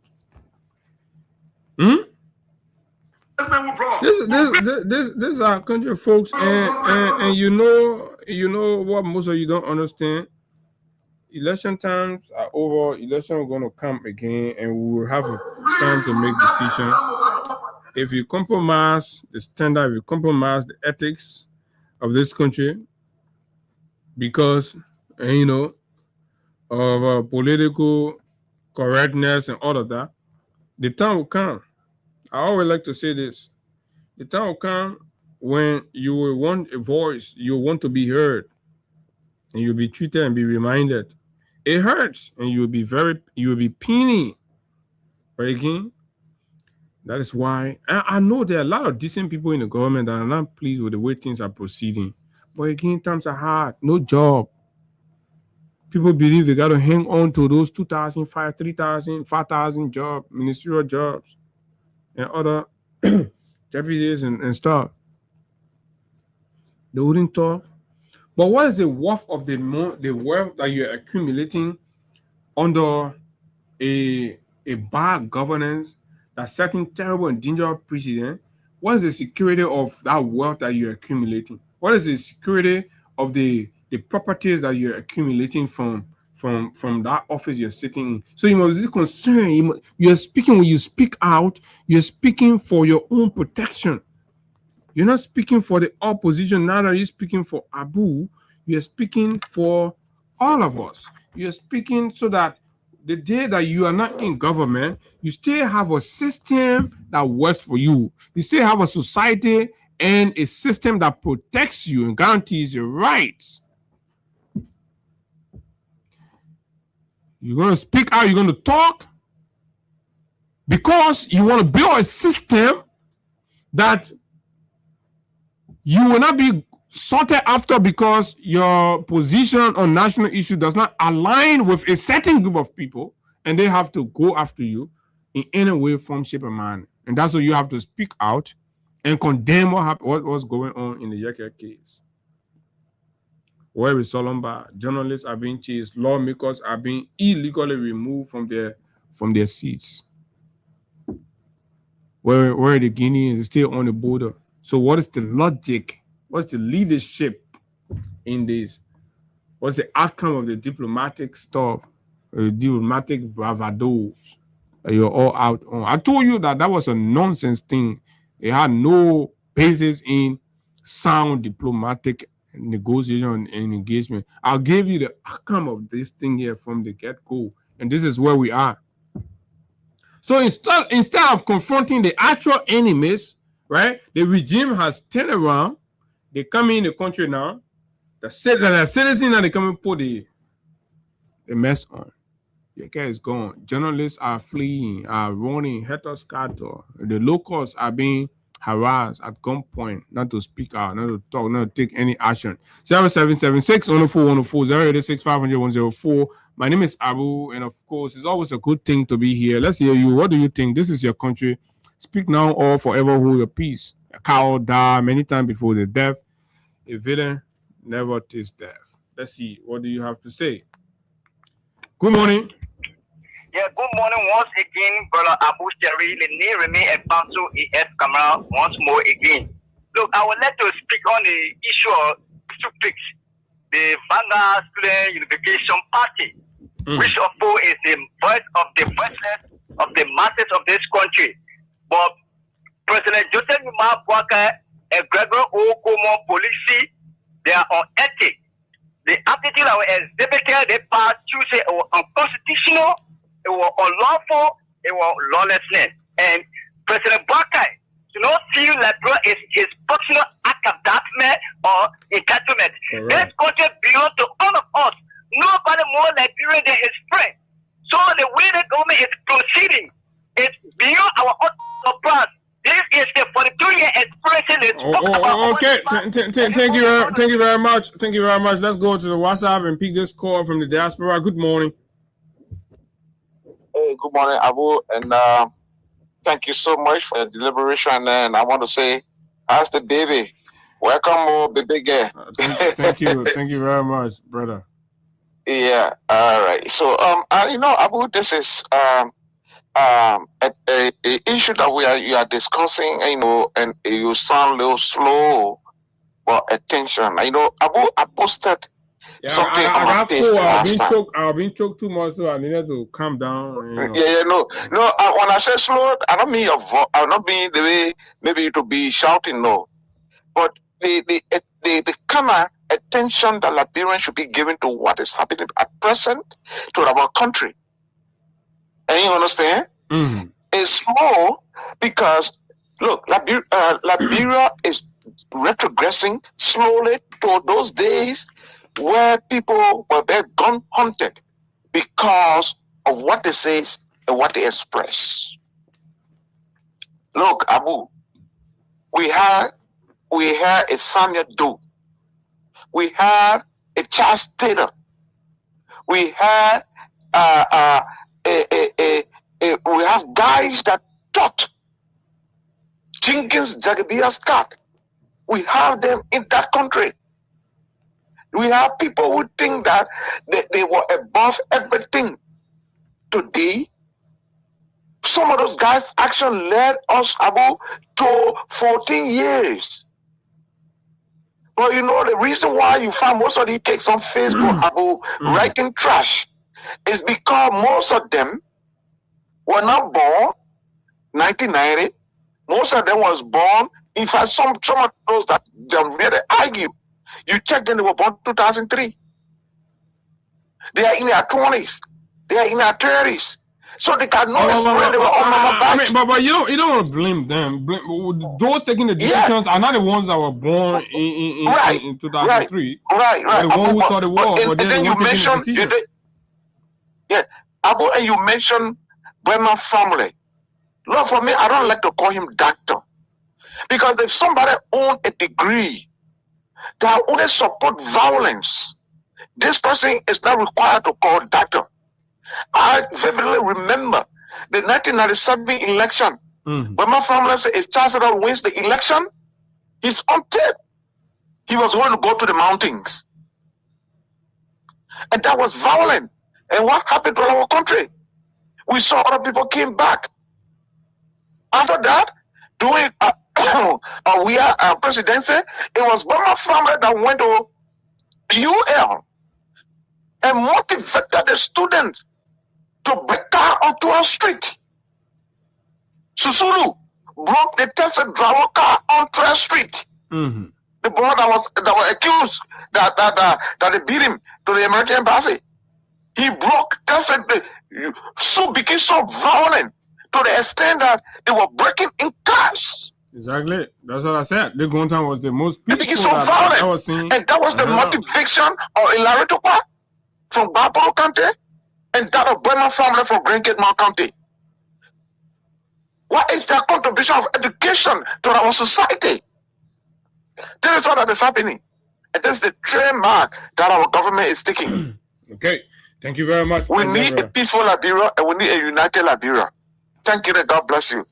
This is our country, folks, and you know what most of you don't understand. Election times are over. Election are going to come again, and we will have time to make decisions. If you compromise the standard, if you compromise the ethics of this country, because of political correctness and all of that, the time will come. I always like to say this. The time will come when you will want a voice, you want to be heard, and you'll be treated and be reminded. It hurts, and you will be penny. But again, that is why I know there are a lot of decent people in the government that are not pleased with the way things are proceeding. But again, times are hard. No job. People believe they got to hang on to those 2,000, 3,000, 5,000 jobs, ministerial jobs, and other deputies and stuff. They wouldn't talk. But what is the worth of the wealth that you're accumulating under a bad governance that's setting terrible and dangerous precedent? What is the security of that wealth that you're accumulating? What is the security of the properties that you're accumulating from that office you're sitting in? So you must be concerned. You're speaking, when you speak out, you're speaking for your own protection. You're not speaking for the opposition. Neither are you speaking for Abu. You're speaking for all of us. You're speaking so that the day that you are not in government, you still have a system that works for you. You still have a society and a system that protects you and guarantees your rights. You're going to speak out. You're going to talk because you want to build a system that you will not be sought after because your position on national issue does not align with a certain group of people, and they have to go after you in any way, form, shape, or manner. And that's why you have to speak out and condemn what was going on in the Yeke case. Where is Solomba? Journalists are being chased. Lawmakers are being illegally removed from their seats. Where the Guineans is still on the border. So what is the logic? What's the leadership in this? What's the outcome of the diplomatic stuff, diplomatic bravados that you're all out on? I told you that was a nonsense thing. It had no basis in sound diplomatic negotiation and engagement. I'll give you the outcome of this thing here from the get-go, and this is where we are. So instead of confronting the actual enemies, right? The regime has turned around. They come in the country now. The citizens now they come and put the mess on. Yeke is gone. Journalists are fleeing, are running, head scatter. The locals are being harassed at gunpoint, not to speak out, not to talk, not to take any action. 0776 104 104 086 500 104. My name is Abu, and of course, it's always a good thing to be here. Let's hear you. What do you think? This is your country. Speak now or forever hold your peace. A cow die many times before the death. A villain never tastes death. Let's see. What do you have to say? Good morning. Yeah, good morning once again, Brother Abu Sheri, the name remain a council EF camera once more again. Look, I would like to speak on the issue of SUPIX, the Vanguard Student Unification Party, which of course is the voice of the voiceless of the masses of this country. But President Joseph Bwaka and Gregor Okomo policy, they are unethical. The attitude that was exhibited, they passed Tuesday, it was unconstitutional, it was unlawful, it was lawlessness. And President Bwaka do not feel like it's his personal act of document or entitlement. Right. This country belongs to all of us. Nobody more Nigerian than his friend. So the way the government is proceeding is beyond our surprise. This is the 42-year experience Okay. Thank you very much. Thank you very much. Let's go to the WhatsApp and pick this call from the diaspora. Good morning. Hey, good morning, Abu, and thank you so much for the deliberation. And I want to say, how's the baby? Welcome, baby girl. Thank you very much, brother. Yeah. All right. So, Abu, this is a issue that you are discussing. And you sound a little slow, but attention. Abu, I posted something on my page last time. I've been choked too much, so I needed to calm down. No. When I say slow, I don't mean your voice. I don't mean the way maybe to be shouting. No, but the kind of attention that Liberians should be given to what is happening at present to our country. And you understand? Mm-hmm. It's slow because look, Liberia is retrogressing slowly to those days where people were gun hunted because of what they say and what they express. Look, Abu, we had a Samuel Doe. We had a Charles Taylor. We had we have guys that taught Jenkins, Jagadia Scott. We have them in that country. We have people who think that they were above everything. Today, some of those guys actually led us, Abu, to 14 years. But the reason why you find most of the takes on Facebook, Abu, writing trash, is because most of them were not born 1990. Most of them was born, in fact, some of those that they really argue, you check them, they were born 2003. They are in their 20s. They are in their 30s. So they cannot explain they were all but you don't want to blame them. Those taking the decisions are not the ones that were born in 2003. Right. The one who saw the war, but then you mentioned Abu, and you mentioned Bremer family. Look, for me, I don't like to call him doctor. Because if somebody owns a degree that only support violence, this person is not required to call doctor. I vividly remember the 1997 election. When my family said if Chancellor wins the election, he's on tape. He was going to go to the mountains. And that was violent. And what happened to our country? We saw other people came back. After that, during we are presidency, it was my family that went to UL and motivated the students to break car onto a street. Susulu broke the Tesla driver car onto a street. The boy that was accused that they beat him to the American embassy. He broke Tesla. So became so violent to the extent that they were breaking in cars. Exactly. That's what I said. The Gontan was the most peaceful so that I was seeing. And that was the motivation of Ilari Tupa from Barbaro County and that of Bremer family from Grand Cape County. What is their contribution of education to our society? This is what is happening. And this is the trademark that our government is taking. Okay. Thank you very much. We need a peaceful Liberia and we need a united Liberia. Thank you. God bless you.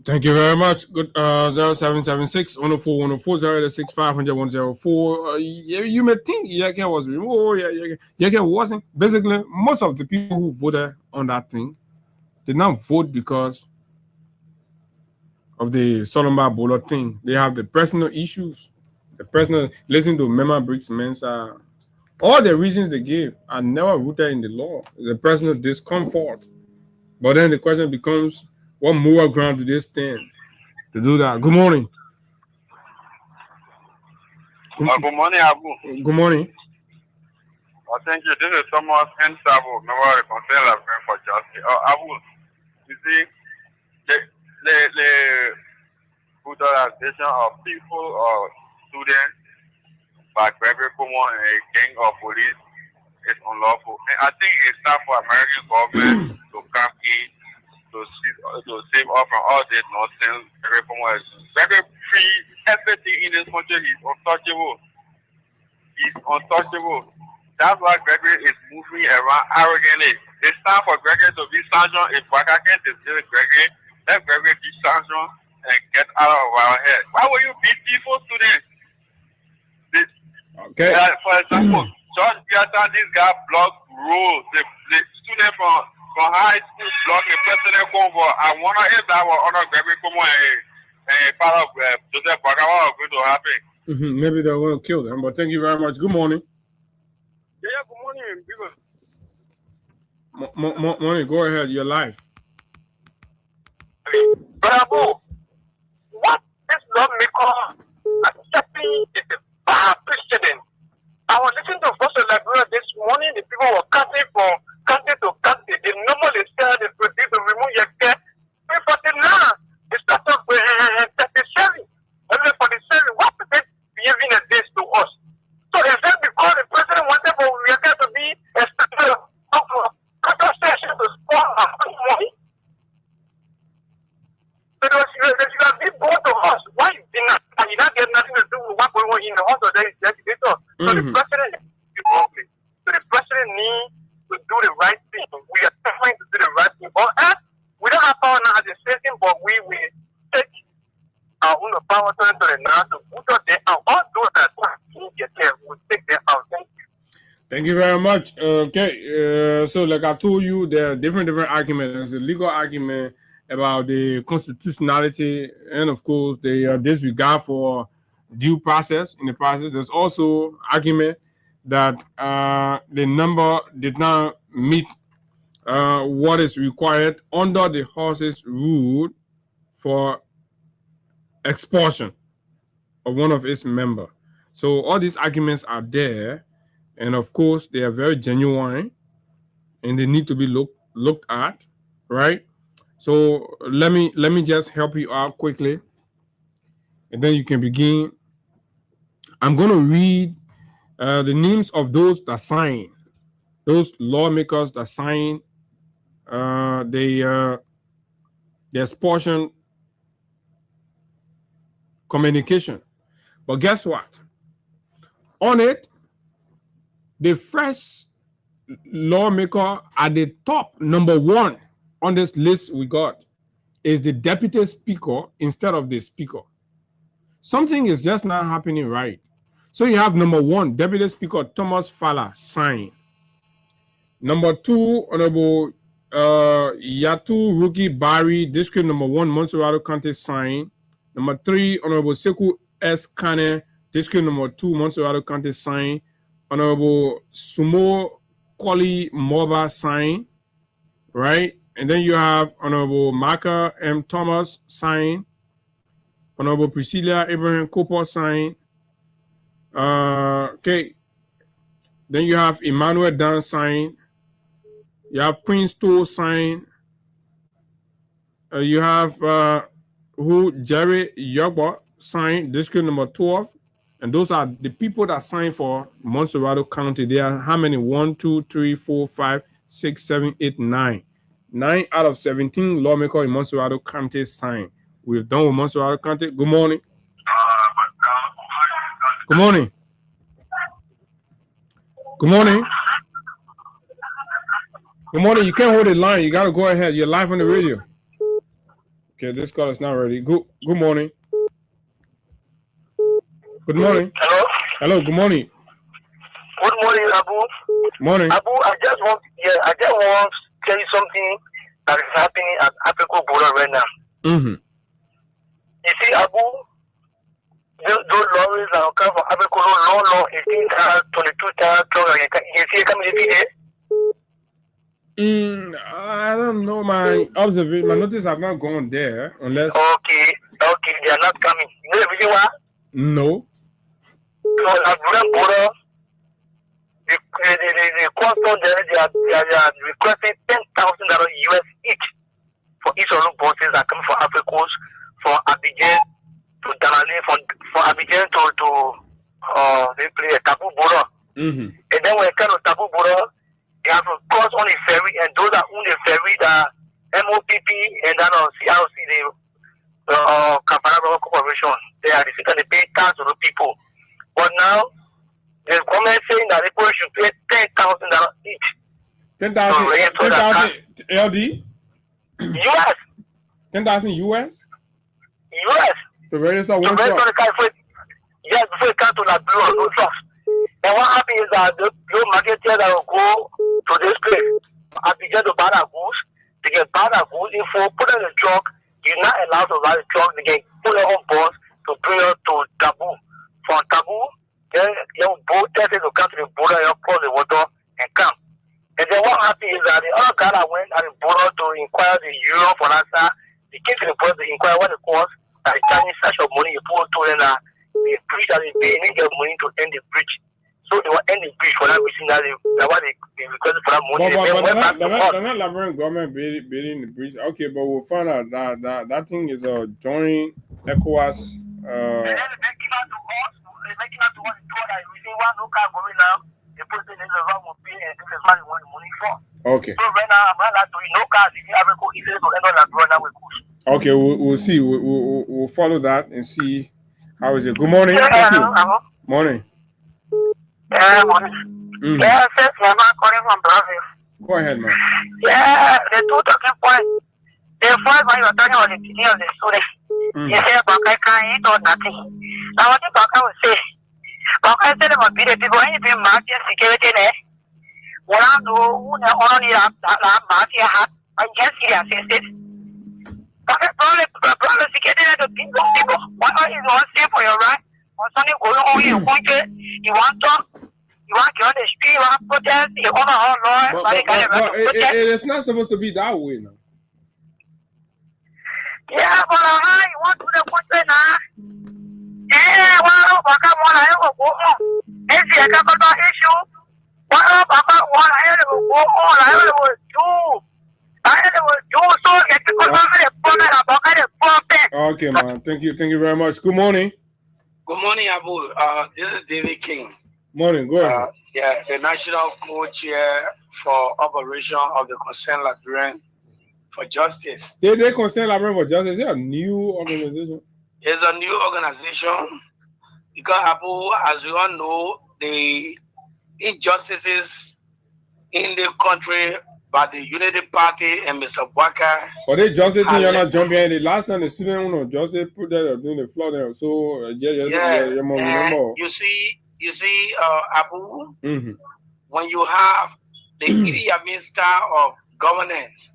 Thank you very much. Good. 0776 104 104 086 500 104. You may think Yaka was removed. Yaka wasn't. Basically, most of the people who voted on that thing did not vote because of the Solomon Bolo thing. They have the personal issues. Listen to Mema Briggs Mensa. All the reasons they gave are never rooted in the law. It's a personal discomfort. But then the question becomes, what moral ground do they stand to do that? Good morning. Good morning, Abu. Good morning. Well, thank you. This is Thomas Abu, member of the Council of for Justice. Abu, you see, the brutalization of people or students by very common a gang of police is unlawful. And I think it's time for American government to come in to save off from all this nonsense. Gregory free everything in this country. He's untouchable. That's why Gregory is moving around arrogantly. It's time for Gregory to be sergeant. If Baka can't dismiss Gregory, let Gregory be sergeant and get out of our head. Why would you beat people students? Okay. For example, George Piata, this guy blocked rules. The student from high school blocked the president convo. I wonder if that was under Gregory Como and part of Joseph Baka, what was going to happen? Maybe they're going to kill them, but thank you very much. Good morning. Yeah, good morning, people. Morning, go ahead. You're live. Bravo! What is lawmaker accepting is a bad precedent. I was listening to Voice of Liberia this morning. The people were cutting from country to country. The normal is there. They proceed to remove your care. 349. They started with 37. Only 47. What is they behaving like this to us? So is that because the president wanted for Uyaka to be a special cut-off session to score our money? So you have been born to us. Why you did not? You don't get nothing to do with what's going on in the house of the legislator. So the president is involved. So the president needs to do the right thing. We are trying to do the right thing. Or else, we don't have power now as a citizen, but we will take our own power to the now to put us there. And all those that can't get there, we'll take them out. Thank you. Thank you very much. Okay, so like I told you, there are different arguments. There's a legal argument about the constitutionality and, of course, the disregard for due process in the process. There's also argument that the number did not meet what is required under the horse's rule for expulsion of one of its members. So all these arguments are there, and of course they are very genuine, and they need to be looked at, right? So let me just help you out quickly, and then you can begin. I'm going to read the names of those that sign, those lawmakers that sign the expulsion communication. But guess what? On it, the first lawmaker at the top, number one on this list we got, is the deputy speaker instead of the speaker. Something is just not happening right. So you have number one, Deputy Speaker Thomas Fala, sign. Number two, Honorable Yatu Ruki Bari, District number 1, Montserrat County, sign. Number 3, Honorable Sekou S. Kane, District number 2, Montserrat County, sign. Honorable Sumo Koli Moba, sign. Right? And then you have Honorable Maka M. Thomas, sign. Honorable Priscilla Abraham Cooper, sign. Okay. Then you have Emmanuel Dan, sign. You have Prince Toll, sign. You have Jerry Yogba, sign, District number 12. And those are the people that sign for Montserrat County. There are how many? 1, 2, 3, 4, 5, 6, 7, 8, 9. 9 out of 17 lawmakers in Montserrat County sign. We've done with Montserrat County. Good morning. Good morning. Good morning. Good morning. You can't hold the line. You got to go ahead. You're live on the radio. Okay, this call is not ready. Good morning. Good morning. Hello. Hello. Good morning. Good morning, Abu. Morning. Abu, I just want to tell you something that is happening at Africa border right now. Mm-hmm. You see, Abu, those lorries that are coming from Africa, law, 18 cars, 22 cars, you see it coming every day? I don't know. My observation, my notice have not gone there unless. Okay, they are not coming. You know the reason why? No. So at border, the custom there, they are requesting $10,000 US each for each of those buses that come from Africa, from Abidjan to Danali, from Abidjan to they play a Tabu border. Mm-hmm. And then when it comes to Tabu border, they have to cross on the ferry, and those that own the ferry that MOPP and then on CRC, the Caparado Corporation, they are they pay tax to the people. But now, the government saying that the people should pay $10,000 each. 10,000 LD? US. 10,000 US? US. To register one truck. Yes, before it comes to that blue or no trucks. And what happens is that the marketeers that will go to this place, I begin to buy that goods. They can buy that goods. If you put in the truck, you're not allowed to ride the truck. They can put it on board to bring it to Taboo. From Taboo, then your boat test to come to the border, you cross the water and come. And then what happens is that the other guy that went at the border to inquire the euro for answer, they came to the border to inquire what it costs. That the Chinese such of money you put to them that the bridge that they pay, they get money to end the bridge. So they will end the bridge for that reason that they requested for that money. They're not laboring government building the bridge. Okay, but we'll find out that thing is a joint ECOWAS. And then they came out to us. They came out to us and told that we see one no car going now. They put it in the wrong will pay and this is what they want the money for. Okay. So right now I'm not doing no cars. If you have a go easily to end on that road now with goods. Okay, we'll see. We'll follow that and see how is it. Good morning. Thank you. Morning. Yeah, morning. Yeah, sir, I'm calling from Brazil. Go ahead, man. Yeah, the two talking points. The first one you're talking about the beginning of the story. You say Baka can't eat or nothing. Now what the Baka will say? Baka said about the people anything market security there. What I know, who the only market hat, I guess he assisted. Brother, security the people. What are you going to say for your right? Or something going on, you want to, you want to get on the street, you want to protest, you want to hold law, but it's not supposed to be that way now. Yeah, but you want to do the protest now? Yeah, well, Baka want to go on. If you got an issue, well, Baka want to go on, I will do. Okay, man. Thank you very much. Good morning. Good morning, Abu. This is David King. Morning. Go ahead. Yeah, the national co-chair for operation of the Concerned Liberian for Justice. They Concerned Liberian for Justice. Is it a new organization? It's a new organization because, Abu, as we all know, the injustices in the country by the Unity Party and Mr. Bwaka. But they justice thing, you're not jumping in. The last time the student justice put that doing the floor there. So you see, Abu, when you have the Idi Amin style of governance,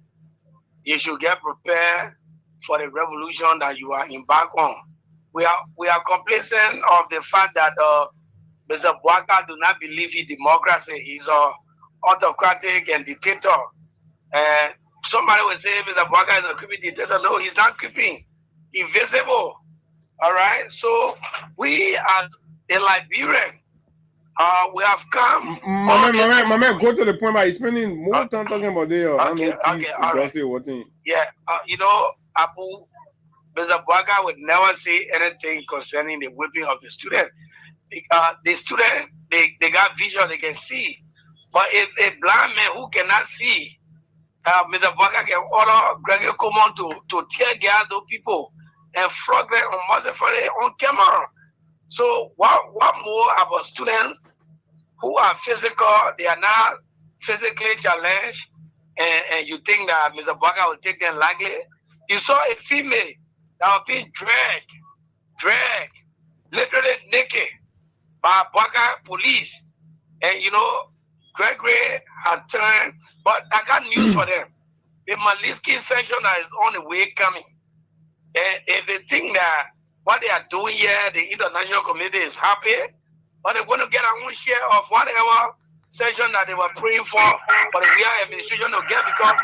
you should get prepared for the revolution that you are embarked on. We are complacent of the fact that Mr. Bwaka do not believe in democracy. He's autocratic and dictator. And somebody will say Mr. Bwaka is a creepy dictator. No, he's not creepy. He's visible. All right. So we as a Liberian, we have come. My man, go to the point by spending more time talking about the Yeah, you know, Abu, Mr. Bwaka would never say anything concerning the whipping of the student. The student, they got vision, they can see. But if a blind man who cannot see, Mr. Bwaka can order Gregory Common to tear gas those people and flog them on camera. So what more about students who are physical, they are not physically challenged, and you think that Mr. Bwaka will take them lightly? You saw a female that was being dragged, literally naked by Bwaka police. And you know, Gregory had turned, but I got news for them. The Maliski section is on the way coming. And if they think that what they are doing here, the international community is happy, but they're going to get our own share of whatever session that they were praying for the real administration to get because...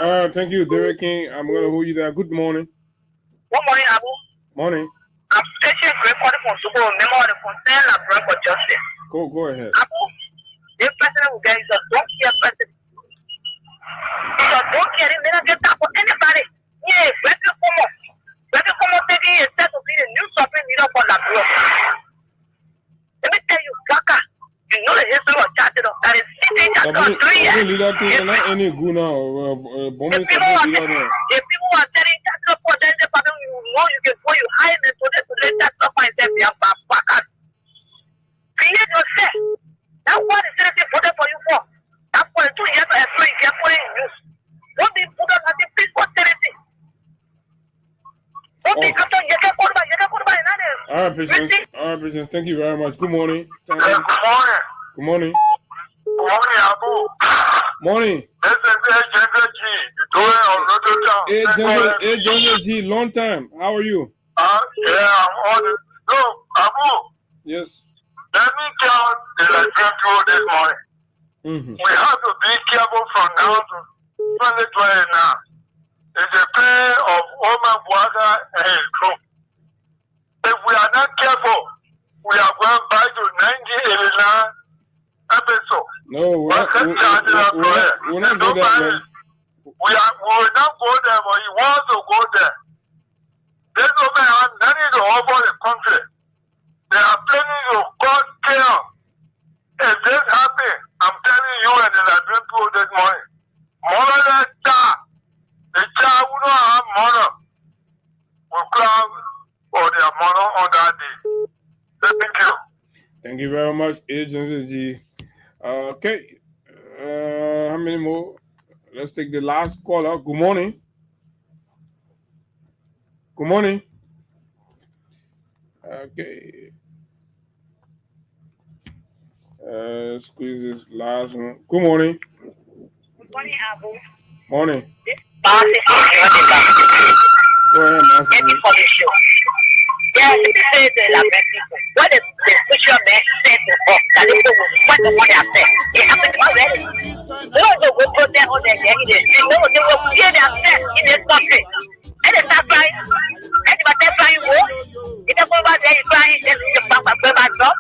Okay. Thank you, Derek King. I'm going to hold you there. Good morning. Good morning, Abu. Morning. I'm stationed recording from Togo, member of the Concerned Liberian for Justice. Go ahead. Abu, this president will get is a don't care president. He's a don't care. He may not get that for anybody. Yeah, President Kumo taking a step to be the new supreme leader for Liberia. Let me tell you, Kaka, you know the history of Chad, that is sitting after 3 years, any guna or if people are telling tax support, then the problem you can go, you hire them to tax support and say, create yourself. That's what the citizen voted for you for. That's for 2 years of experience you're putting in use. Don't be put on the peaceful citizen. Don't be after you get put by All right, patience. Thank you very much. Good morning. Good morning. Good morning. Good morning, Abu. Morning. This is Agent G. Doing on Radio Town. Agent G, long time. How are you? Yeah, I'm on it. Look, Abu. Yes. Let me count the Nigerian this morning. Mm-hmm. We have to be careful from now to 2020 now. It's a pair of Oman Bwaga and his group. If we are not careful, we are going back to 1989 episode. No, we're not going there. We will not go there, but he wants to go there. This woman has nothing to offer the country. They are planning to cause chaos. If this happens, I'm telling you and the Nigerian people this morning, mother child, the child who don't have mother will cry for their mother on that day. Thank you. Thank you very much, Agent G. Okay. How many more? Let's take the last caller. Good morning. Good morning. Okay. Squeeze this last one. Good morning. Good morning, Abu. Morning. Go ahead, Master. For the show. Yes, it says the people. What is the social man said to us that they will what the money after? It happened already. Those who go put them on their head in the street, they will fear themselves in this country. And they start flying. And they start flying war. If they go back there, you flying, then you can back up.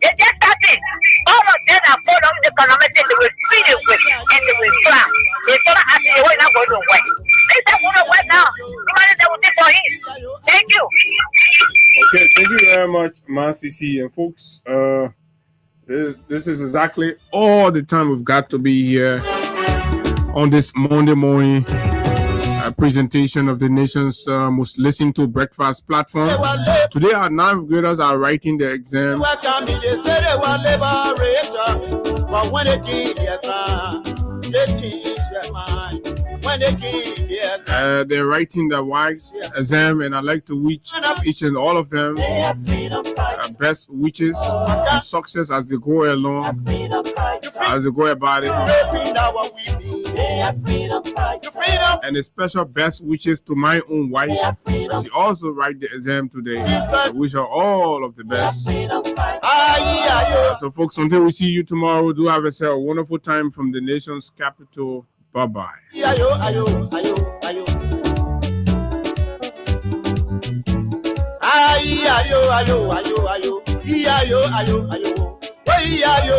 They just started. All of them are full of the economic thing. They will feed it with and they will fly. They start asking the way not going to work. They start going to work now. The money they will take for him. Thank you. Okay, thank you very much, Masisi. And folks, this is exactly all the time we've got to be here on this Monday morning presentation of the nation's most listened to breakfast platform. Today, our 9th graders are writing their exam. But when they give their time, they teach their mind. When they give their time, they're writing their wife's exam, and I'd like to wish each and all of them best wishes and success as they go along, as they go about it. And a special best wishes to my own wife. She also write the exam today. I wish her all of the best. So folks, until we see you tomorrow, do have a wonderful time from the nation's capital. Bye-bye. Ayo, ayo, ayo, ayo. Ayo, ayo, ayo, ayo. Ayo, ayo, ayo.